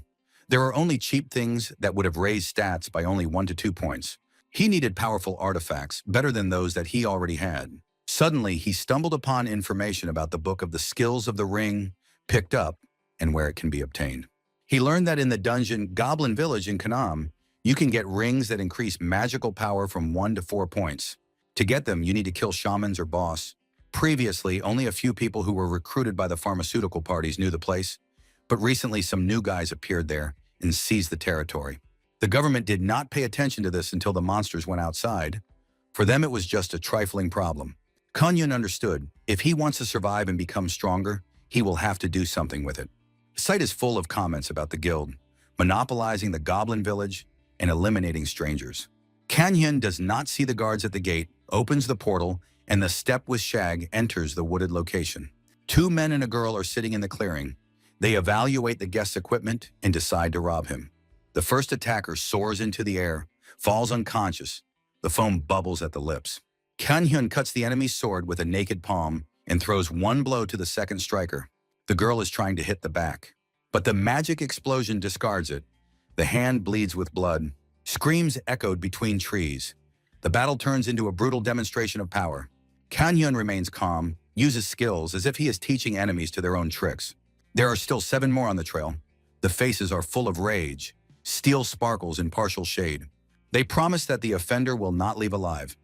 There are only cheap things that would have raised stats by only 1 to 2 points. He needed powerful artifacts, better than those that he already had. Suddenly, he stumbled upon information about the Book of the Skills of the Ring, picked up, and where it can be obtained. He learned that in the dungeon Goblin Village in Kanam, you can get rings that increase magical power from 1 to 4 points. To get them, you need to kill shamans or boss. Previously, only a few people who were recruited by the pharmaceutical parties knew the place, but recently some new guys appeared there and seized the territory. The government did not pay attention to this until the monsters went outside. For them, it was just a trifling problem. Kanhyun understood, if he wants to survive and become stronger, he will have to do something with it. The site is full of comments about the guild, monopolizing the Goblin Village and eliminating strangers. Kanhyun does not see the guards at the gate, opens the portal, and the step with Shag enters the wooded location. 2 men and a girl are sitting in the clearing. They evaluate the guest's equipment and decide to rob him. The first attacker soars into the air, falls unconscious. The foam bubbles at the lips. Kanhyun cuts the enemy's sword with a naked palm and throws 1 blow to the second striker. The girl is trying to hit the back, but the magic explosion discards it. The hand bleeds with blood. Screams echoed between trees. The battle turns into a brutal demonstration of power. Kanhyun remains calm, uses skills as if he is teaching enemies to their own tricks. There are still 7 more on the trail. The faces are full of rage. Steel sparkles in partial shade. They promise that the offender will not leave alive.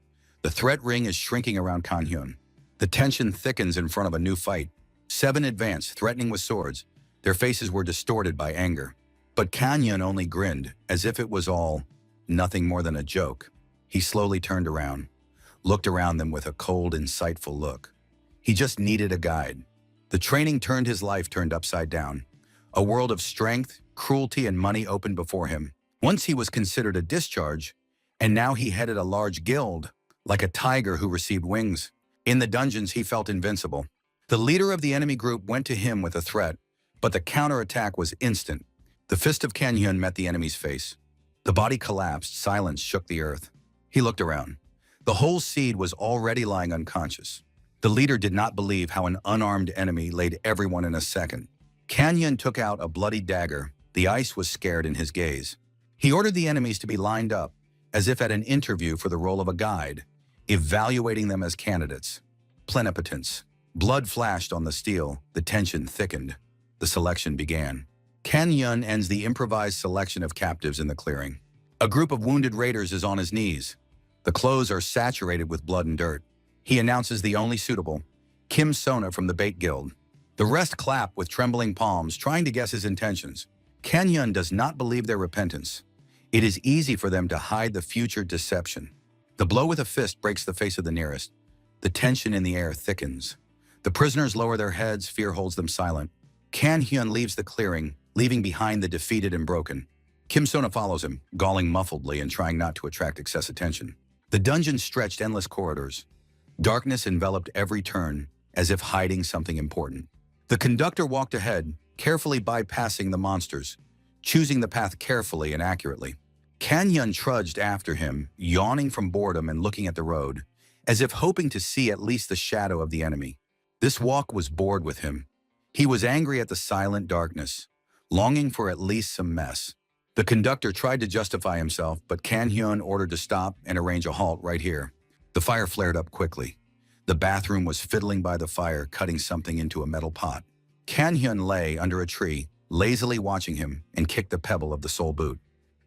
The threat ring is shrinking around Kanhyun. The tension thickens in front of a new fight. 7 advance, threatening with swords. Their faces were distorted by anger. But Kanhyun only grinned, as if it was all nothing more than a joke. He slowly turned around, looked around them with a cold, insightful look. He just needed a guide. The training turned his life turned upside down. A world of strength, cruelty, and money opened before him. Once he was considered a discharge, and now he headed a large guild, like a tiger who received wings. In the dungeons, he felt invincible. The leader of the enemy group went to him with a threat, but the counterattack was instant. The fist of Kanhyun met the enemy's face. The body collapsed, silence shook the earth. He looked around. The whole seed was already lying unconscious. The leader did not believe how an unarmed enemy laid everyone in a second. Kanhyun took out a bloody dagger. The ice was scared in his gaze. He ordered the enemies to be lined up, as if at an interview for the role of a guide, evaluating them as candidates. Plenipotents. Blood flashed on the steel. The tension thickened. The selection began. Kanhyun ends the improvised selection of captives in the clearing. A group of wounded raiders is on his knees. The clothes are saturated with blood and dirt. He announces the only suitable, Kim Sona from the Bait Guild. The rest clap with trembling palms, trying to guess his intentions. Kanhyun does not believe their repentance. It is easy for them to hide the future deception. The blow with a fist breaks the face of the nearest. The tension in the air thickens. The prisoners lower their heads, fear holds them silent. Kan Hyun leaves the clearing, leaving behind the defeated and broken. Kim Sona follows him, galling muffledly and trying not to attract excess attention. The dungeon stretched endless corridors. Darkness enveloped every turn, as if hiding something important. The conductor walked ahead, carefully bypassing the monsters, choosing the path carefully and accurately. Kan Hyun trudged after him, yawning from boredom and looking at the road, as if hoping to see at least the shadow of the enemy. This walk was bored with him. He was angry at the silent darkness, longing for at least some mess. The conductor tried to justify himself, but Kan Hyun ordered to stop and arrange a halt right here. The fire flared up quickly. The bathroom was fiddling by the fire, cutting something into a metal pot. Kan Hyun lay under a tree, lazily watching him, and kicked the pebble of the sole boot.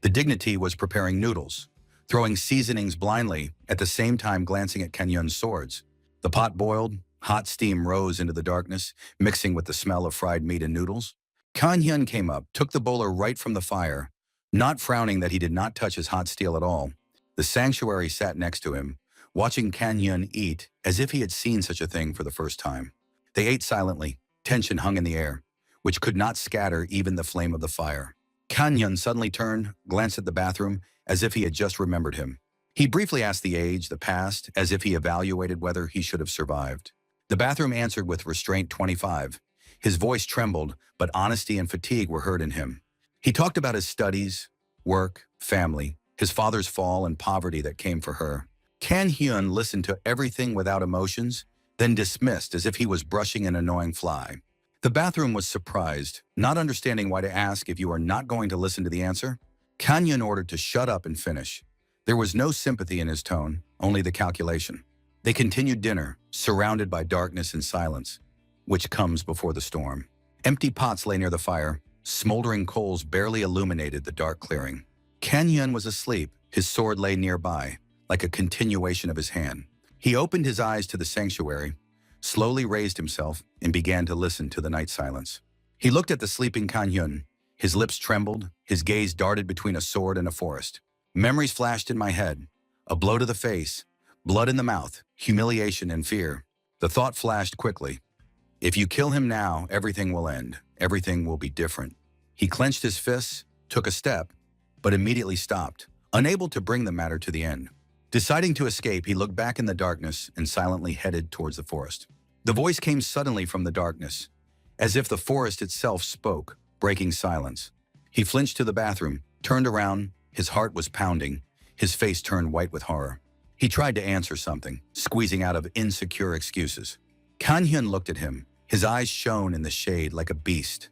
The dignity was preparing noodles, throwing seasonings blindly, at the same time glancing at Kan Hyun's swords. The pot boiled, hot steam rose into the darkness, mixing with the smell of fried meat and noodles. Kan Hyun came up, took the bowler right from the fire, not frowning that he did not touch his hot steel at all. The sanctuary sat next to him, watching Kan Hyun eat as if he had seen such a thing for the first time. They ate silently. Tension hung in the air, which could not scatter even the flame of the fire. Kan Hyun suddenly turned, glanced at the bathroom, as if he had just remembered him. He briefly asked the age, the past, as if he evaluated whether he should have survived. The bathroom answered with restraint 25. His voice trembled, but honesty and fatigue were heard in him. He talked about his studies, work, family, his father's fall and poverty that came for her. Kan Hyun listened to everything without emotions, then dismissed as if he was brushing an annoying fly. The bathroom was surprised, not understanding why to ask if you are not going to listen to the answer. Kan Hyun ordered to shut up and finish. There was no sympathy in his tone, only the calculation. They continued dinner, surrounded by darkness and silence, which comes before the storm. Empty pots lay near the fire. Smoldering coals barely illuminated the dark clearing. Kan Hyun was asleep. His sword lay nearby, like a continuation of his hand. He opened his eyes to the sanctuary, slowly raised himself, and began to listen to the night silence. He looked at the sleeping Kan Hyun. His lips trembled, his gaze darted between a sword and a forest. Memories flashed in my head. A blow to the face, blood in the mouth, humiliation and fear. The thought flashed quickly. If you kill him now, everything will end. Everything will be different. He clenched his fists, took a step, but immediately stopped, unable to bring the matter to the end. Deciding to escape, he looked back in the darkness and silently headed towards the forest. The voice came suddenly from the darkness, as if the forest itself spoke, breaking silence. He flinched to the bathroom, turned around, his heart was pounding, his face turned white with horror. He tried to answer something, squeezing out of insecure excuses. Kan Hyun looked at him. His eyes shone in the shade like a beast.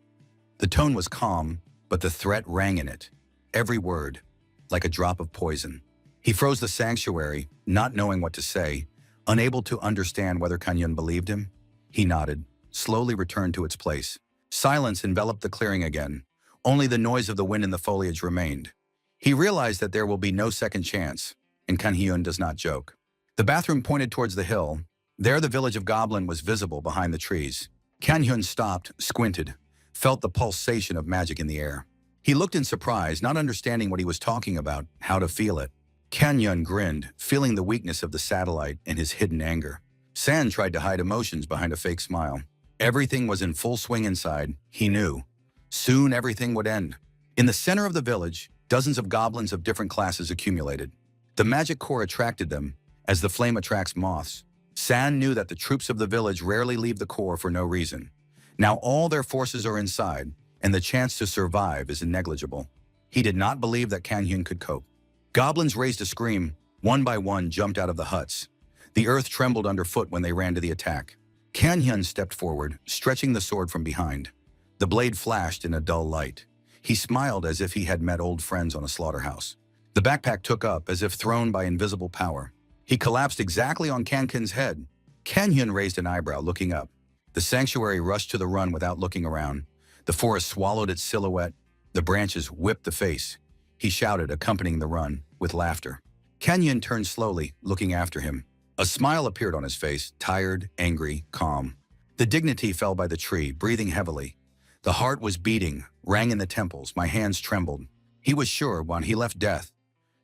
The tone was calm, but the threat rang in it. Every word, like a drop of poison. He froze the sanctuary, not knowing what to say, unable to understand whether Kan Hyun believed him. He nodded, slowly returned to its place. Silence enveloped the clearing again. Only the noise of the wind in the foliage remained. He realized that there will be no second chance, and Kan Hyun does not joke. The bathroom pointed towards the hill. There the village of Goblin was visible behind the trees. Kan Hyun stopped, squinted, felt the pulsation of magic in the air. He looked in surprise, not understanding what he was talking about, how to feel it. Kan Hyun grinned, feeling the weakness of the satellite and his hidden anger. San tried to hide emotions behind a fake smile. Everything was in full swing inside, he knew. Soon everything would end. In the center of the village, dozens of goblins of different classes accumulated. The magic core attracted them, as the flame attracts moths. San knew that the troops of the village rarely leave the core for no reason. Now all their forces are inside, and the chance to survive is negligible. He did not believe that Kan Hyun could cope. Goblins raised a scream. One by one jumped out of the huts. The earth trembled underfoot when they ran to the attack. Kan Hyun stepped forward, stretching the sword from behind. The blade flashed in a dull light. He smiled as if he had met old friends on a slaughterhouse. The backpack took up as if thrown by invisible power. He collapsed exactly on Kan Hyun's head. Kan Hyun raised an eyebrow, looking up. The sanctuary rushed to the run without looking around. The forest swallowed its silhouette. The branches whipped the face. He shouted, accompanying the run, with laughter. Kan Hyun turned slowly, looking after him. A smile appeared on his face, tired, angry, calm. The dignity fell by the tree, breathing heavily. The heart was beating, rang in the temples, my hands trembled. He was sure when he left death.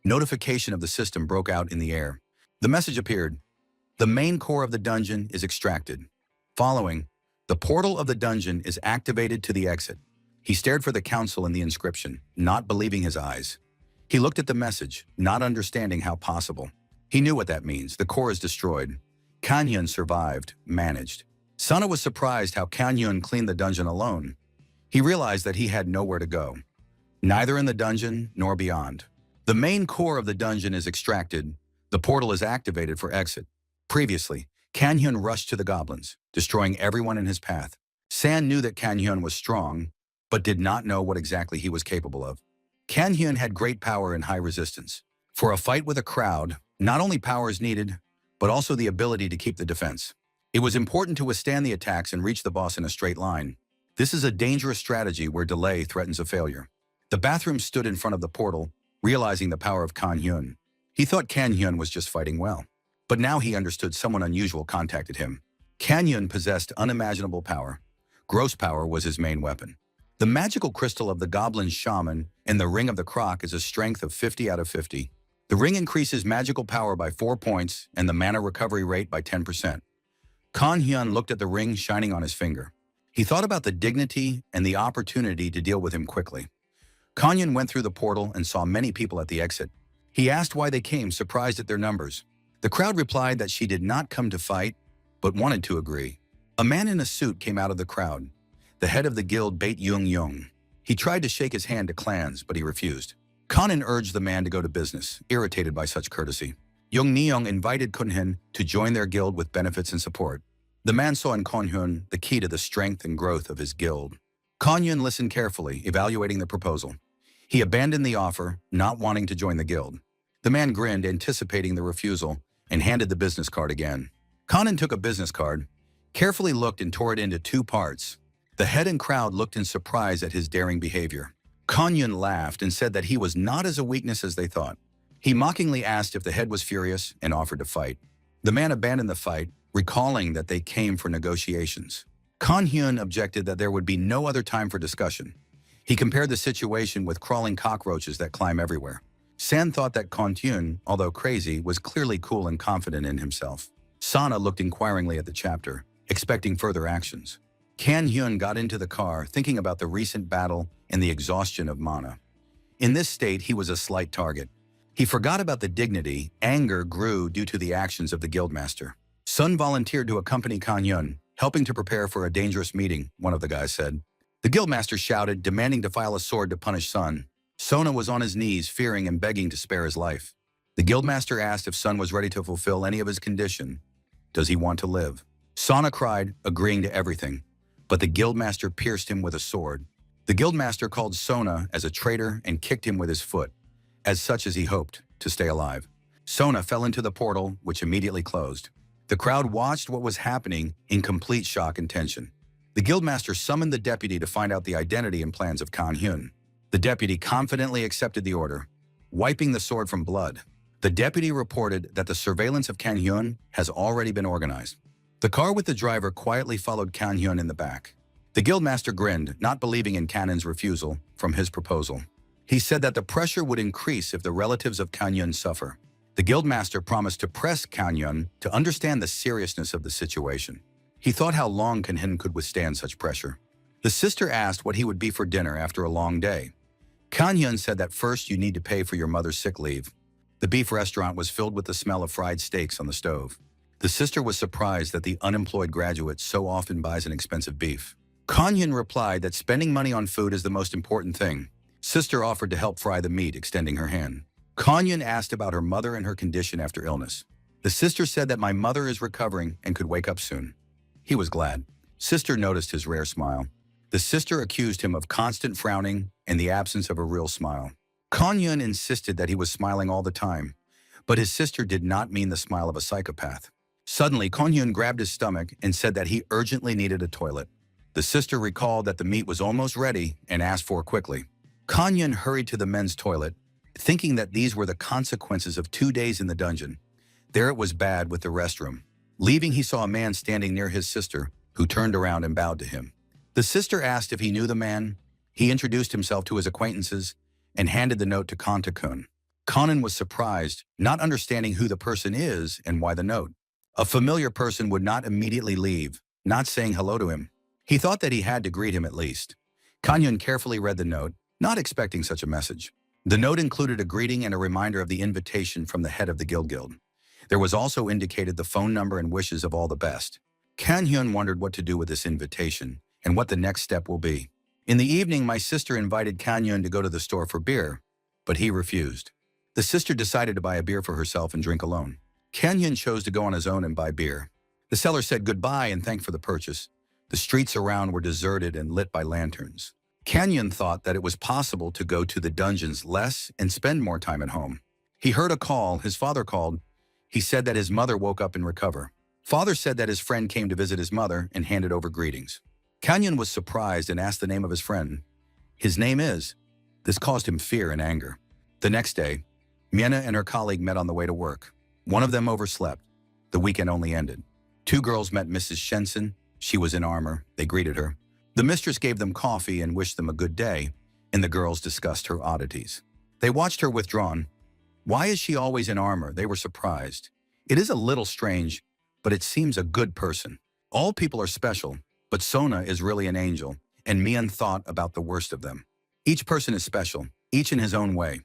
Notification of the system broke out in the air. The message appeared. The main core of the dungeon is extracted. Following, the portal of the dungeon is activated to the exit. He stared for the council in the inscription, not believing his eyes. He looked at the message, not understanding how possible. He knew what that means. The core is destroyed. Kanyun survived, managed. Sana was surprised how Kanyun cleaned the dungeon alone. He realized that he had nowhere to go, neither in the dungeon nor beyond. The main core of the dungeon is extracted. The portal is activated for exit. Previously, Kanyun rushed to the goblins, destroying everyone in his path. San knew that Kanyun was strong, but did not know what exactly he was capable of. Kanyun had great power and high resistance. For a fight with a crowd, not only power is needed, but also the ability to keep the defense. It was important to withstand the attacks and reach the boss in a straight line. This is a dangerous strategy where delay threatens a failure. The bathroom stood in front of the portal, realizing the power of Kanyun. He thought Kanyun was just fighting well. But now he understood someone unusual contacted him. Kanyun possessed unimaginable power. Gross power was his main weapon. The magical crystal of the goblin shaman and the ring of the croc is a strength of 50 out of 50. The ring increases magical power by 4 points and the mana recovery rate by 10%. Kanyun looked at the ring shining on his finger. He thought about the dignity and the opportunity to deal with him quickly. Kanyun went through the portal and saw many people at the exit. He asked why they came, surprised at their numbers. The crowd replied that she did not come to fight, but wanted to agree. A man in a suit came out of the crowd, the head of the guild Bait Yung Yung. He tried to shake his hand to clans, but he refused. Kanin urged the man to go to business, irritated by such courtesy. Yung Nyong invited Kunhin to join their guild with benefits and support. The man saw in Konhyun the key to the strength and growth of his guild. Konyun listened carefully, evaluating the proposal. He abandoned the offer, not wanting to join the guild. The man grinned, anticipating the refusal, and handed the business card again. Kanin took a business card, carefully looked and tore it into 2 parts. The head and crowd looked in surprise at his daring behavior. Konyun laughed and said that he was not as a weakness as they thought. He mockingly asked if the head was furious and offered to fight. The man abandoned the fight, recalling that they came for negotiations. Konyun objected that there would be no other time for discussion. He compared the situation with crawling cockroaches that climb everywhere. San thought that Konyun, although crazy, was clearly cool and confident in himself. Sana looked inquiringly at the chapter, expecting further actions. Kanyun got into the car, thinking about the recent battle and the exhaustion of mana. In this state, he was a slight target. He forgot about the dignity. Anger grew due to the actions of the guildmaster. Sun volunteered to accompany Kanyun, helping to prepare for a dangerous meeting, one of the guys said. The guildmaster shouted, demanding to file a sword to punish Sun. Sona was on his knees, fearing and begging to spare his life. The guildmaster asked if Sun was ready to fulfill any of his condition. Does he want to live? Sona cried, agreeing to everything, but the guildmaster pierced him with a sword. The guildmaster called Sona as a traitor and kicked him with his foot, as such as he hoped to stay alive. Sona fell into the portal, which immediately closed. The crowd watched what was happening in complete shock and tension. The guildmaster summoned the deputy to find out the identity and plans of Kanyun. The deputy confidently accepted the order, wiping the sword from blood. The deputy reported that the surveillance of Kanyun has already been organized. The car with the driver quietly followed Kanyun in the back. The guildmaster grinned, not believing in Kanyun's refusal from his proposal. He said that the pressure would increase if the relatives of Kanyun suffer. The guildmaster promised to press Kanyun to understand the seriousness of the situation. He thought how long Kanyun could withstand such pressure. The sister asked what he would be for dinner after a long day. Kanyun said that first you need to pay for your mother's sick leave. The beef restaurant was filled with the smell of fried steaks on the stove. The sister was surprised that the unemployed graduate so often buys an expensive beef. Kanyun replied that spending money on food is the most important thing. Sister offered to help fry the meat, extending her hand. Kanyun asked about her mother and her condition after illness. The sister said that my mother is recovering and could wake up soon. He was glad. Sister noticed his rare smile. The sister accused him of constant frowning and the absence of a real smile. Kanyun insisted that he was smiling all the time, but his sister did not mean the smile of a psychopath. Suddenly, Kanyun grabbed his stomach and said that he urgently needed a toilet. The sister recalled that the meat was almost ready and asked for it quickly. Kanyun hurried to the men's toilet, thinking that these were the consequences of 2 days in the dungeon. There it was bad with the restroom. Leaving, he saw a man standing near his sister, who turned around and bowed to him. The sister asked if he knew the man. He introduced himself to his acquaintances and handed the note to Kantakun. Conan was surprised, not understanding who the person is and why the note. A familiar person would not immediately leave, not saying hello to him. He thought that he had to greet him at least. Kanyon carefully read the note, not expecting such a message. The note included a greeting and a reminder of the invitation from the head of the guild. There was also indicated the phone number and wishes of all the best. Kanyon wondered what to do with this invitation and what the next step will be. In the evening, my sister invited Kanyon to go to the store for beer, but he refused. The sister decided to buy a beer for herself and drink alone. Kanyon chose to go on his own and buy beer. The seller said goodbye and thanked for the purchase. The streets around were deserted and lit by lanterns. Kanyon thought that it was possible to go to the dungeons less and spend more time at home. He heard a call. His father called. He said that his mother woke up and recover. Father said that his friend came to visit his mother and handed over greetings. Kanyon was surprised and asked the name of his friend. His name is. This caused him fear and anger. The next day, Miena and her colleague met on the way to work. One of them overslept. The weekend only ended. Two girls met Mrs. Shenson. She was in armor. They greeted her. The mistress gave them coffee and wished them a good day, and the girls discussed her oddities. They watched her withdrawn. Why is she always in armor? They were surprised. It is a little strange, but it seems a good person. All people are special, but Sona is really an angel, and Mian thought about the worst of them. Each person is special, each in his own way.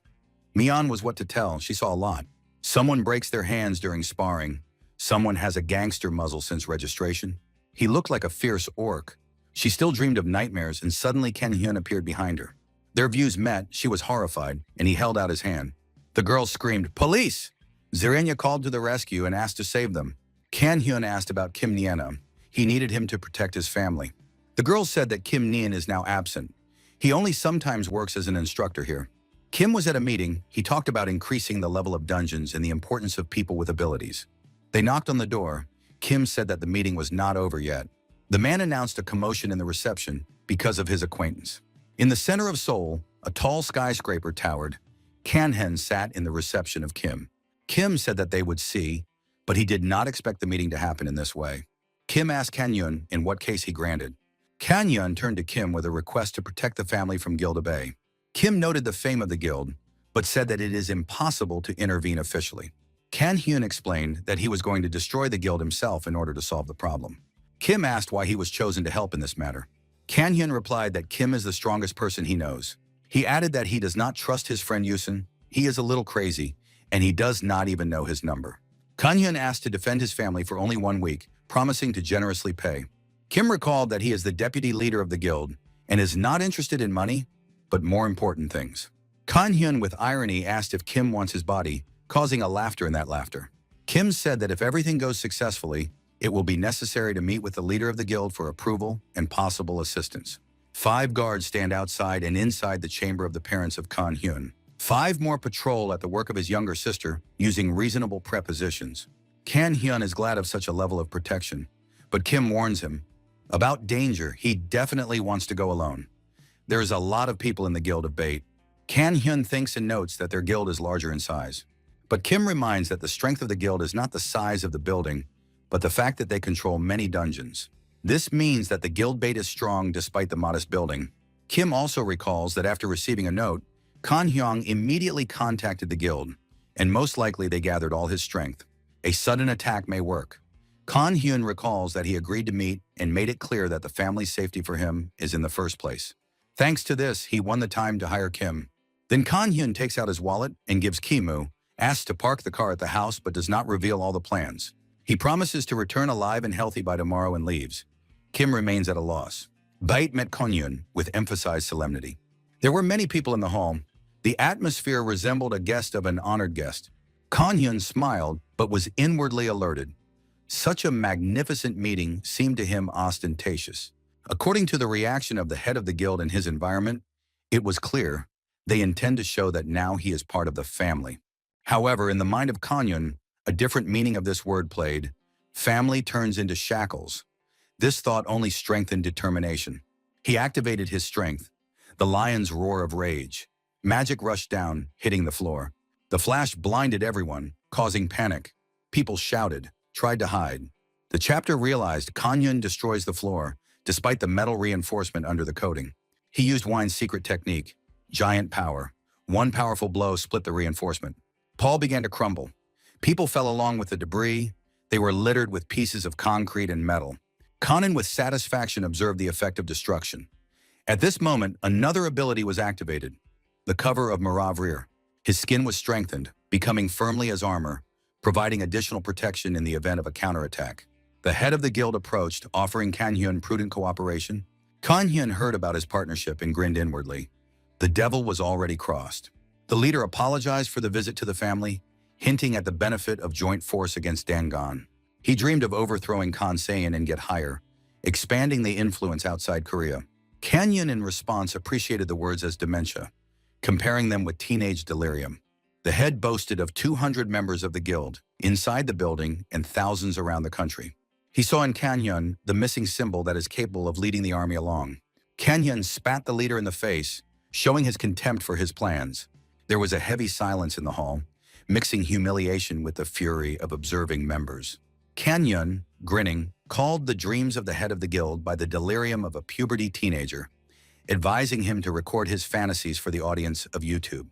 Mian was what to tell. She saw a lot. Someone breaks their hands during sparring. Someone has a gangster muzzle since registration. He looked like a fierce orc. She still dreamed of nightmares, and suddenly Ken Hyun appeared behind her. Their views met. She was horrified, and he held out his hand. The girls screamed, "Police!" Zirenya called to the rescue and asked to save them. Kan Hyun asked about Kim Niena. He needed him to protect his family. The girls said that Kim Nien is now absent. He only sometimes works as an instructor here. Kim was at a meeting. He talked about increasing the level of dungeons and the importance of people with abilities. They knocked on the door. Kim said that the meeting was not over yet. The man announced a commotion in the reception because of his acquaintance. In the center of Seoul, a tall skyscraper towered. Kan-hen sat in the reception of Kim. Kim said that they would see, but he did not expect the meeting to happen in this way. Kim asked Kan-yun in what case he granted. Kan-yun turned to Kim with a request to protect the family from Gilda Bay. Kim noted the fame of the guild, but said that it is impossible to intervene officially. Kan-hyun explained that he was going to destroy the guild himself in order to solve the problem. Kim asked why he was chosen to help in this matter. Kan-hyun replied that Kim is the strongest person he knows. He added that he does not trust his friend Yusun. He is a little crazy, and he does not even know his number. Kan-hyun asked to defend his family for only 1 week, promising to generously pay. Kim recalled that he is the deputy leader of the guild and is not interested in money, but more important things. Kan-hyun with irony asked if Kim wants his body, causing a laughter in that laughter. Kim said that if everything goes successfully, it will be necessary to meet with the leader of the guild for approval and possible assistance. 5 guards stand outside and inside the chamber of the parents of Kan-hyun. 5 more patrol at the work of his younger sister, using reasonable prepositions. Kan-hyun is glad of such a level of protection, but Kim warns him. About danger, he definitely wants to go alone. There is a lot of people in the Guild of Bait. Kan-hyun thinks and notes that their guild is larger in size. But Kim reminds that the strength of the guild is not the size of the building, but the fact that they control many dungeons. This means that the Guild Bait is strong despite the modest building. Kim also recalls that after receiving a note, Kan-hyung immediately contacted the guild, and most likely they gathered all his strength. A sudden attack may work. Kan-hyun recalls that he agreed to meet and made it clear that the family's safety for him is in the first place. Thanks to this, he won the time to hire Kim. Then Kan-hyun takes out his wallet and gives Kimu, asks to park the car at the house but does not reveal all the plans. He promises to return alive and healthy by tomorrow and leaves. Kim remains at a loss. Bait met Kon-hyun with emphasized solemnity. There were many people in the hall. The atmosphere resembled a guest of an honored guest. Kon-hyun smiled but was inwardly alerted. Such a magnificent meeting seemed to him ostentatious. According to the reaction of the head of the guild and his environment, it was clear they intend to show that now he is part of the family. However, in the mind of Kon-hyun, a different meaning of this word played. Family turns into shackles. This thought only strengthened determination. He activated his strength. The lion's roar of rage. Magic rushed down, hitting the floor. The flash blinded everyone, causing panic. People shouted, tried to hide. The chapter realized Kon-hyun destroys the floor, despite the metal reinforcement under the coating. He used Wine's secret technique, giant power. One powerful blow split the reinforcement. Paul began to crumble. People fell along with the debris. They were littered with pieces of concrete and metal. Conan with satisfaction observed the effect of destruction. At this moment, another ability was activated. The cover of Manhwa Recap. His skin was strengthened, becoming firmly as armor, providing additional protection in the event of a counterattack. The head of the guild approached, offering Kan Hyun prudent cooperation. Kan Hyun heard about his partnership and grinned inwardly. The devil was already crossed. The leader apologized for the visit to the family, hinting at the benefit of joint force against Dangon. He dreamed of overthrowing Kanseon and get higher, expanding the influence outside Korea. Kan Hyun in response appreciated the words as dementia, comparing them with teenage delirium. The head boasted of 200 members of the guild, inside the building and thousands around the country. He saw in Kan Hyun the missing symbol that is capable of leading the army along. Kan Hyun spat the leader in the face, showing his contempt for his plans. There was a heavy silence in the hall, mixing humiliation with the fury of observing members. Kan Hyun, grinning, called the dreams of the head of the guild by the delirium of a puberty teenager, advising him to record his fantasies for the audience of YouTube.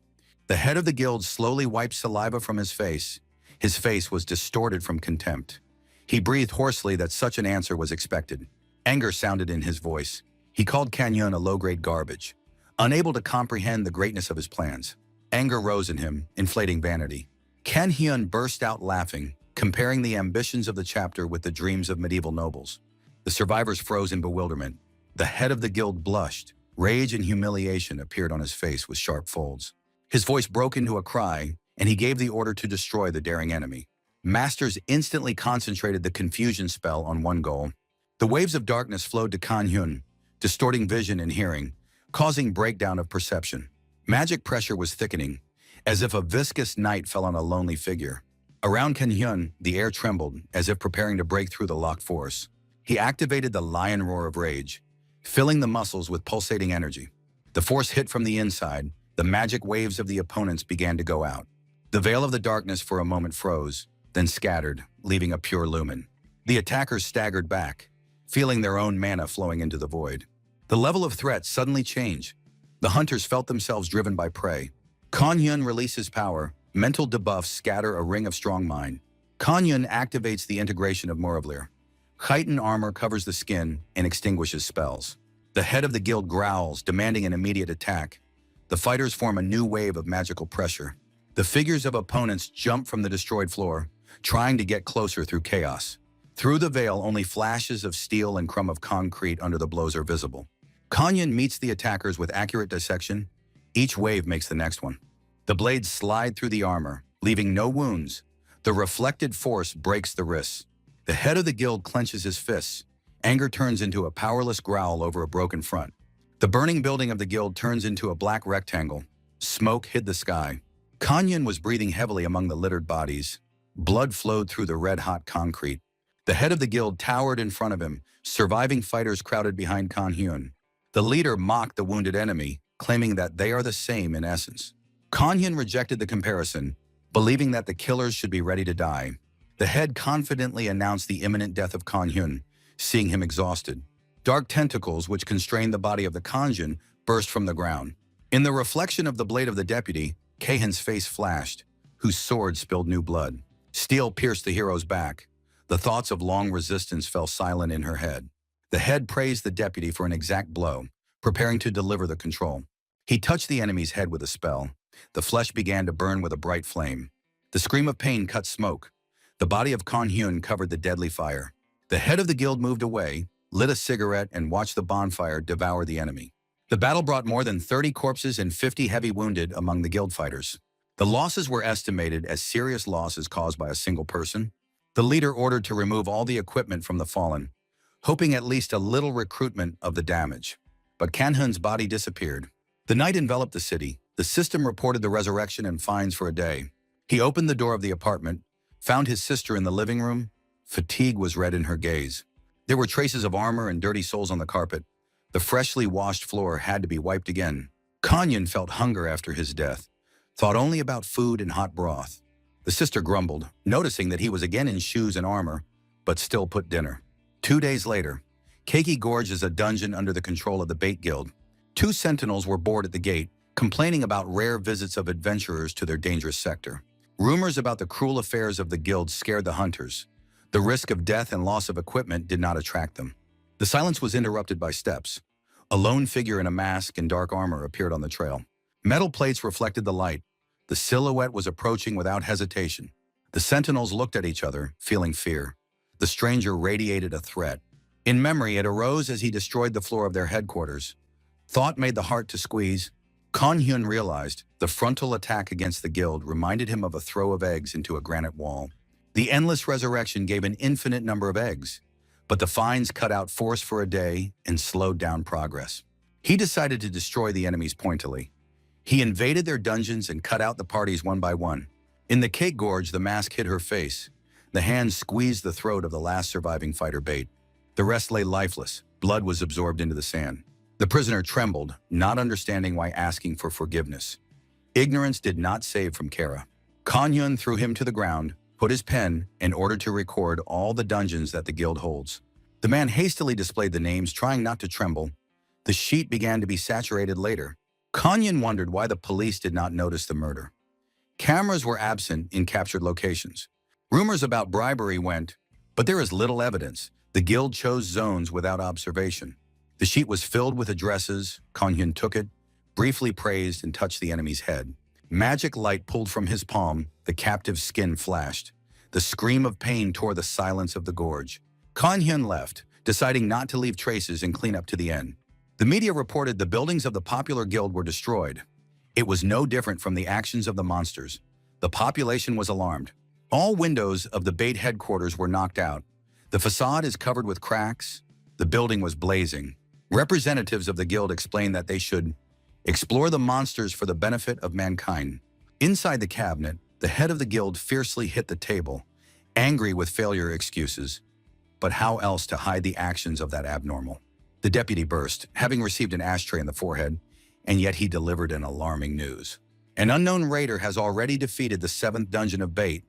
The head of the guild slowly wiped saliva from his face. His face was distorted from contempt. He breathed hoarsely that such an answer was expected. Anger sounded in his voice. He called Kan Hyun a low-grade garbage, unable to comprehend the greatness of his plans. Anger rose in him, inflating vanity. Kan Hyun burst out laughing, comparing the ambitions of the chapter with the dreams of medieval nobles. The survivors froze in bewilderment. The head of the guild blushed. Rage and humiliation appeared on his face with sharp folds. His voice broke into a cry, and he gave the order to destroy the daring enemy. Masters instantly concentrated the confusion spell on one goal. The waves of darkness flowed to Kan Hyun, distorting vision and hearing, causing breakdown of perception. Magic pressure was thickening, as if a viscous night fell on a lonely figure. Around Kan Hyun, the air trembled, as if preparing to break through the locked force. He activated the lion roar of rage, filling the muscles with pulsating energy. The force hit from the inside. The magic waves of the opponents began to go out. The veil of the darkness for a moment froze, then scattered, leaving a pure lumen. The attackers staggered back, feeling their own mana flowing into the void. The level of threat suddenly changed. The hunters felt themselves driven by prey. Kan Hyun releases power. Mental debuffs scatter a ring of strong mind. Kan Hyun activates the integration of Muravlir. Heightened armor covers the skin and extinguishes spells. The head of the guild growls, demanding an immediate attack. The fighters form a new wave of magical pressure. The figures of opponents jump from the destroyed floor, trying to get closer through chaos. Through the veil, only flashes of steel and crumb of concrete under the blows are visible. Kan Hyun meets the attackers with accurate dissection. Each wave makes the next one. The blades slide through the armor, leaving no wounds. The reflected force breaks the wrists. The head of the guild clenches his fists. Anger turns into a powerless growl over a broken front. The burning building of the guild turns into a black rectangle. Smoke hid the sky. Kan Hyun was breathing heavily among the littered bodies. Blood flowed through the red-hot concrete. The head of the guild towered in front of him. Surviving fighters crowded behind Kan Hyun. The leader mocked the wounded enemy, claiming that they are the same in essence. Kan Hyun rejected the comparison, believing that the killers should be ready to die. The head confidently announced the imminent death of Kan Hyun, seeing him exhausted. Dark tentacles, which constrained the body of the Kanjin, burst from the ground. In the reflection of the blade of the deputy, Kahan's face flashed, whose sword spilled new blood. Steel pierced the hero's back. The thoughts of long resistance fell silent in her head. The head praised the deputy for an exact blow, preparing to deliver the control. He touched the enemy's head with a spell. The flesh began to burn with a bright flame. The scream of pain cut smoke. The body of Kan Hyun covered the deadly fire. The head of the guild moved away, lit a cigarette, and watched the bonfire devour the enemy. The battle brought more than 30 corpses and 50 heavy wounded among the guild fighters. The losses were estimated as serious losses caused by a single person. The leader ordered to remove all the equipment from the fallen, hoping at least a little recruitment of the damage. But Kan Hyun's body disappeared. The night enveloped the city. The system reported the resurrection and fines for a day. He opened the door of the apartment, found his sister in the living room. Fatigue was read in her gaze. There were traces of armor and dirty soles on the carpet. The freshly washed floor had to be wiped again. Kan Hyun felt hunger after his death, thought only about food and hot broth. The sister grumbled, noticing that he was again in shoes and armor, but still put dinner. 2 days later, Keiki Gorge is a dungeon under the control of the Bait Guild. 2 sentinels were bored at the gate, complaining about rare visits of adventurers to their dangerous sector. Rumors about the cruel affairs of the guild scared the hunters. The risk of death and loss of equipment did not attract them. The silence was interrupted by steps. A lone figure in a mask and dark armor appeared on the trail. Metal plates reflected the light. The silhouette was approaching without hesitation. The sentinels looked at each other, feeling fear. The stranger radiated a threat. In memory, it arose as he destroyed the floor of their headquarters. Thought made the heart to squeeze. Kan Hyun realized the frontal attack against the guild reminded him of a throw of eggs into a granite wall. The endless resurrection gave an infinite number of eggs, but the fines cut out force for a day and slowed down progress. He decided to destroy the enemies pointily. He invaded their dungeons and cut out the parties one by one. In the cake gorge, the mask hid her face. The hand squeezed the throat of the last surviving fighter bait. The rest lay lifeless. Blood was absorbed into the sand. The prisoner trembled, not understanding why asking for forgiveness. Ignorance did not save from Kara. Kan Hyun threw him to the ground, put his pen, in order to record all the dungeons that the guild holds. The man hastily displayed the names, trying not to tremble. The sheet began to be saturated later. Kan Hyun wondered why the police did not notice the murder. Cameras were absent in captured locations. Rumors about bribery went, but there is little evidence. The guild chose zones without observation. The sheet was filled with addresses. Kan Hyun took it, briefly praised, and touched the enemy's head. Magic light pulled from his palm. The captive's skin flashed. The scream of pain tore the silence of the gorge. Kan Hyun left, deciding not to leave traces and clean up to the end. The media reported the buildings of the popular guild were destroyed. It was no different from the actions of the monsters. The population was alarmed. All windows of the bait headquarters were knocked out. The facade is covered with cracks. The building was blazing. Representatives of the guild explained that they should explore the monsters for the benefit of mankind. Inside the cabinet, the head of the guild fiercely hit the table, angry with failure excuses. But how else to hide the actions of that abnormal? The deputy burst, having received an ashtray in the forehead, and yet he delivered an alarming news. An unknown raider has already defeated the 7th dungeon of bait.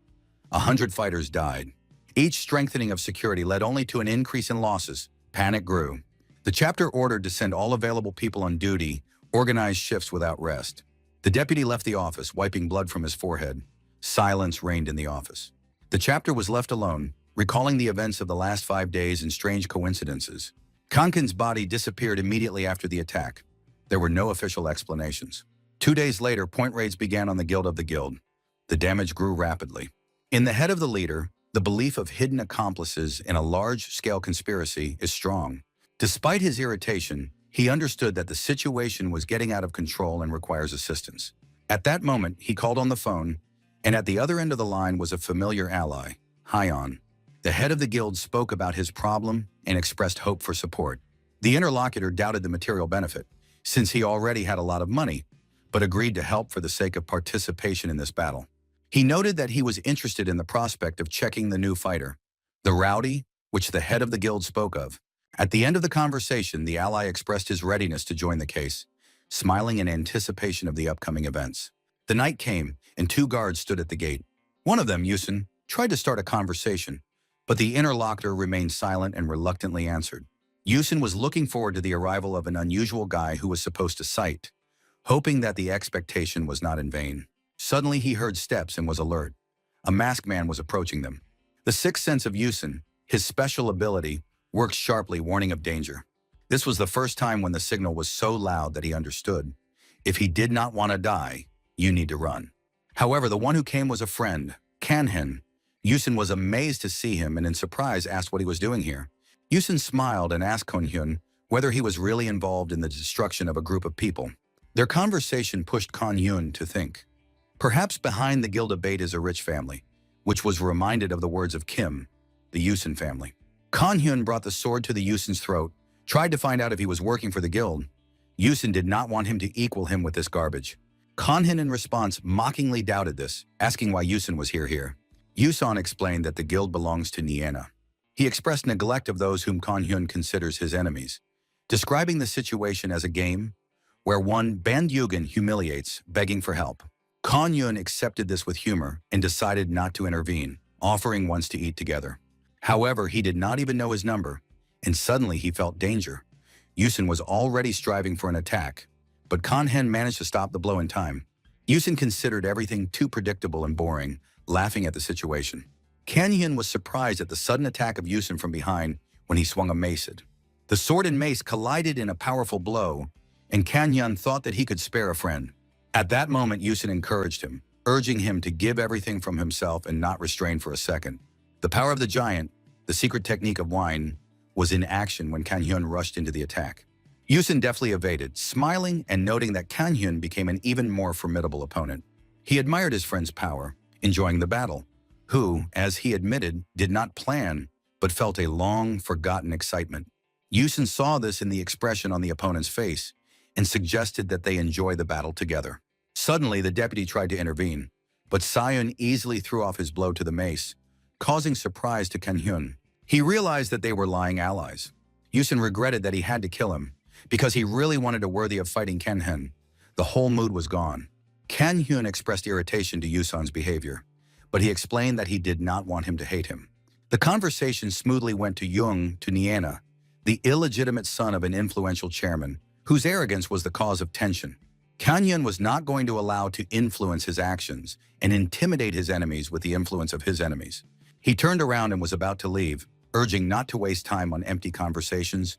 100 fighters died. Each strengthening of security led only to an increase in losses. Panic grew. The chapter ordered to send all available people on duty, organize shifts without rest. The deputy left the office, wiping blood from his forehead. Silence reigned in the office. The chapter was left alone, recalling the events of the last 5 days and strange coincidences. Kankin's body disappeared immediately after the attack. There were no official explanations. 2 days later, point raids began on the guild of the guild. The damage grew rapidly. In the head of the leader, the belief of hidden accomplices in a large-scale conspiracy is strong. Despite his irritation, he understood that the situation was getting out of control and requires assistance. At that moment, he called on the phone, and at the other end of the line was a familiar ally, Hyon. The head of the guild spoke about his problem and expressed hope for support. The interlocutor doubted the material benefit, since he already had a lot of money, but agreed to help for the sake of participation in this battle. He noted that he was interested in the prospect of checking the new fighter, the Rowdy, which the head of the guild spoke of. At the end of the conversation, the ally expressed his readiness to join the case, smiling in anticipation of the upcoming events. The night came, and 2 guards stood at the gate. One of them, Yusin, tried to start a conversation, but the interlocutor remained silent and reluctantly answered. Yusin was looking forward to the arrival of an unusual guy who was supposed to sight, hoping that the expectation was not in vain. Suddenly he heard steps and was alert. A masked man was approaching them. The sixth sense of Yusin, his special ability, worked sharply, warning of danger. This was the first time when the signal was so loud that he understood. If he did not want to die, you need to run. However, the one who came was a friend, Kanhin. Yusin was amazed to see him and in surprise asked what he was doing here. Yusin smiled and asked Kan Hyun whether he was really involved in the destruction of a group of people. Their conversation pushed Kan Hyun to think. Perhaps behind the guild of bait is a rich family, which was reminded of the words of Kim, the Yusin family. Kan Hyun brought the sword to the Yusin's throat, tried to find out if he was working for the guild. Yusin did not want him to equal him with this garbage. Kan Hyun in response mockingly doubted this, asking why Yusin was here. Yusan explained that the guild belongs to Niena. He expressed neglect of those whom Kan Hyun considers his enemies, describing the situation as a game where one Bandyugan humiliates, begging for help. Kan Hyun accepted this with humor and decided not to intervene, offering once to eat together. However, he did not even know his number, and suddenly he felt danger. Yusin was already striving for an attack. but Kanhen managed to stop the blow in time. Yusin considered everything too predictable and boring, laughing at the situation. Kanhyun was surprised at the sudden attack of Yusin from behind when he swung a mace. The sword and mace collided in a powerful blow, and Kanhyun thought that he could spare a friend. At that moment, Yusin encouraged him, urging him to give everything from himself and not restrain for a second. The power of the giant, the secret technique of wine, was in action when Kanhyun rushed into the attack. Yusin deftly evaded, smiling and noting that Kanhyun became an even more formidable opponent. He admired his friend's power, enjoying the battle, who, as he admitted, did not plan, but felt a long-forgotten excitement. Yusin saw this in the expression on the opponent's face and suggested that they enjoy the battle together. Suddenly, the deputy tried to intervene, but Sayun easily threw off his blow to the mace, causing surprise to Kanhyun. He realized that they were lying allies. Yusin regretted that he had to kill him, because he really wanted a worthy of fighting Kanhen. The whole mood was gone. Kanhyun expressed irritation to Yusan's behavior, but he explained that he did not want him to hate him. The conversation smoothly went to Jung to Niena, the illegitimate son of an influential chairman, whose arrogance was the cause of tension. Kanhyun was not going to allow to influence his actions and intimidate his enemies with the influence of his enemies. He turned around and was about to leave, urging not to waste time on empty conversations,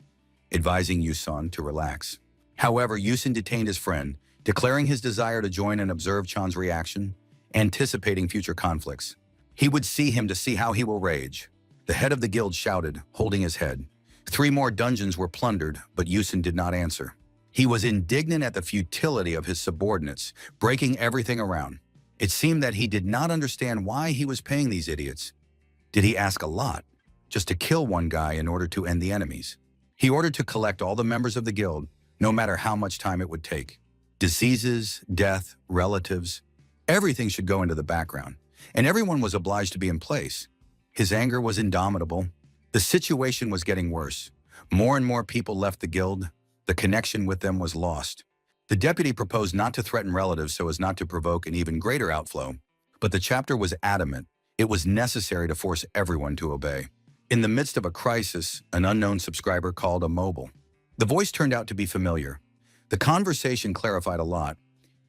advising Yusun to relax. However, Yusin detained his friend, declaring his desire to join and observe Chan's reaction, anticipating future conflicts. He would see him to see how he will rage. The head of the guild shouted, holding his head. 3 more dungeons were plundered, but Yusin did not answer. He was indignant at the futility of his subordinates, breaking everything around. It seemed that he did not understand why he was paying these idiots. Did he ask a lot, just to kill one guy in order to end the enemies? He ordered to collect all the members of the guild, no matter how much time it would take. Diseases, death, relatives, everything should go into the background, and everyone was obliged to be in place. His anger was indomitable. The situation was getting worse. More and more people left the guild. The connection with them was lost. The deputy proposed not to threaten relatives so as not to provoke an even greater outflow, but the chapter was adamant. It was necessary to force everyone to obey. In the midst of a crisis, an unknown subscriber called a mobile. The voice turned out to be familiar. The conversation clarified a lot.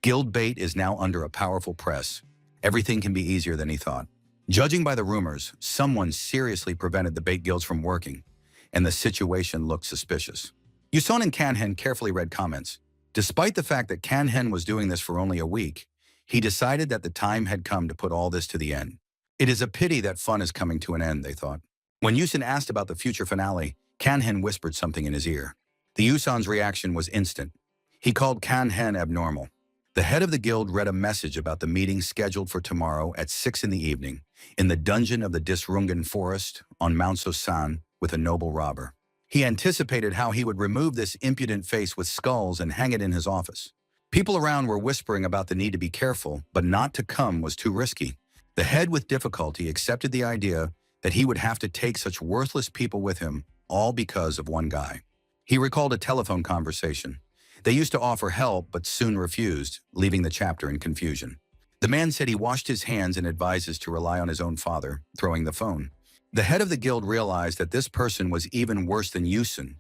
Guild bait is now under a powerful press. Everything can be easier than he thought. Judging by the rumors, someone seriously prevented the bait guilds from working, and the situation looked suspicious. Yusun and Kanhen carefully read comments. Despite the fact that Kanhen was doing this for only a week, he decided that the time had come to put all this to the end. It is a pity that fun is coming to an end, they thought. When Yusun asked about the future finale, Kanhen whispered something in his ear. The Yusun's reaction was instant. He called Kanhen abnormal. The head of the guild read a message about the meeting scheduled for tomorrow at 6 in the evening in the dungeon of the Disrungen Forest on Mount Sosan with a noble robber. He anticipated how he would remove this impudent face with skulls and hang it in his office. People around were whispering about the need to be careful, but not to come was too risky. The head with difficulty accepted the idea that he would have to take such worthless people with him, all because of one guy. He recalled a telephone conversation. They used to offer help, but soon refused, leaving the chapter in confusion. The man said he washed his hands and advised us to rely on his own father, throwing the phone. The head of the guild realized that this person was even worse than Yusun.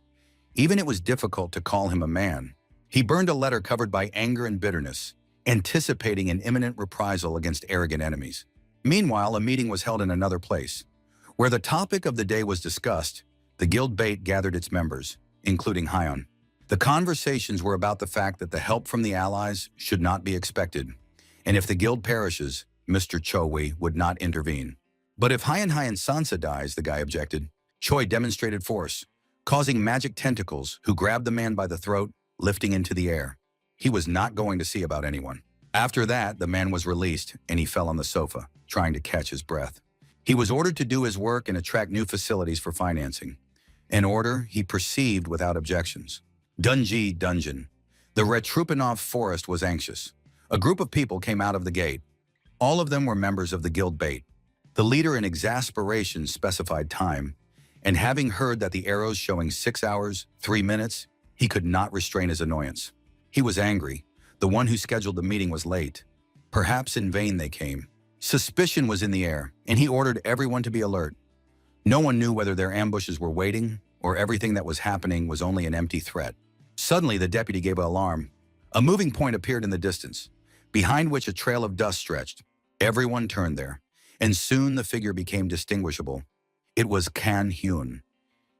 Even it was difficult to call him a man. He burned a letter covered by anger and bitterness, anticipating an imminent reprisal against arrogant enemies. Meanwhile, a meeting was held in another place. Where the topic of the day was discussed, the guild bait gathered its members, including Hyun. The conversations were about the fact that the help from the allies should not be expected, and if the guild perishes, Mr. Choi would not intervene. But if Hyun Sansa dies, the guy objected. Choi demonstrated force, causing magic tentacles who grabbed the man by the throat, lifting into the air. He was not going to see about anyone. After that, the man was released, and he fell on the sofa, trying to catch his breath. He was ordered to do his work and attract new facilities for financing, an order he perceived without objections. Dunji Dungeon. The Retrupanov forest was anxious. A group of people came out of the gate. All of them were members of the guild bait. The leader in exasperation specified time, and having heard that the arrows showing 6 hours, 3 minutes, he could not restrain his annoyance. He was angry. The one who scheduled the meeting was late. Perhaps in vain they came. Suspicion was in the air, and he ordered everyone to be alert. No one knew whether their ambushes were waiting or everything that was happening was only an empty threat. Suddenly, the deputy gave an alarm. A moving point appeared in the distance, behind which a trail of dust stretched. Everyone turned there, and soon the figure became distinguishable. It was Kan Hyun.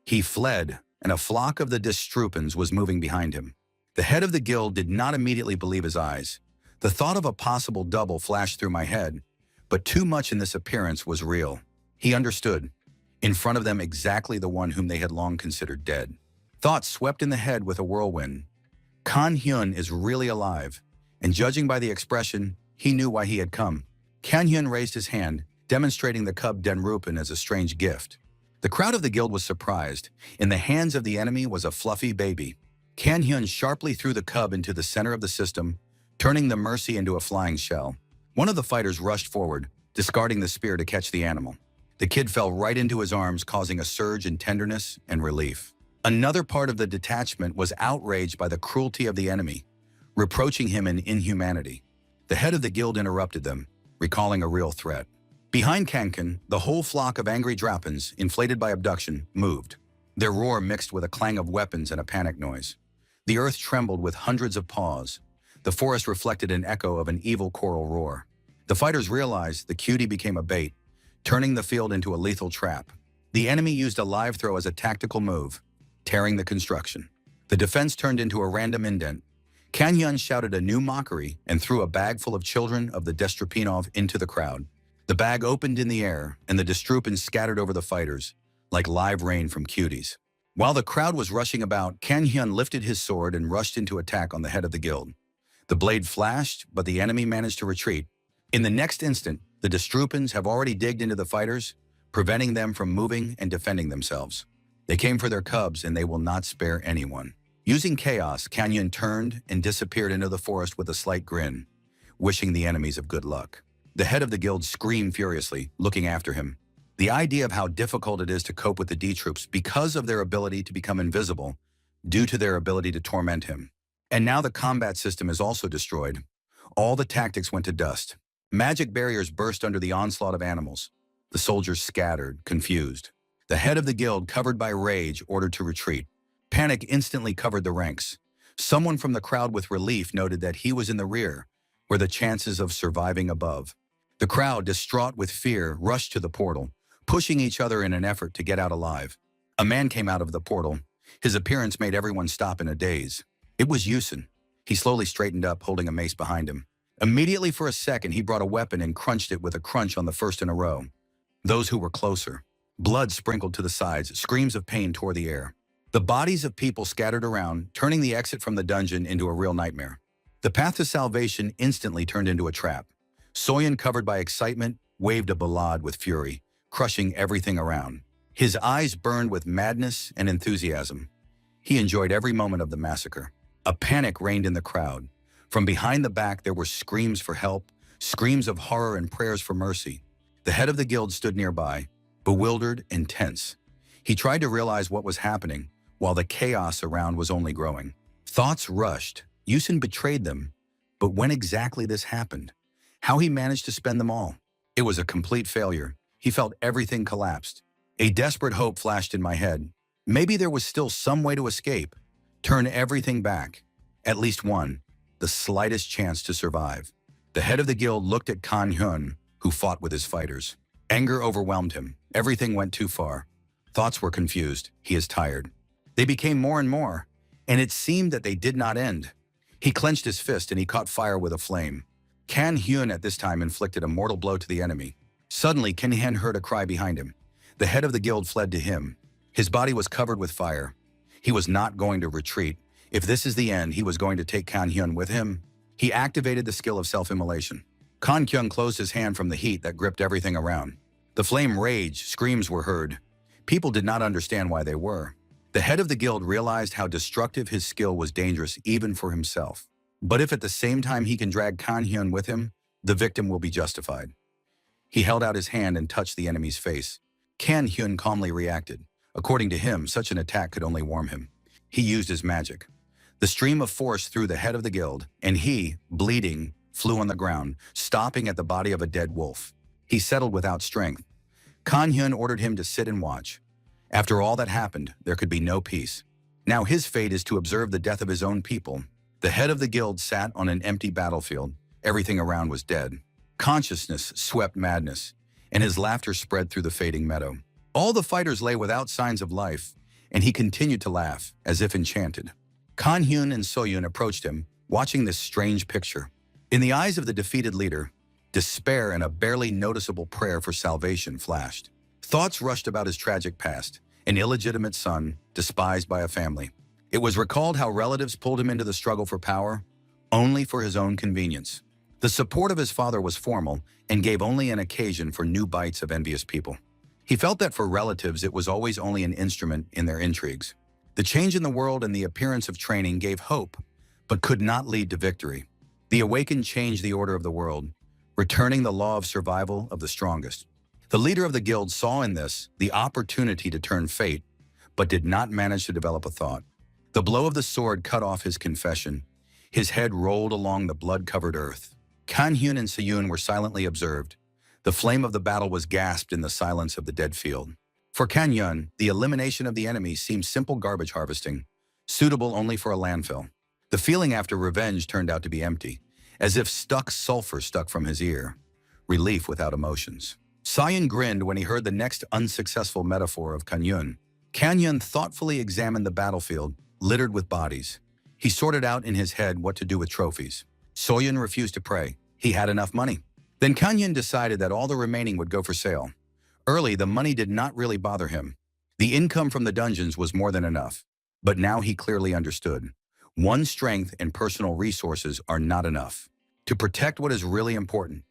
He fled, and a flock of the Distrupans was moving behind him. The head of the guild did not immediately believe his eyes. The thought of a possible double flashed through my head, but too much in this appearance was real. He understood. In front of them exactly the one whom they had long considered dead. Thoughts swept in the head with a whirlwind. Kan Hyun is really alive, and judging by the expression, he knew why he had come. Kan Hyun raised his hand, demonstrating the cub Denrupan as a strange gift. The crowd of the guild was surprised. In the hands of the enemy was a fluffy baby. Kan Hyun sharply threw the cub into the center of the system, turning the mercy into a flying shell. One of the fighters rushed forward, discarding the spear to catch the animal. The kid fell right into his arms, causing a surge in tenderness and relief. Another part of the detachment was outraged by the cruelty of the enemy, reproaching him in inhumanity. The head of the guild interrupted them, recalling a real threat. Behind Kankan, the whole flock of angry Drapans, inflated by abduction, moved. Their roar mixed with a clang of weapons and a panic noise. The earth trembled with hundreds of paws. The forest reflected an echo of an evil choral roar. The fighters realized the cutie became a bait, turning the field into a lethal trap. The enemy used a live throw as a tactical move, tearing the construction. The defense turned into a random indent. Kan Hyun shouted a new mockery and threw a bag full of children of the Destrupinov into the crowd. The bag opened in the air, and the Destrupans scattered over the fighters, like live rain from cuties. While the crowd was rushing about, Kan Hyun lifted his sword and rushed into attack on the head of the guild. The blade flashed, but the enemy managed to retreat. In the next instant, the Destrupans have already digged into the fighters, preventing them from moving and defending themselves. They came for their cubs, and they will not spare anyone. Using chaos, Kan Hyun turned and disappeared into the forest with a slight grin, wishing the enemies of good luck. The head of the guild screamed furiously, looking after him. The idea of how difficult it is to cope with the D-troops because of their ability to become invisible, due to their ability to torment him. And now the combat system is also destroyed. All the tactics went to dust. Magic barriers burst under the onslaught of animals. The soldiers scattered, confused. The head of the guild, covered by rage, ordered to retreat. Panic instantly covered the ranks. Someone from the crowd with relief noted that he was in the rear, where the chances of surviving above. The crowd, distraught with fear, rushed to the portal, pushing each other in an effort to get out alive. A man came out of the portal. His appearance made everyone stop in a daze. It was Yusin. He slowly straightened up, holding a mace behind him. Immediately for a second, he brought a weapon and crunched it with a crunch on the first in a row. Those who were closer. Blood sprinkled to the sides, screams of pain tore the air. The bodies of people scattered around, turning the exit from the dungeon into a real nightmare. The path to salvation instantly turned into a trap. Soyeon, covered by excitement, waved a ballade with fury, crushing everything around. His eyes burned with madness and enthusiasm. He enjoyed every moment of the massacre. A panic reigned in the crowd. From behind the back, there were screams for help, screams of horror and prayers for mercy. The head of the guild stood nearby, bewildered and tense. He tried to realize what was happening, while the chaos around was only growing. Thoughts rushed. Yusin betrayed them. But when exactly this happened? How he managed to spend them all? It was a complete failure. He felt everything collapsed. A desperate hope flashed in my head. Maybe there was still some way to escape. Turn everything back. At least one. The slightest chance to survive. The head of the guild looked at Kan Hyun, who fought with his fighters. Anger overwhelmed him. Everything went too far. Thoughts were confused. He is tired. They became more and more, and it seemed that they did not end. He clenched his fist and he caught fire with a flame. Kan Hyun at this time inflicted a mortal blow to the enemy. Suddenly, Kan Hyun heard a cry behind him. The head of the guild fled to him. His body was covered with fire. He was not going to retreat. If this is the end, he was going to take Kan Hyun with him. He activated the skill of self-immolation. Kan Hyun closed his hand from the heat that gripped everything around. The flame raged, screams were heard. People did not understand why they were. The head of the guild realized how destructive his skill was dangerous even for himself. But if at the same time he can drag Kan Hyun with him, the victim will be justified. He held out his hand and touched the enemy's face. Kan Hyun calmly reacted. According to him, such an attack could only warm him. He used his magic. The stream of force through the head of the guild, and he, bleeding, flew on the ground, stopping at the body of a dead wolf. He settled without strength. Kan Hyun ordered him to sit and watch. After all that happened, there could be no peace. Now his fate is to observe the death of his own people, The head of the guild sat on an empty battlefield. Everything around was dead. Consciousness swept madness, and his laughter spread through the fading meadow. All the fighters lay without signs of life, and he continued to laugh, as if enchanted. Kan-hyun and So-yun approached him, watching this strange picture. In the eyes of the defeated leader, despair and a barely noticeable prayer for salvation flashed. Thoughts rushed about his tragic past, an illegitimate son, despised by a family. It was recalled how relatives pulled him into the struggle for power, only for his own convenience. The support of his father was formal and gave only an occasion for new bites of envious people. He felt that for relatives it was always only an instrument in their intrigues. The change in the world and the appearance of training gave hope, but could not lead to victory. The awakened changed the order of the world, returning the law of survival of the strongest. The leader of the guild saw in this the opportunity to turn fate, but did not manage to develop a thought. The blow of the sword cut off his confession. His head rolled along the blood-covered earth. Kan-hyun and So-yun were silently observed. The flame of the battle was gasped in the silence of the dead field. For Kan-hyun, the elimination of the enemy seemed simple garbage harvesting, suitable only for a landfill. The feeling after revenge turned out to be empty, as if sulfur stuck from his ear. Relief without emotions. So-yun grinned when he heard the next unsuccessful metaphor of Kan-hyun. Kan-hyun thoughtfully examined the battlefield, littered with bodies. He sorted out in his head what to do with trophies. So-yun refused to pray. He had enough money. Then Kan-hyun decided that all the remaining would go for sale. Early, the money did not really bother him. The income from the dungeons was more than enough. But now he clearly understood. One's strength and personal resources are not enough. To protect what is really important,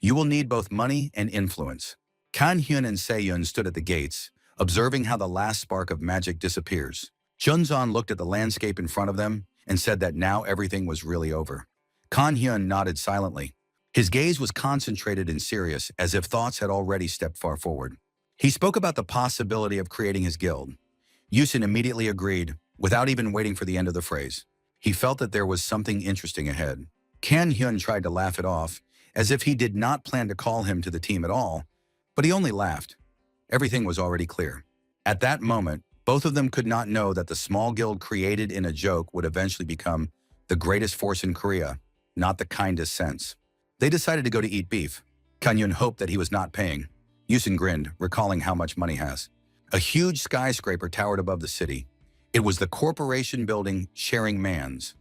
you will need both money and influence. Kan-hyun and So-yun stood at the gates, observing how the last spark of magic disappears. Junzan looked at the landscape in front of them and said that now everything was really over. Kan-hyun nodded silently. His gaze was concentrated and serious, as if thoughts had already stepped far forward. He spoke about the possibility of creating his guild. Yusin immediately agreed, without even waiting for the end of the phrase. He felt that there was something interesting ahead. Kan-hyun tried to laugh it off, as if he did not plan to call him to the team at all, but he only laughed. Everything was already clear. At that moment, both of them could not know that the small guild created in a joke would eventually become the greatest force in Korea, not the kindest sense. They decided to go to eat beef. Kan-hyun hoped that he was not paying. Yusin grinned, recalling how much money has. A huge skyscraper towered above the city. It was the corporation building Sharing Man's,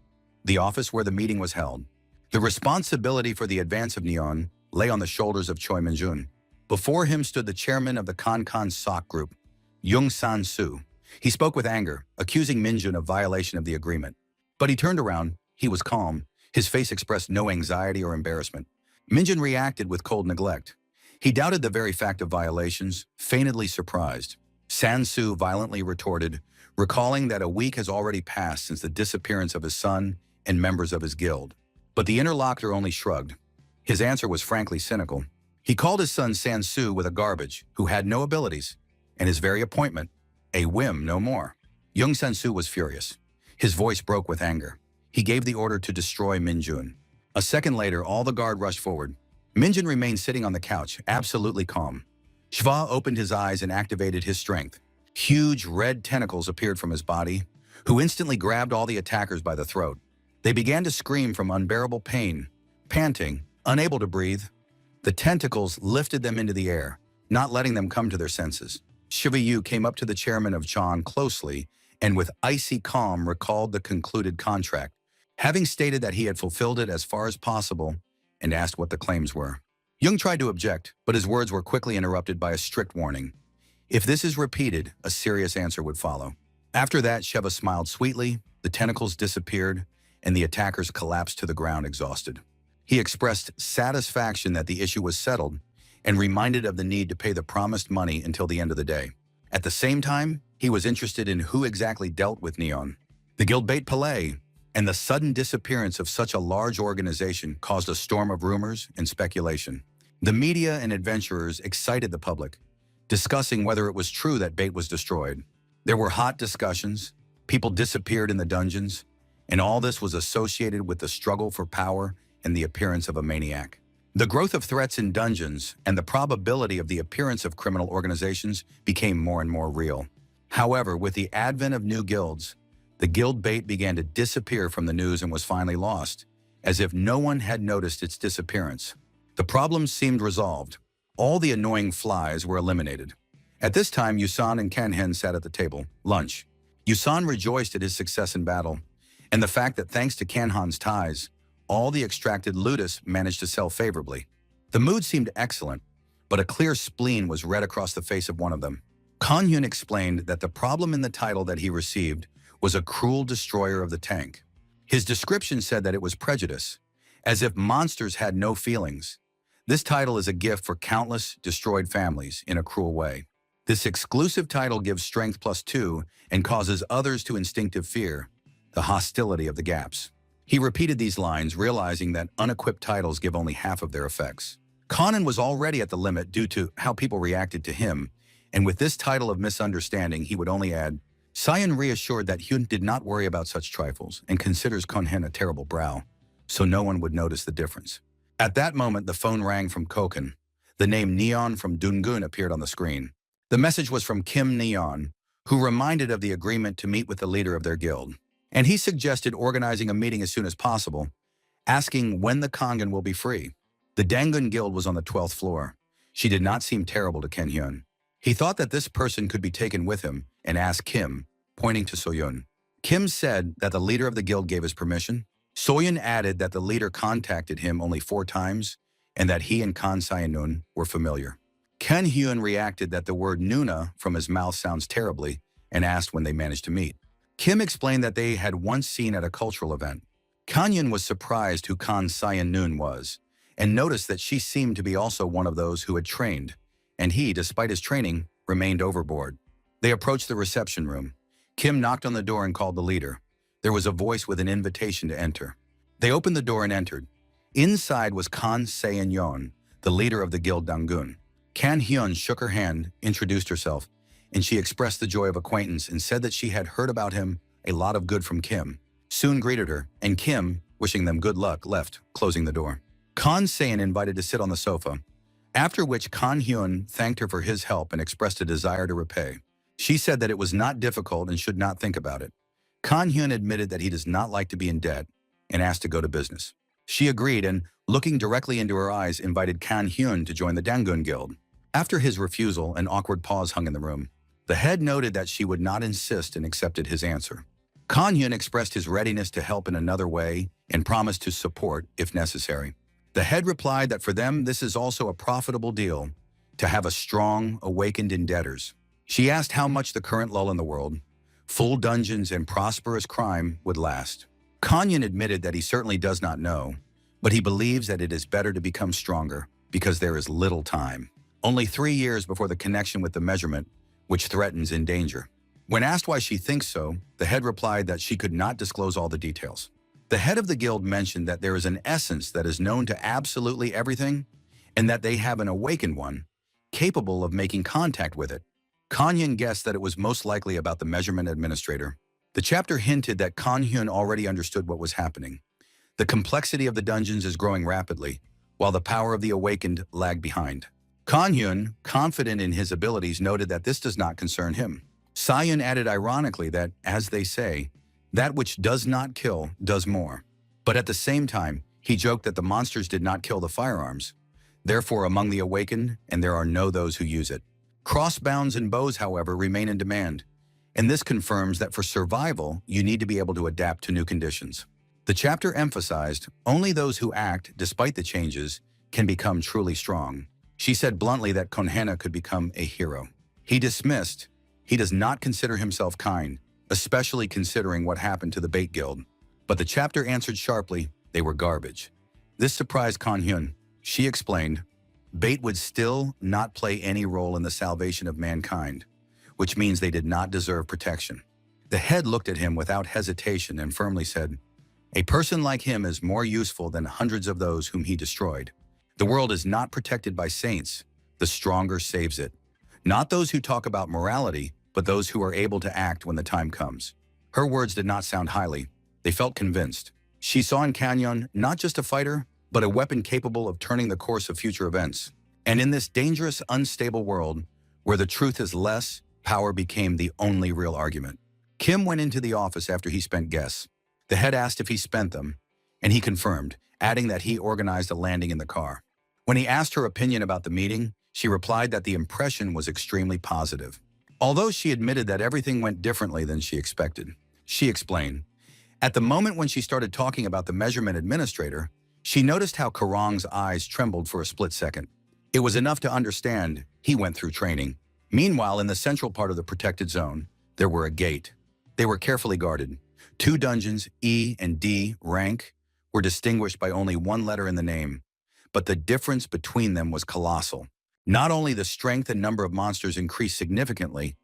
the office where the meeting was held. The responsibility for the advance of Neon lay on the shoulders of Choi Min-jun. Before him stood the chairman of the Kan Sok group, Jung San-soo. He spoke with anger, accusing Min-jun of violation of the agreement. But he turned around. He was calm. His face expressed no anxiety or embarrassment. Min-jun reacted with cold neglect. He doubted the very fact of violations, faintly surprised. San-soo violently retorted, recalling that a week has already passed since the disappearance of his son and members of his guild. But the interlocutor only shrugged. His answer was frankly cynical. He called his son San-soo with a garbage, who had no abilities, and his very appointment, a whim no more. Young San-soo was furious. His voice broke with anger. He gave the order to destroy Min-jun. A second later, all the guard rushed forward. Min-jun remained sitting on the couch, absolutely calm. Shva opened his eyes and activated his strength. Huge red tentacles appeared from his body, who instantly grabbed all the attackers by the throat. They began to scream from unbearable pain, panting, unable to breathe. The tentacles lifted them into the air, not letting them come to their senses. Shiva-yu came up to the chairman of John closely and with icy calm recalled the concluded contract, having stated that he had fulfilled it as far as possible and asked what the claims were. Jung tried to object, but his words were quickly interrupted by a strict warning. If this is repeated, a serious answer would follow. After that, Sheva smiled sweetly, the tentacles disappeared, and the attackers collapsed to the ground exhausted. He expressed satisfaction that the issue was settled and reminded of the need to pay the promised money until the end of the day. At the same time, he was interested in who exactly dealt with Neon. The guild Bait Palais, and the sudden disappearance of such a large organization caused a storm of rumors and speculation. The media and adventurers excited the public, discussing whether it was true that Bait was destroyed. There were hot discussions, people disappeared in the dungeons, and all this was associated with the struggle for power and the appearance of a maniac. The growth of threats in dungeons and the probability of the appearance of criminal organizations became more and more real. However, with the advent of new guilds, The guild bait began to disappear from the news and was finally lost, as if no one had noticed its disappearance. The problem seemed resolved. All the annoying flies were eliminated. At this time, Yusan and Kanhen sat at the table, lunch. Yusan rejoiced at his success in battle, and the fact that thanks to Kanhan's ties, all the extracted ludus managed to sell favorably. The mood seemed excellent, but a clear spleen was read across the face of one of them. Kanhyun explained that the problem in the title that he received was a cruel destroyer of the tank. His description said that it was prejudice, as if monsters had no feelings. This title is a gift for countless destroyed families in a cruel way. This exclusive title gives strength +2 and causes others to instinctive fear, the hostility of the gaps. He repeated these lines, realizing that unequipped titles give only half of their effects. Conan was already at the limit due to how people reacted to him, and with this title of misunderstanding, he would only add, Sion reassured that Hyun did not worry about such trifles and considers Konhen a terrible brow, so no one would notice the difference. At that moment, the phone rang from Koken. The name Neon from Dungun appeared on the screen. The message was from Kim Neon, who reminded of the agreement to meet with the leader of their guild. And he suggested organizing a meeting as soon as possible, asking when the Kongan will be free. The Dangun Guild was on the 12th floor. She did not seem terrible to Ken Hyun. He thought that this person could be taken with him and asked Kim, pointing to Soyun. Kim said that the leader of the guild gave his permission. Soyun added that the leader contacted him only 4 times and that he and Kan Sayanun were familiar. Ken Hyun reacted that the word Nuna from his mouth sounds terribly and asked when they managed to meet. Kim explained that they had once seen at a cultural event. Kanyan was surprised who Kan Sayanun was and noticed that she seemed to be also one of those who had trained, and he, despite his training, remained overboard. They approached the reception room. Kim knocked on the door and called the leader. There was a voice with an invitation to enter. They opened the door and entered. Inside was Kan Sayanyon, the leader of the guild Dangun. Kan Hyun shook her hand, introduced herself, and she expressed the joy of acquaintance and said that she had heard about him a lot of good from Kim. Soon greeted her, and Kim, wishing them good luck, left, closing the door. Kan Sayan invited to sit on the sofa, after which Kan Hyun thanked her for his help and expressed a desire to repay. She said that it was not difficult and should not think about it. Kan Hyun admitted that he does not like to be in debt and asked to go to business. She agreed and, looking directly into her eyes, invited Kan Hyun to join the Dangun Guild. After his refusal, an awkward pause hung in the room. The head noted that she would not insist and accepted his answer. Kan Hyun expressed his readiness to help in another way and promised to support if necessary. The head replied that for them this is also a profitable deal, to have a strong, awakened in debtors. She asked how much the current lull in the world, full dungeons and prosperous crime, would last. Kanyan admitted that he certainly does not know, but he believes that it is better to become stronger because there is little time. Only 3 years before the connection with the measurement, which threatens in danger. When asked why she thinks so, the head replied that she could not disclose all the details. The head of the guild mentioned that there is an essence that is known to absolutely everything, and that they have an awakened one, capable of making contact with it. Kanyan guessed that it was most likely about the measurement administrator. The chapter hinted that Kan Hyun already understood what was happening. The complexity of the dungeons is growing rapidly, while the power of the awakened lagged behind. Kan Hyun, confident in his abilities, noted that this does not concern him. Sayun added ironically that, as they say, that which does not kill does more. But at the same time, he joked that the monsters did not kill the firearms. Therefore, among the awakened, and there are no those who use it. Crossbows and bows, however, remain in demand, and this confirms that for survival, you need to be able to adapt to new conditions. The chapter emphasized only those who act despite the changes can become truly strong. She said bluntly that Konhena could become a hero. He dismissed. He does not consider himself kind, especially considering what happened to the Bait Guild. But the chapter answered sharply, they were garbage. This surprised Kan Hyun. She explained, Bait would still not play any role in the salvation of mankind, which means they did not deserve protection. The head looked at him without hesitation and firmly said, a person like him is more useful than hundreds of those whom he destroyed. The world is not protected by saints. The stronger saves it. Not those who talk about morality, but those who are able to act when the time comes. Her words did not sound highly. They felt convinced. She saw in Kanyon not just a fighter, but a weapon capable of turning the course of future events. And in this dangerous, unstable world, where the truth is less, power became the only real argument. Kim went into the office after he spent guests. The head asked if he spent them, and he confirmed, adding that he organized a landing in the car. When he asked her opinion about the meeting, she replied that the impression was extremely positive. Although she admitted that everything went differently than she expected. She explained, at the moment when she started talking about the measurement administrator, she noticed how Karang's eyes trembled for a split second. It was enough to understand he went through training. Meanwhile, in the central part of the protected zone, there were a gate. They were carefully guarded. 2 dungeons, E and D rank, were distinguished by only 1 letter in the name, but the difference between them was colossal. Not only the strength and number of monsters increased significantly,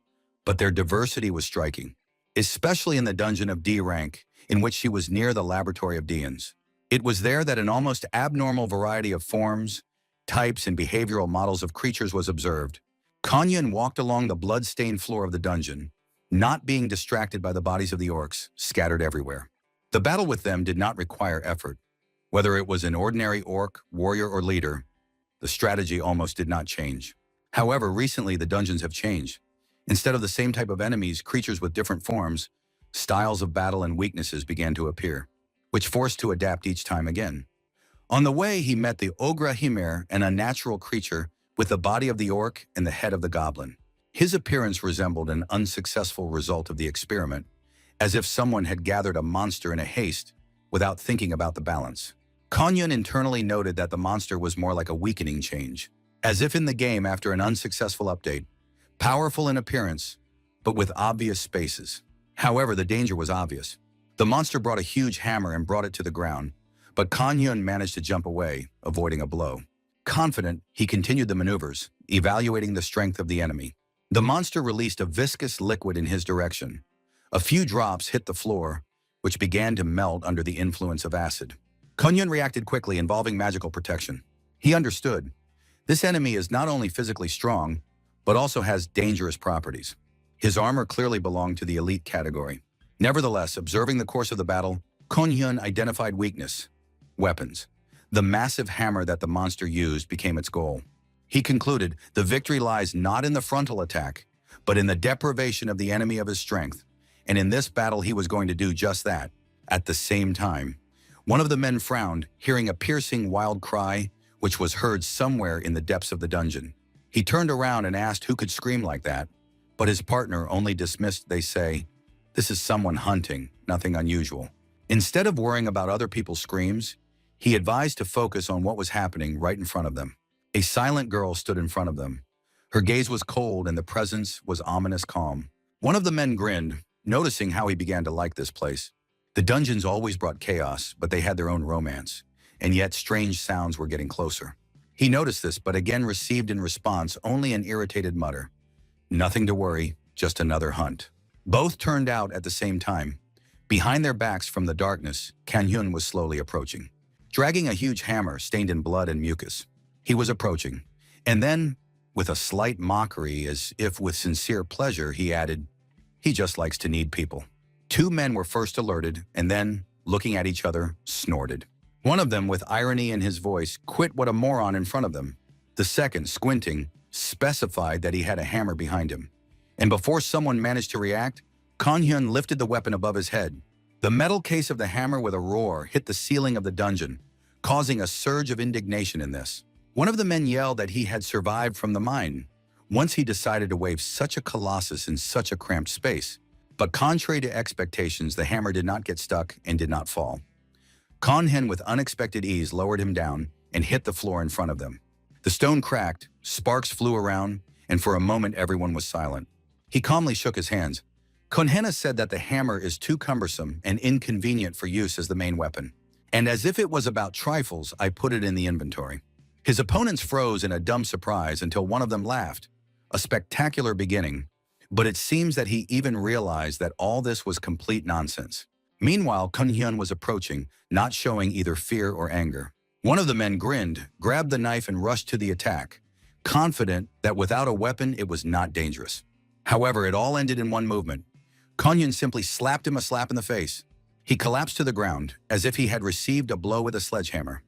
but their diversity was striking, especially in the dungeon of D rank, in which she was near the laboratory of Deans. It was there that an almost abnormal variety of forms, types, and behavioral models of creatures was observed. Kanyan walked along the blood-stained floor of the dungeon, not being distracted by the bodies of the orcs scattered everywhere. The battle with them did not require effort. Whether it was an ordinary orc, warrior, or leader, the strategy almost did not change. However, recently the dungeons have changed. Instead of the same type of enemies, creatures with different forms, styles of battle and weaknesses began to appear, which forced to adapt each time again. On the way, he met the Ogra Himir, an unnatural creature with the body of the orc and the head of the goblin. His appearance resembled an unsuccessful result of the experiment, as if someone had gathered a monster in a haste without thinking about the balance. Kanyan internally noted that the monster was more like a weakening change, as if in the game after an unsuccessful update, powerful in appearance, but with obvious spaces. However, the danger was obvious. The monster brought a huge hammer and brought it to the ground, but Kanyan managed to jump away, avoiding a blow. Confident, he continued the maneuvers, evaluating the strength of the enemy. The monster released a viscous liquid in his direction. A few drops hit the floor, which began to melt under the influence of acid. Kanyan reacted quickly, involving magical protection. He understood. This enemy is not only physically strong, but also has dangerous properties. His armor clearly belonged to the elite category. Nevertheless, observing the course of the battle, Kanyan identified weakness: weapons. The massive hammer that the monster used became its goal. He concluded the victory lies not in the frontal attack, but in the deprivation of the enemy of his strength. And in this battle, he was going to do just that. At the same time, one of the men frowned, hearing a piercing wild cry, which was heard somewhere in the depths of the dungeon. He turned around and asked who could scream like that, but his partner only dismissed. They say, "This is someone hunting, nothing unusual." Instead of worrying about other people's screams, he advised to focus on what was happening right in front of them. A silent girl stood in front of them. Her gaze was cold and the presence was ominous calm. One of the men grinned, noticing how he began to like this place. The dungeons always brought chaos, but they had their own romance, and yet strange sounds were getting closer. He noticed this, but again received in response only an irritated mutter. Nothing to worry, just another hunt. Both turned out at the same time. Behind their backs from the darkness, Kanyan was slowly approaching, dragging a huge hammer stained in blood and mucus. He was approaching, and then, with a slight mockery, as if with sincere pleasure, he added, "He just likes to need people." 2 men were first alerted, and then, looking at each other, snorted. One of them, with irony in his voice, quit what a moron in front of them. The second, squinting, specified that he had a hammer behind him. And before someone managed to react, Kanyan lifted the weapon above his head. The metal case of the hammer with a roar hit the ceiling of the dungeon, causing a surge of indignation in this. One of the men yelled that he had survived from the mine, once he decided to wave such a colossus in such a cramped space. But contrary to expectations, the hammer did not get stuck and did not fall. Kanyan, with unexpected ease, lowered him down and hit the floor in front of them. The stone cracked, sparks flew around, and for a moment everyone was silent. He calmly shook his hands. Kanyan said that the hammer is too cumbersome and inconvenient for use as the main weapon. And as if it was about trifles, I put it in the inventory. His opponents froze in a dumb surprise until one of them laughed. A spectacular beginning, but it seems that he even realized that all this was complete nonsense. Meanwhile, Kanyan was approaching, not showing either fear or anger. One of the men grinned, grabbed the knife and rushed to the attack, confident that without a weapon it was not dangerous. However, it all ended in one movement. Kanyan simply slapped him a slap in the face. He collapsed to the ground, as if he had received a blow with a sledgehammer.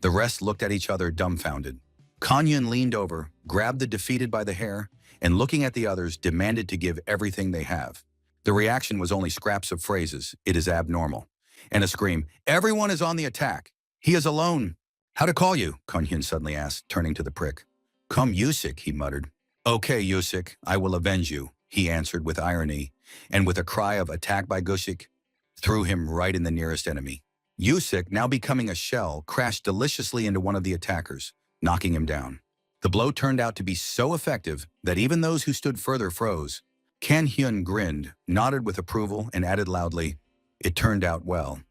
The rest looked at each other dumbfounded. Kanyan leaned over, grabbed the defeated by the hair, and looking at the others, demanded to give everything they have. The reaction was only scraps of phrases, "It is abnormal," and a scream, "Everyone is on the attack. He is alone." "How to call you?" Kunhyun suddenly asked, turning to the prick. "Come Yusik," he muttered. "Okay, Yusik, I will avenge you," he answered with irony, and with a cry of "attack by Gusik," threw him right in the nearest enemy. Yusik, now becoming a shell, crashed deliciously into one of the attackers, knocking him down. The blow turned out to be so effective that even those who stood further froze. Kan-hyun grinned, nodded with approval, and added loudly, "It turned out well.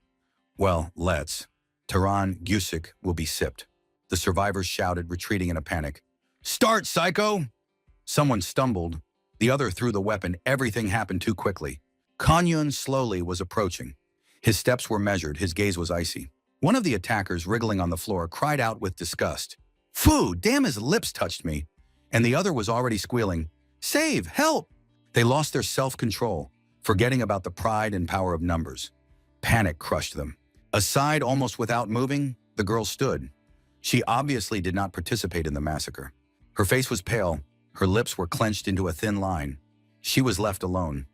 Well, let's. Tehran, Yusik will be sipped." The survivors shouted, retreating in a panic. "Start, psycho!" Someone stumbled. The other threw the weapon. Everything happened too quickly. Kan-hyun slowly was approaching. His steps were measured. His gaze was icy. One of the attackers, wriggling on the floor, cried out with disgust. "Phew, damn, his lips touched me." And the other was already squealing, "Save! Help!" They lost their self-control, forgetting about the pride and power of numbers. Panic crushed them. Aside, almost without moving, the girl stood. She obviously did not participate in the massacre. Her face was pale. Her lips were clenched into a thin line. She was left alone.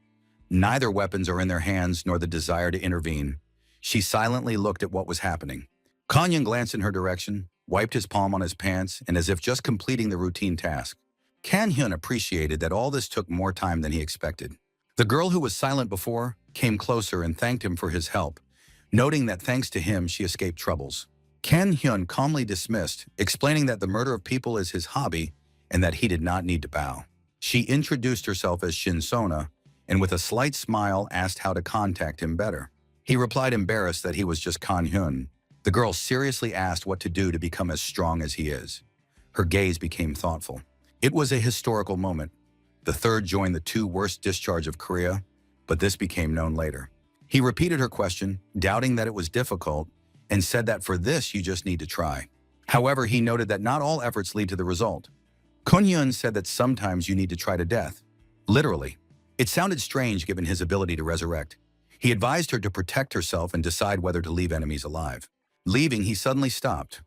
Neither weapons are in their hands nor the desire to intervene. She silently looked at what was happening. Kanyan glanced in her direction, wiped his palm on his pants, and as if just completing the routine task. Kan-hyun appreciated that all this took more time than he expected. The girl who was silent before came closer and thanked him for his help, noting that thanks to him she escaped troubles. Kan-hyun calmly dismissed, explaining that the murder of people is his hobby and that he did not need to bow. She introduced herself as Shin-sona, and with a slight smile asked how to contact him better. He replied embarrassed that he was just Kan-hyun. The girl seriously asked what to do to become as strong as he is. Her gaze became thoughtful. It was a historical moment. The third joined the two worst discharge of Korea, but this became known later. He repeated her question, doubting that it was difficult, and said that for this you just need to try. However, he noted that not all efforts lead to the result. Kunhyun said that sometimes you need to try to death. Literally. It sounded strange given his ability to resurrect. He advised her to protect herself and decide whether to leave enemies alive. Leaving, he suddenly stopped,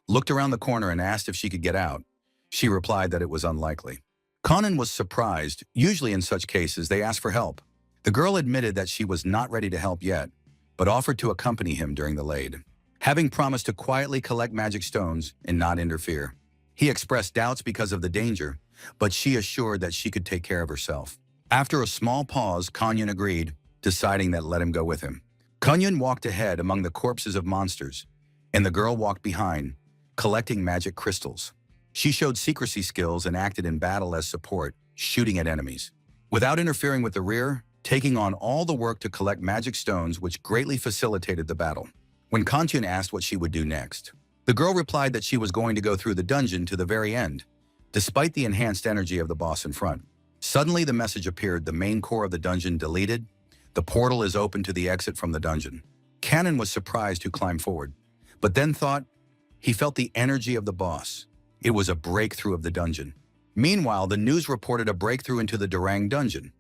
looked around the corner and asked if she could get out. She replied that it was unlikely. Conan was surprised. Usually in such cases, they ask for help. The girl admitted that she was not ready to help yet, but offered to accompany him during the laid, having promised to quietly collect magic stones and not interfere. He expressed doubts because of the danger, but she assured that she could take care of herself. After a small pause, Kanyan agreed, deciding that let him go with him. Kanyan walked ahead among the corpses of monsters, and the girl walked behind, collecting magic crystals. She showed secrecy skills and acted in battle as support, shooting at enemies. Without interfering with the rear, taking on all the work to collect magic stones, which greatly facilitated the battle. When Kanyan asked what she would do next, the girl replied that she was going to go through the dungeon to the very end, despite the enhanced energy of the boss in front. Suddenly the message appeared, the main core of the dungeon deleted. The portal is open to the exit from the dungeon. Kanon was surprised to climb forward, but then thought he felt the energy of the boss. It was a breakthrough of the dungeon. Meanwhile, the news reported a breakthrough into the Durang dungeon.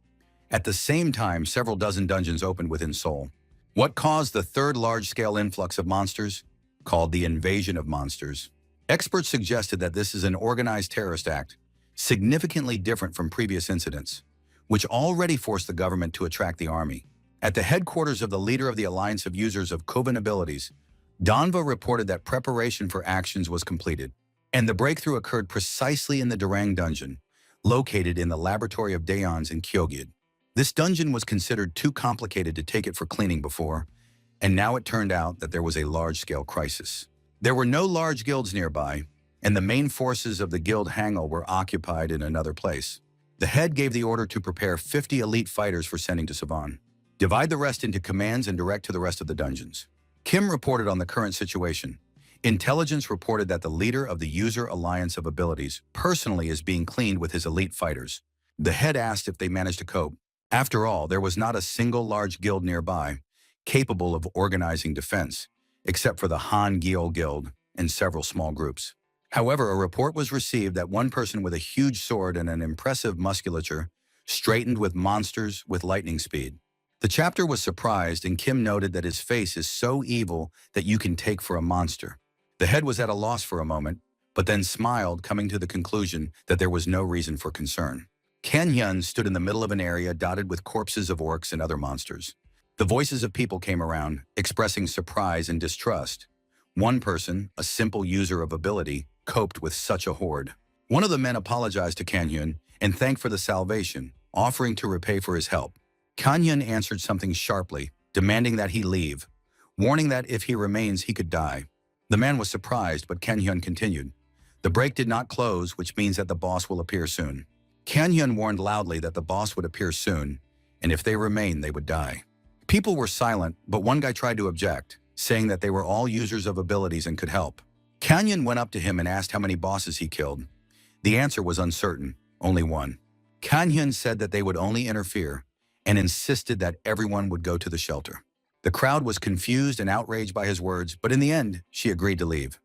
At the same time, several dozen dungeons opened within Seoul. What caused the third large-scale influx of monsters? Called the invasion of monsters. Experts suggested that this is an organized terrorist act, significantly different from previous incidents, which already forced the government to attract the army. At the headquarters of the leader of the Alliance of Users of Coven Abilities, Donva reported that preparation for actions was completed, and the breakthrough occurred precisely in the Durang dungeon, located in the laboratory of Daeons in Kyogyud. This dungeon was considered too complicated to take it for cleaning before, and now it turned out that there was a large-scale crisis. There were no large guilds nearby, and the main forces of the guild Hangul were occupied in another place. The head gave the order to prepare 50 elite fighters for sending to Savan. Divide the rest into commands and direct to the rest of the dungeons. Kim reported on the current situation. Intelligence reported that the leader of the User Alliance of Abilities personally is being cleaned with his elite fighters. The head asked if they managed to cope. After all, there was not a single large guild nearby capable of organizing defense, except for the Han Gyeol Guild and several small groups. However, a report was received that one person with a huge sword and an impressive musculature straightened with monsters with lightning speed. The chapter was surprised, and Kim noted that his face is so evil that you can take for a monster. The head was at a loss for a moment, but then smiled, coming to the conclusion that there was no reason for concern. Kan stood in the middle of an area dotted with corpses of orcs and other monsters. The voices of people came around, expressing surprise and distrust. One person, a simple user of ability, coped with such a horde. One of the men apologized to Kan and thanked for the salvation, offering to repay for his help. Kan answered something sharply, demanding that he leave, warning that if he remains, he could die. The man was surprised, but Kan continued. The break did not close, which means that the boss will appear soon. Kan warned loudly that the boss would appear soon, and if they remained, they would die. People were silent, but one guy tried to object, saying that they were all users of abilities and could help. Kan went up to him and asked how many bosses he killed. The answer was uncertain, only one. Kan said that they would only interfere and insisted that everyone would go to the shelter. The crowd was confused and outraged by his words, but in the end, she agreed to leave.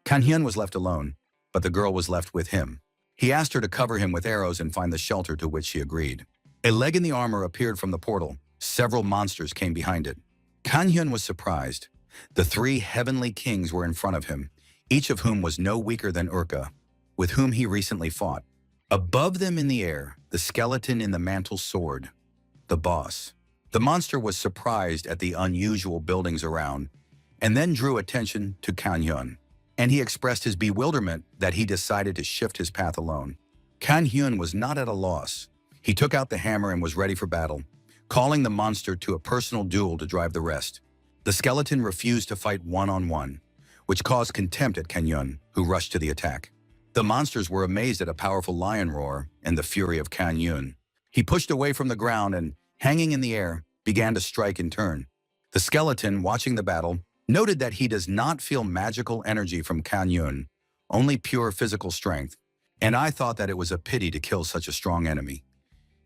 Kan was left alone, but the girl was left with him. He asked her to cover him with arrows and find the shelter, to which she agreed. A leg in the armor appeared from the portal. Several monsters came behind it. Kan was surprised. The three heavenly kings were in front of him, each of whom was no weaker than Urka, with whom he recently fought. Above them in the air, the skeleton in the mantle soared. The boss. The monster was surprised at the unusual buildings around, and then drew attention to Kan, and he expressed his bewilderment that he decided to shift his path alone. Kan was not at a loss. He took out the hammer and was ready for battle, calling the monster to a personal duel to drive the rest. The skeleton refused to fight one-on-one, which caused contempt at Kan, who rushed to the attack. The monsters were amazed at a powerful lion roar and the fury of Kan. He pushed away from the ground and, hanging in the air, began to strike in turn. The skeleton, watching the battle, noted that he does not feel magical energy from Kan, only pure physical strength, and I thought that it was a pity to kill such a strong enemy.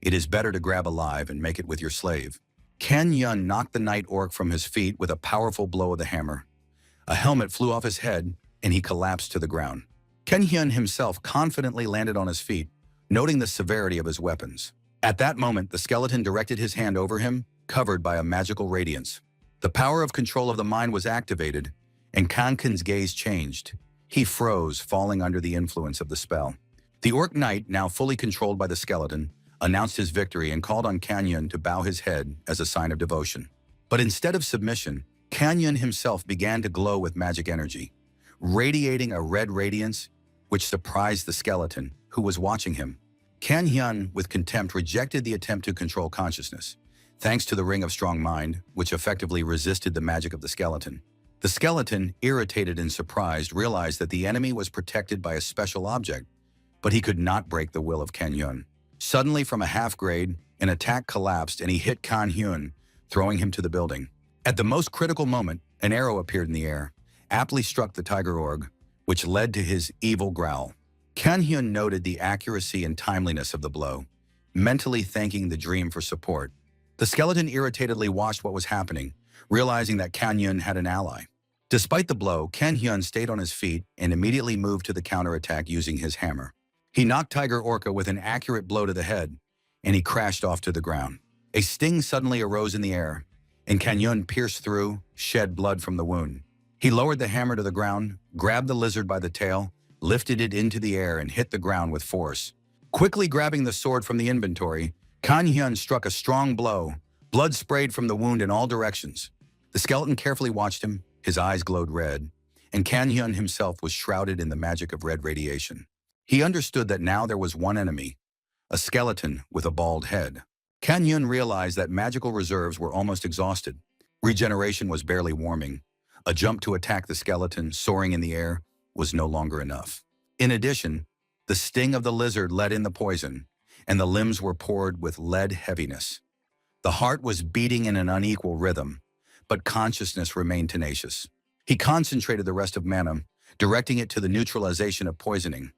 It is better to grab alive and make it with your slave. Kan knocked the night orc from his feet with a powerful blow of the hammer. A helmet flew off his head, and he collapsed to the ground. Kan himself confidently landed on his feet, noting the severity of his weapons. At that moment, the skeleton directed his hand over him, covered by a magical radiance. The power of control of the mind was activated, and Kan's gaze changed. He froze, falling under the influence of the spell. The orc knight, now fully controlled by the skeleton, announced his victory and called on Kan to bow his head as a sign of devotion. But instead of submission, Kan himself began to glow with magic energy, radiating a red radiance which surprised the skeleton, who was watching him. Kan, with contempt, rejected the attempt to control consciousness, thanks to the Ring of Strong Mind, which effectively resisted the magic of the skeleton. The skeleton, irritated and surprised, realized that the enemy was protected by a special object, but he could not break the will of Kan. Suddenly, from a half-grade, an attack collapsed and he hit Kan, throwing him to the building. At the most critical moment, an arrow appeared in the air, aptly struck the tiger org, which led to his evil growl. Kan noted the accuracy and timeliness of the blow, mentally thanking the dream for support. The skeleton irritatedly watched what was happening, realizing that Kan had an ally. Despite the blow, Kan stayed on his feet and immediately moved to the counterattack using his hammer. He knocked Tiger Orca with an accurate blow to the head, and he crashed off to the ground. A sting suddenly arose in the air, and Kan pierced through, shed blood from the wound. He lowered the hammer to the ground, grabbed the lizard by the tail, lifted it into the air, and hit the ground with force. Quickly grabbing the sword from the inventory, Kan struck a strong blow. Blood sprayed from the wound in all directions. The skeleton carefully watched him. His eyes glowed red, and Kan himself was shrouded in the magic of red radiation. He understood that now there was one enemy, a skeleton with a bald head. Kan realized that magical reserves were almost exhausted. Regeneration was barely warming. A jump to attack the skeleton, soaring in the air, was no longer enough. In addition, the sting of the lizard let in the poison, and the limbs were poured with lead heaviness. The heart was beating in an unequal rhythm, but consciousness remained tenacious. He concentrated the rest of mana, directing it to the neutralization of poisoning.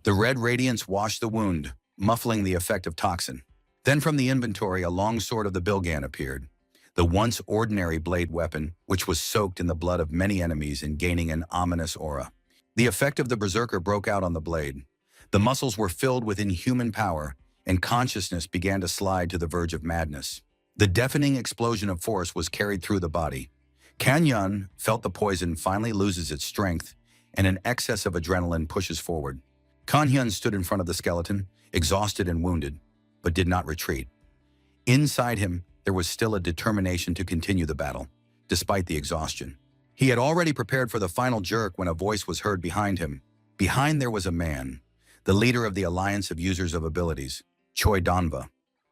The red radiance washed the wound, muffling the effect of toxin. Then from the inventory, a long sword of the Bilgan appeared, the once ordinary blade weapon, which was soaked in the blood of many enemies and gaining an ominous aura. The effect of the berserker broke out on the blade. The muscles were filled with inhuman power, and consciousness began to slide to the verge of madness. The deafening explosion of force was carried through the body. Kan felt the poison finally loses its strength, and an excess of adrenaline pushes forward. Kan stood in front of the skeleton, exhausted and wounded. but did not retreat. Inside him, there was still a determination to continue the battle, despite the exhaustion. He had already prepared for the final jerk when a voice was heard behind him. Behind there was a man, the leader of the Alliance of Users of Abilities, Choi Donva,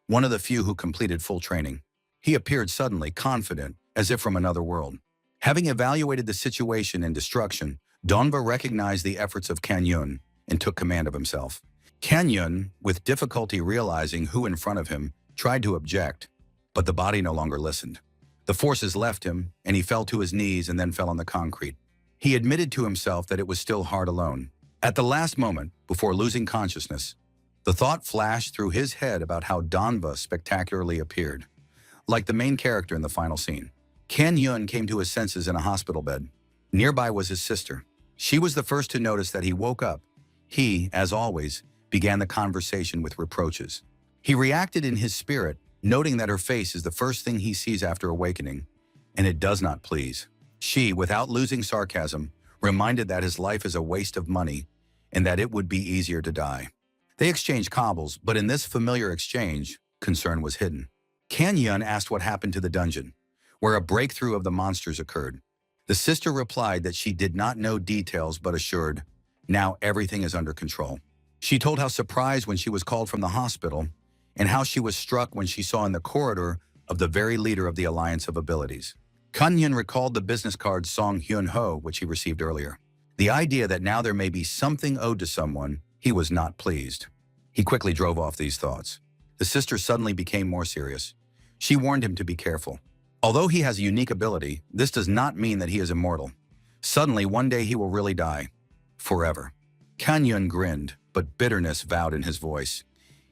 one of the few who completed full training. He appeared suddenly, confident, as if from another world. Having evaluated the situation and destruction, Donva recognized the efforts of Kanyun and took command of himself. Kanyun, with difficulty realizing who in front of him, tried to object, but the body no longer listened. The forces left him, and he fell to his knees and then fell on the concrete. He admitted to himself that it was still hard alone. At the last moment, before losing consciousness, the thought flashed through his head about how Donva spectacularly appeared, like the main character in the final scene. Kanyun came to his senses in a hospital bed. Nearby was his sister. She was the first to notice that he woke up. He, as always, began the conversation with reproaches. He reacted in his spirit, noting that her face is the first thing he sees after awakening, and it does not please. She, without losing sarcasm, reminded that his life is a waste of money and that it would be easier to die. They exchanged cobbles, but in this familiar exchange, concern was hidden. Kanyun asked what happened to the dungeon, where a breakthrough of the monsters occurred. The sister replied that she did not know details but assured, now everything is under control. She told how surprised when she was called from the hospital and how she was struck when she saw in the corridor of the very leader of the Alliance of Abilities. Kanyun recalled the business card Song Hyun Ho, which he received earlier. The idea that now there may be something owed to someone, he was not pleased. He quickly drove off these thoughts. The sister suddenly became more serious. She warned him to be careful. Although he has a unique ability, this does not mean that he is immortal. Suddenly, one day he will really die. Forever. Kanyun grinned, but bitterness vowed in his voice.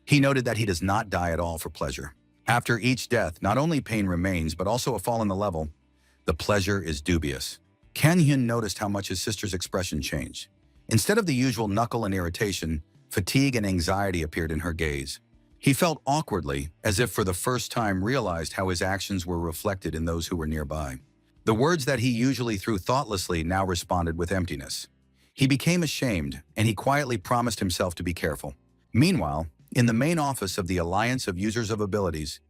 He noted that he does not die at all for pleasure. After each death, not only pain remains, but also a fall in the level. The pleasure is dubious. Kanyun noticed how much his sister's expression changed. Instead of the usual knuckle and irritation, fatigue and anxiety appeared in her gaze. He felt awkwardly, as if for the first time realized how his actions were reflected in those who were nearby. The words that he usually threw thoughtlessly now responded with emptiness. He became ashamed, and he quietly promised himself to be careful. Meanwhile, in the main office of the Alliance of Users of Abilities,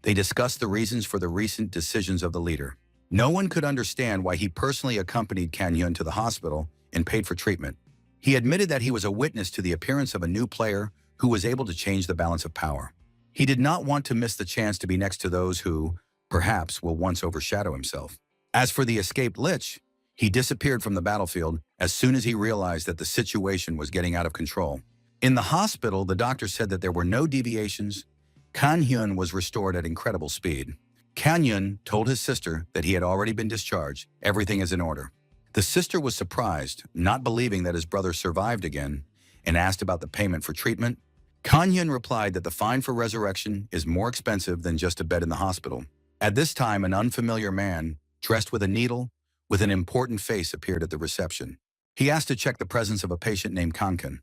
they discussed the reasons for the recent decisions of the leader. No one could understand why he personally accompanied Kanyun to the hospital and paid for treatment. He admitted that he was a witness to the appearance of a new player who was able to change the balance of power. He did not want to miss the chance to be next to those who, perhaps, will once overshadow himself. As for the escaped Lich, he disappeared from the battlefield as soon as he realized that the situation was getting out of control. In the hospital, the doctor said that there were no deviations. Kanyun was restored at incredible speed. Kanyun told his sister that he had already been discharged. Everything is in order. The sister was surprised, not believing that his brother survived again, and asked about the payment for treatment. Kanyun replied that the fine for resurrection is more expensive than just a bed in the hospital. At this time, an unfamiliar man, dressed with a needle, with an important face appeared at the reception. He asked to check the presence of a patient named Kankan.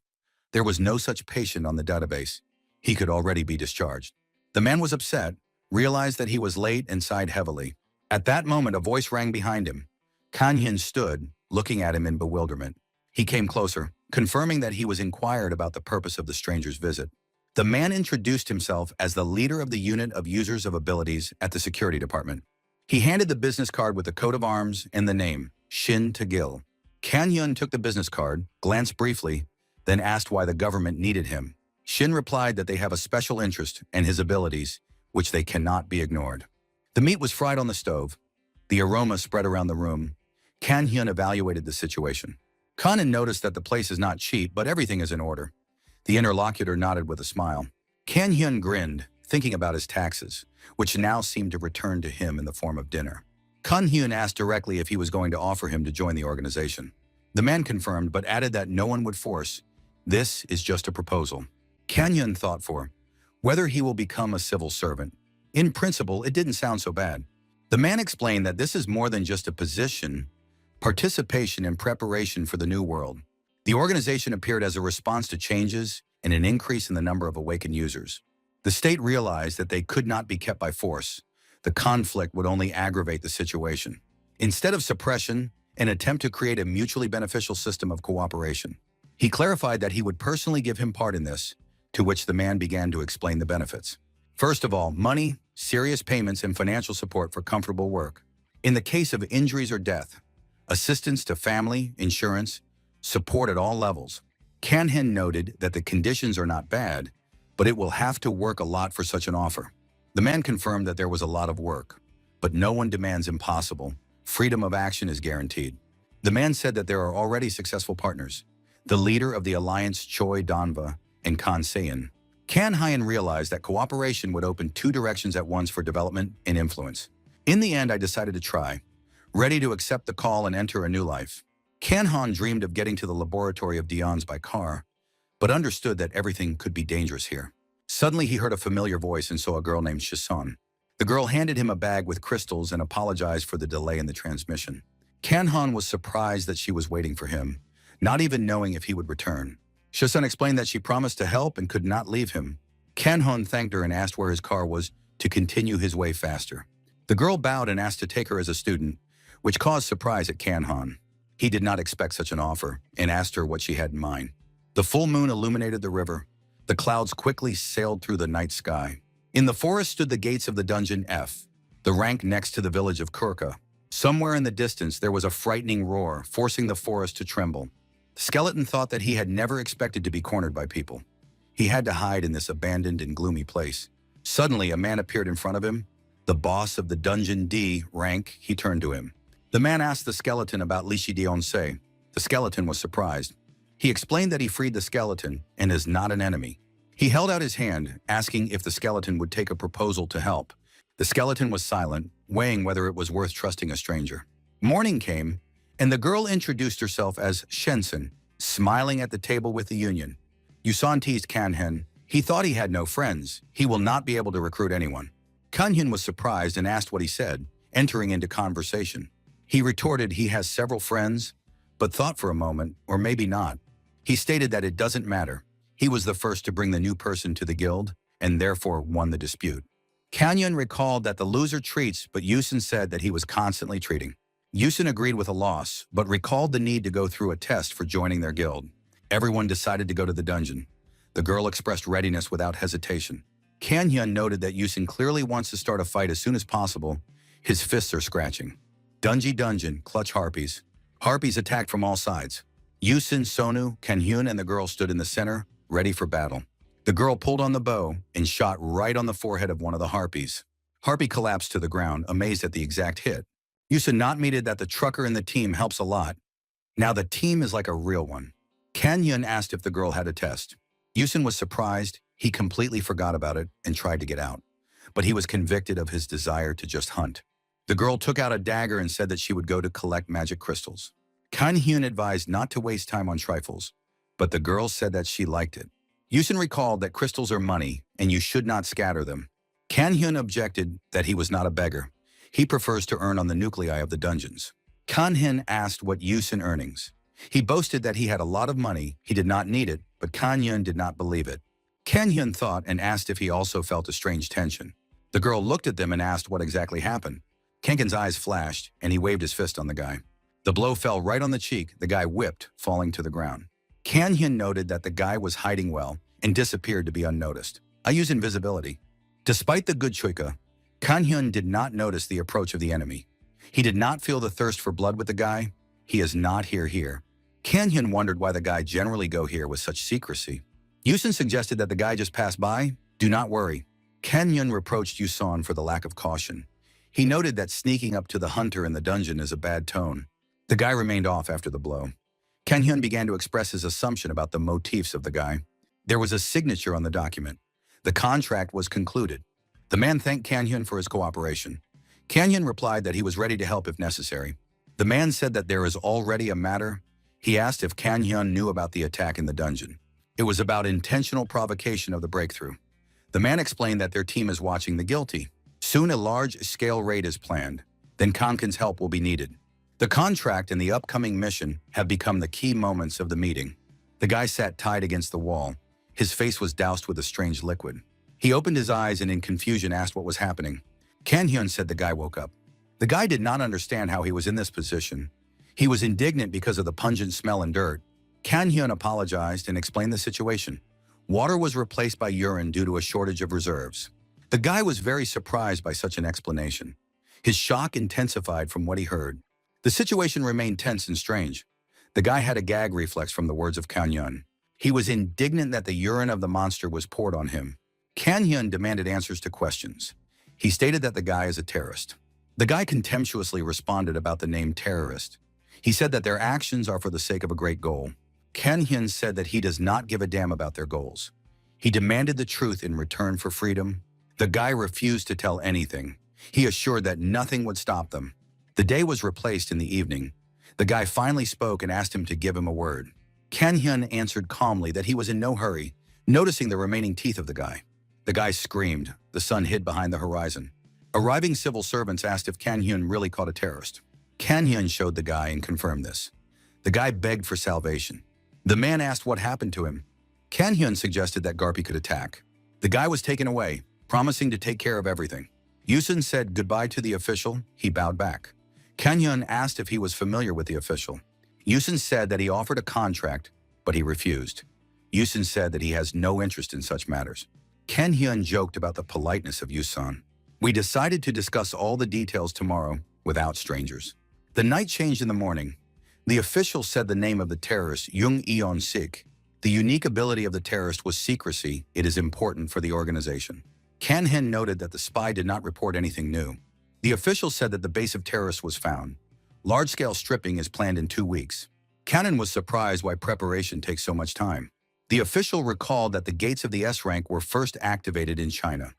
There was no such patient on the database. He could already be discharged. The man was upset, realized that he was late, and sighed heavily. At that moment, a voice rang behind him. Kanyun stood, looking at him in bewilderment. He came closer, confirming that he was inquired about the purpose of the stranger's visit. The man introduced himself as the leader of the unit of users of abilities at the security department. He handed the business card with the coat of arms and the name, Shin Tagil. Kanyun took the business card, glanced briefly, then asked why the government needed him. Shin replied that they have a special interest in his abilities, which they cannot be ignored. The meat was fried on the stove. The aroma spread around the room. Kanyun evaluated the situation. Kanan noticed that the place is not cheap, but everything is in order. The interlocutor nodded with a smile. Kanyun grinned, thinking about his taxes, which now seemed to return to him in the form of dinner. Kanyun asked directly if he was going to offer him to join the organization. The man confirmed, but added that no one would force. This is just a proposal. Kanyun thought for whether he will become a civil servant. In principle, it didn't sound so bad. The man explained that this is more than just a position, participation and preparation for the new world. The organization appeared as a response to changes and an increase in the number of awakened users. The state realized that they could not be kept by force. The conflict would only aggravate the situation. Instead of suppression, an attempt to create a mutually beneficial system of cooperation. He clarified that he would personally give him part in this, to which the man began to explain the benefits. First of all, money, serious payments, and financial support for comfortable work. In the case of injuries or death, assistance to family, insurance, support at all levels. Kanhin noted that the conditions are not bad, but it will have to work a lot for such an offer. The man confirmed that there was a lot of work, but no one demands impossible. Freedom of action is guaranteed. The man said that there are already successful partners, the leader of the alliance Choi Donva and Kan Seon. Kan Hyen realized that cooperation would open two directions at once for development and influence. In the end, I decided to try, ready to accept the call and enter a new life. Kan Han dreamed of getting to the laboratory of Dion's by car, but understood that everything could be dangerous here. Suddenly, he heard a familiar voice and saw a girl named Shison. The girl handed him a bag with crystals and apologized for the delay in the transmission. Kan Han was surprised that she was waiting for him, not even knowing if he would return. Shison explained that she promised to help and could not leave him. Kan Han thanked her and asked where his car was to continue his way faster. The girl bowed and asked to take her as a student, which caused surprise at Kan Han. He did not expect such an offer and asked her what she had in mind. The full moon illuminated the river. The clouds quickly sailed through the night sky. In the forest stood the gates of the dungeon F, the rank next to the village of Kurka. Somewhere in the distance there was a frightening roar, forcing the forest to tremble. The skeleton thought that he had never expected to be cornered by people. He had to hide in this abandoned and gloomy place. Suddenly, a man appeared in front of him. The boss of the dungeon D rank, he turned to him. The man asked the skeleton about Lishi Dionse. The skeleton was surprised. He explained that he freed the skeleton and is not an enemy. He held out his hand, asking if the skeleton would take a proposal to help. The skeleton was silent, weighing whether it was worth trusting a stranger. Morning came, and the girl introduced herself as Shensen, smiling at the table with the union. Yusan teased Kanhin. He thought he had no friends. He will not be able to recruit anyone. Kanhin was surprised and asked what he said, entering into conversation. He retorted he has several friends, but thought for a moment, or maybe not. He stated that it doesn't matter. He was the first to bring the new person to the guild, and therefore won the dispute. Kanyin recalled that the loser treats, but Yusin said that he was constantly treating. Yusin agreed with a loss, but recalled the need to go through a test for joining their guild. Everyone decided to go to the dungeon. The girl expressed readiness without hesitation. Kanyin noted that Yusin clearly wants to start a fight as soon as possible. His fists are scratching. Dungeon, clutch harpies. Harpies attacked from all sides. Yusin, Sonu, Kanhyun, and the girl stood in the center, ready for battle. The girl pulled on the bow and shot right on the forehead of one of the harpies. Harpy collapsed to the ground, amazed at the exact hit. Yusin admitted that the trucker in the team helps a lot. Now the team is like a real one. Kanhyun asked if the girl had a test. Yusin was surprised. He completely forgot about it and tried to get out. But he was convicted of his desire to just hunt. The girl took out a dagger and said that she would go to collect magic crystals. Kanhyun advised not to waste time on trifles, but the girl said that she liked it. Yusin recalled that crystals are money and you should not scatter them. Kanhyun objected that he was not a beggar. He prefers to earn on the nuclei of the dungeons. Kanhyun asked what Yusin earnings. He boasted that he had a lot of money, he did not need it, but Kanhyun did not believe it. Kanhyun thought and asked if he also felt a strange tension. The girl looked at them and asked what exactly happened. Kenken's eyes flashed, and he waved his fist on the guy. The blow fell right on the cheek, the guy whipped, falling to the ground. Kanhyun noted that the guy was hiding well and disappeared to be unnoticed. I use invisibility. Despite the good choika, Kanhyun did not notice the approach of the enemy. He did not feel the thirst for blood with the guy. He is not here. Kanhyun wondered why the guy generally go here with such secrecy. Yusin suggested that the guy just passed by. Do not worry. Kanhyun reproached Yusan for the lack of caution. He noted that sneaking up to the hunter in the dungeon is a bad tone. The guy remained off after the blow. Kanhyun began to express his assumption about the motifs of the guy. There was a signature on the document. The contract was concluded. The man thanked Kanhyun for his cooperation. Kanhyun replied that he was ready to help if necessary. The man said that there is already a matter. He asked if Kanhyun knew about the attack in the dungeon. It was about intentional provocation of the breakthrough. The man explained that their team is watching the guilty. Soon a large-scale raid is planned. Then Kankin's help will be needed. The contract and the upcoming mission have become the key moments of the meeting. The guy sat tied against the wall. His face was doused with a strange liquid. He opened his eyes and in confusion asked what was happening. Kanhyun said the guy woke up. The guy did not understand how he was in this position. He was indignant because of the pungent smell and dirt. Kanhyun apologized and explained the situation. Water was replaced by urine due to a shortage of reserves. The guy was very surprised by such an explanation. His shock intensified from what he heard. The situation remained tense and strange. The guy had a gag reflex from the words of Kan Yun. He was indignant that the urine of the monster was poured on him. Kan Yun demanded answers to questions. He stated that the guy is a terrorist. The guy contemptuously responded about the name terrorist. He said that their actions are for the sake of a great goal. Kan Hyun said that he does not give a damn about their goals. He demanded the truth in return for freedom. The guy refused to tell anything. He assured that nothing would stop them. The day was replaced in the evening. The guy finally spoke and asked him to give him a word. Kan Hyun answered calmly that he was in no hurry, noticing the remaining teeth of the guy. The guy screamed. The sun hid behind the horizon. Arriving civil servants asked if Kan Hyun really caught a terrorist. Kan Hyun showed the guy and confirmed this. The guy begged for salvation. The man asked what happened to him. Kan Hyun suggested that Garpi could attack. The guy was taken away, promising to take care of everything. Yusun said goodbye to the official. He bowed back. Kan Hyun asked if he was familiar with the official. Yusun said that he offered a contract, but he refused. Yusun said that he has no interest in such matters. Kan Hyun joked about the politeness of Yusun. We decided to discuss all the details tomorrow without strangers. The night changed in the morning. The official said the name of the terrorist, Jung Eon-sik. The unique ability of the terrorist was secrecy. It is important for the organization. Kan Hyun noted that the spy did not report anything new. The official said that the base of terrorists was found. Large-scale stripping is planned in 2 weeks. Kan was surprised why preparation takes so much time. The official recalled that the gates of the S rank were first activated in China.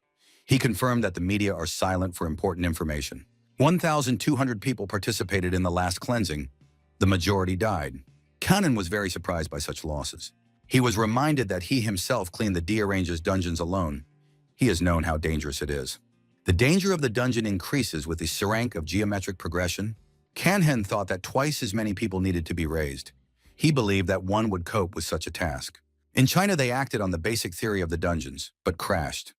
He confirmed that the media are silent for important information. 1,200 people participated in the last cleansing. The majority died. Kan was very surprised by such losses. He was reminded that he himself cleaned the D-Arrange's dungeons alone. He has known how dangerous it is. The danger of the dungeon increases with the rank of geometric progression. Kan thought that twice as many people needed to be raised. He believed that one would cope with such a task. In China, they acted on the basic theory of the dungeons, but crashed.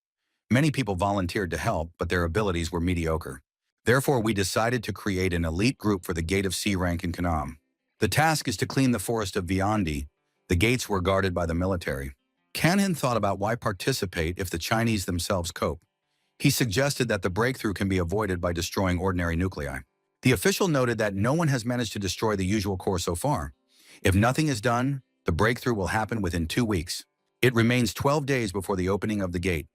Many people volunteered to help, but their abilities were mediocre. Therefore, we decided to create an elite group for the Gate of C rank in Kanam. The task is to clean the forest of Viandi. The gates were guarded by the military. Kan thought about why participate if the Chinese themselves cope. He suggested that the breakthrough can be avoided by destroying ordinary nuclei. The official noted that no one has managed to destroy the usual core so far. If nothing is done, the breakthrough will happen within 2 weeks. It remains 12 days before the opening of the gate.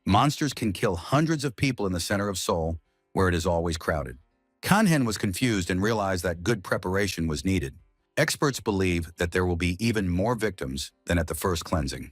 Monsters can kill hundreds of people in the center of Seoul, where it is always crowded. Kan was confused and realized that good preparation was needed. Experts believe that there will be even more victims than at the first cleansing.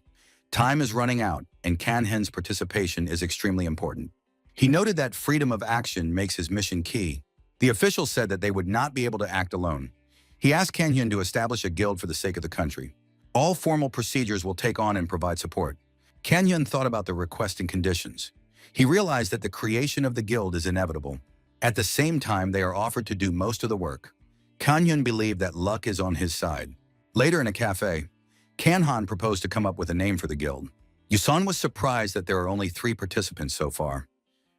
Time is running out, and Kan-hen's participation is extremely important. He noted that freedom of action makes his mission key. The official said that they would not be able to act alone. He asked Kan-hyun to establish a guild for the sake of the country. All formal procedures will take on and provide support. Kan-hyun thought about the request and conditions. He realized that the creation of the guild is inevitable. At the same time, they are offered to do most of the work. Kan-hyun believed that luck is on his side. Later in a cafe, Kan-han proposed to come up with a name for the guild. Yusan was surprised that there are only 3 participants so far.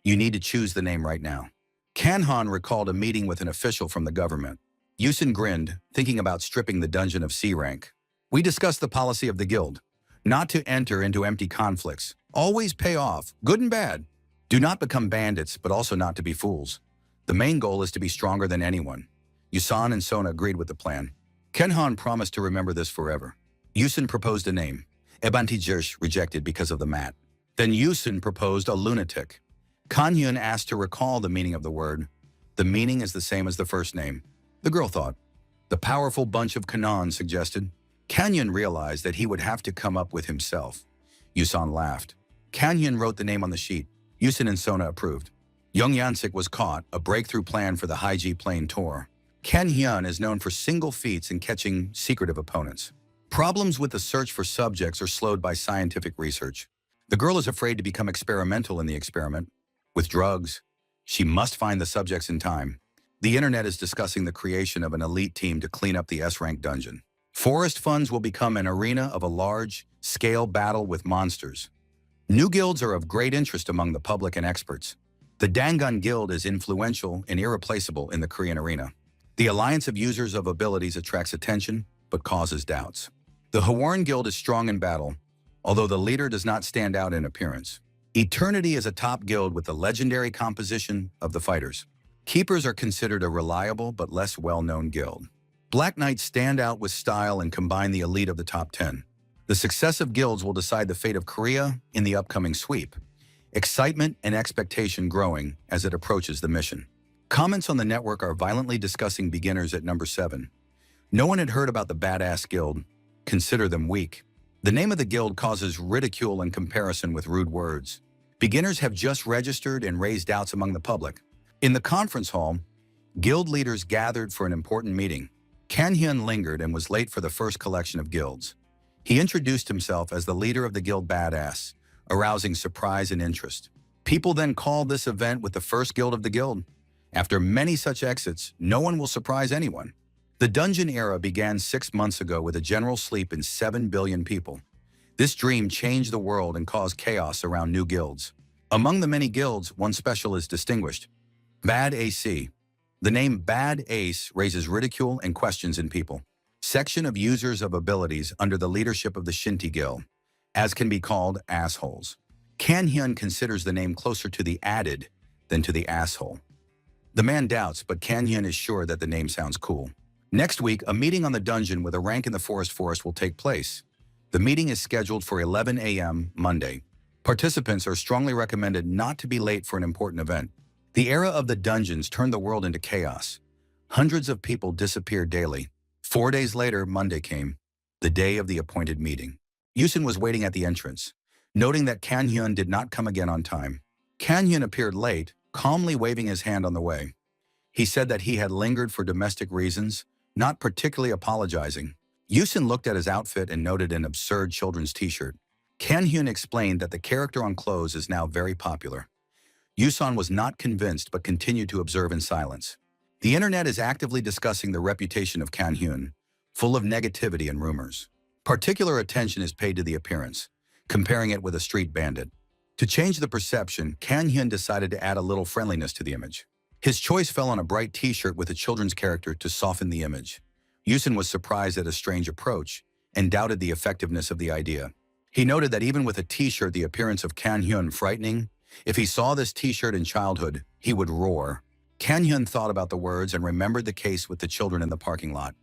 You need to choose the name right now. Kan-han recalled a meeting with an official from the government. Yusan grinned, thinking about stripping the dungeon of C rank. We discussed the policy of the guild. Not to enter into empty conflicts. Always pay off, good and bad. Do not become bandits, but also not to be fools. The main goal is to be stronger than anyone. Yusan and Sona agreed with the plan. Kan-han promised to remember this forever. Yusan proposed a name. Ebanti-jersh rejected because of the mat. Then Yusan proposed a lunatic. Kan-hyun asked to recall the meaning of the word. The meaning is the same as the first name. The girl thought. The powerful bunch of Kanan suggested. Kan-hyun realized that he would have to come up with himself. Yusan laughed. Kan-hyun wrote the name on the sheet. Yusan and Sona approved. Young Yansik was caught, a breakthrough plan for the High-G plane tour. Kan-hyun is known for single feats in catching secretive opponents. Problems with the search for subjects are slowed by scientific research. The girl is afraid to become experimental in the experiment. With drugs, she must find the subjects in time. The internet is discussing the creation of an elite team to clean up the S-rank dungeon. Forest funds will become an arena of a large-scale battle with monsters. New guilds are of great interest among the public and experts. The Dangun Guild is influential and irreplaceable in the Korean arena. The alliance of users of abilities attracts attention, but causes doubts. The Hwarn Guild is strong in battle. although the leader does not stand out in appearance. Eternity is a top guild with the legendary composition of the fighters. Keepers are considered a reliable but less well-known guild. Black Knights stand out with style and combine the elite of the top 10. The successive guilds will decide the fate of Korea in the upcoming sweep. Excitement and expectation growing as it approaches the mission. Comments on the network are violently discussing beginners at number 7. No one had heard about the Badass Guild. Consider them weak. The name of the guild causes ridicule and comparison with rude words. Beginners have just registered and raised doubts among the public. In the conference hall, guild leaders gathered for an important meeting. Kan-hyun lingered and was late for the first collection of guilds. He introduced himself as the leader of the guild Badass, arousing surprise and interest. People then called this event with the first guild of the guild. After many such exits, no one will surprise anyone. The dungeon era began 6 months ago with a general sleep in 7 billion people. This dream changed the world and caused chaos around new guilds. Among the many guilds, one special is distinguished. Bad AC. The name Bad Ace raises ridicule and questions in people. Section of users of abilities under the leadership of the Shinty Guild, as can be called assholes. Kan-hyun considers the name closer to the added than to the asshole. The man doubts, but Kan-hyun is sure that the name sounds cool. Next week, a meeting on the dungeon with a rank in the forest will take place. The meeting is scheduled for 11 a.m. Monday. Participants are strongly recommended not to be late for an important event. The era of the dungeons turned the world into chaos. Hundreds of people disappeared daily. 4 days later, Monday came, the day of the appointed meeting. Yusin was waiting at the entrance, noting that Kan-hyun did not come again on time. Kan-hyun appeared late, calmly waving his hand on the way. He said that he had lingered for domestic reasons, not particularly apologizing. Yusin looked at his outfit and noted an absurd children's t-shirt. Kan-hyun explained that the character on clothes is now very popular. Yusan was not convinced but continued to observe in silence. The internet is actively discussing the reputation of Kan-hyun, full of negativity and rumors. Particular attention is paid to the appearance, comparing it with a street bandit. To change the perception, Kan-hyun decided to add a little friendliness to the image. His choice fell on a bright t-shirt with a children's character to soften the image. Yusin was surprised at a strange approach and doubted the effectiveness of the idea. He noted that even with a t-shirt, the appearance of Kan-hyun frightening. If he saw this t-shirt in childhood, he would roar. Kan-hyun thought about the words and remembered the case with the children in the parking lot.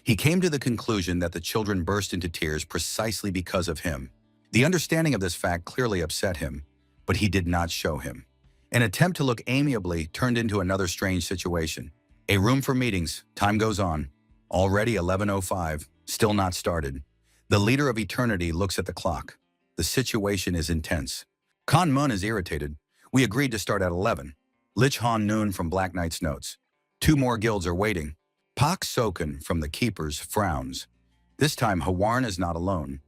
He came to the conclusion that the children burst into tears precisely because of him. The understanding of this fact clearly upset him, but he did not show him. An attempt to look amiably turned into another strange situation. A room for meetings. Time goes on. Already 11:05, still not started. The leader of eternity looks at the clock. The situation is intense. Kan Mun is irritated. We agreed to start at 11. Lich Han Noon from Black Knight's notes. 2 more guilds are waiting. Pak Soken from the Keepers frowns. This time Hwarn is not alone.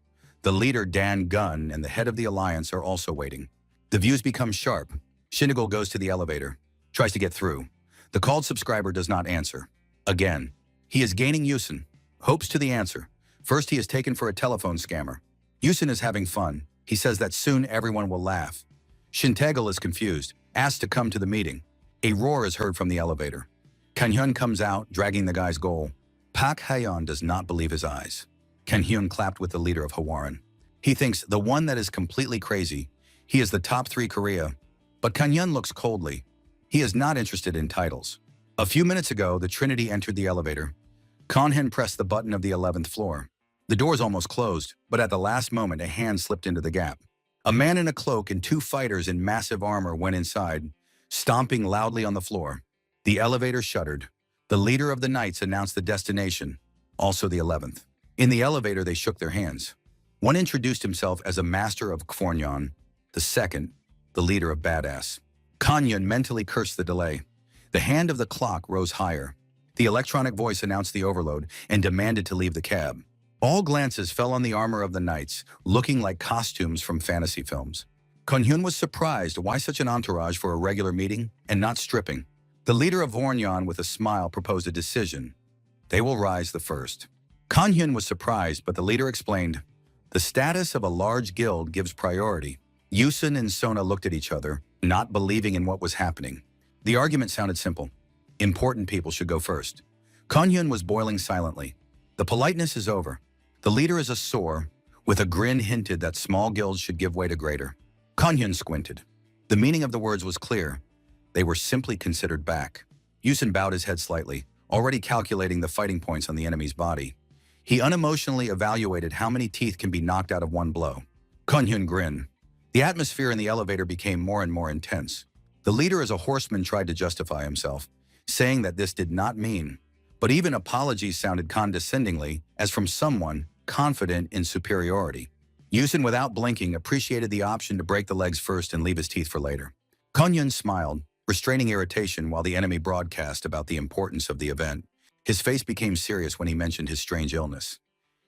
The leader Dan Gun and the head of the Alliance are also waiting. The views become sharp. Shinigol goes to the elevator, tries to get through. The called subscriber does not answer. Again. He is gaining Yusin. Hopes to the answer. First he is taken for a telephone scammer. Yusin is having fun. He says that soon everyone will laugh. Shintegel is confused, asked to come to the meeting. A roar is heard from the elevator. Kan-hyun comes out, dragging the guy's goal. Pak Hayon does not believe his eyes. Kan-hyun clapped with the leader of Hwarn. He thinks the one that is completely crazy. He is the top 3 Korea. But Kan-hyun looks coldly. He is not interested in titles. A few minutes ago, the Trinity entered the elevator. Kan-hyun pressed the button of the 11th floor. The doors almost closed, but at the last moment, a hand slipped into the gap. A man in a cloak and 2 fighters in massive armor went inside, stomping loudly on the floor. The elevator shuddered. The leader of the Knights announced the destination, also the 11th. In the elevator, they shook their hands. One introduced himself as a master of Kfornyon, the second, the leader of Badass. Kan-hyun mentally cursed the delay. The hand of the clock rose higher. The electronic voice announced the overload and demanded to leave the cab. All glances fell on the armor of the Knights, looking like costumes from fantasy films. Kan-hyun was surprised why such an entourage for a regular meeting and not stripping. The leader of Hwarnyon with a smile proposed a decision. They will rise the first. Kan-hyun was surprised, but the leader explained, the status of a large guild gives priority. Yusin and Sona looked at each other, not believing in what was happening. The argument sounded simple. Important people should go first. Kan-hyun was boiling silently. The politeness is over. The leader is a sore, with a grin hinted that small guilds should give way to greater. Kanhyun squinted. The meaning of the words was clear. They were simply considered back. Yusin bowed his head slightly, already calculating the fighting points on the enemy's body. He unemotionally evaluated how many teeth can be knocked out of one blow. Kanhyun grinned. The atmosphere in the elevator became more and more intense. The leader as a horseman tried to justify himself, saying that this did not mean, but even apologies sounded condescendingly, as from someone confident in superiority. Yusin, without blinking, appreciated the option to break the legs first and leave his teeth for later. Kanhyun smiled, restraining irritation while the enemy broadcast about the importance of the event. His face became serious when he mentioned his strange illness.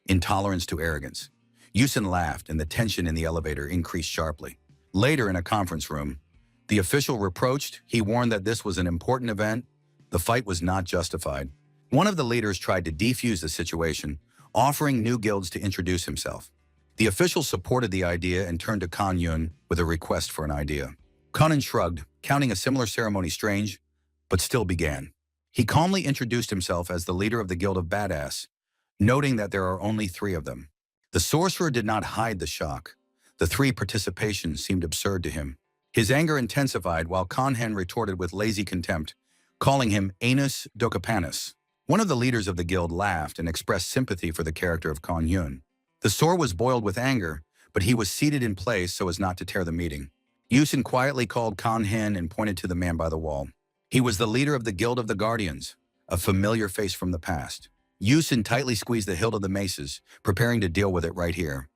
Intolerance to arrogance. Yusin laughed, and the tension in the elevator increased sharply. Later, in a conference room, the official reproached. He warned that this was an important event. The fight was not justified. One of the leaders tried to defuse the situation, offering new guilds to introduce himself. The official supported the idea and turned to Kanhyun with a request for an idea. Kanhyun shrugged, counting a similar ceremony strange, but still began. He calmly introduced himself as the leader of the Guild of Badass, noting that there are only 3 of them. The sorcerer did not hide the shock. The 3 participations seemed absurd to him. His anger intensified while Kanhyun retorted with lazy contempt, calling him Anus Dokapanus. One of the leaders of the guild laughed and expressed sympathy for the character of Kanhyun. The sore was boiled with anger, but he was seated in place so as not to tear the meeting. Yusin quietly called Kanhyun and pointed to the man by the wall. He was the leader of the Guild of the Guardians, a familiar face from the past. Yusin tightly squeezed the hilt of the maces, preparing to deal with it right here.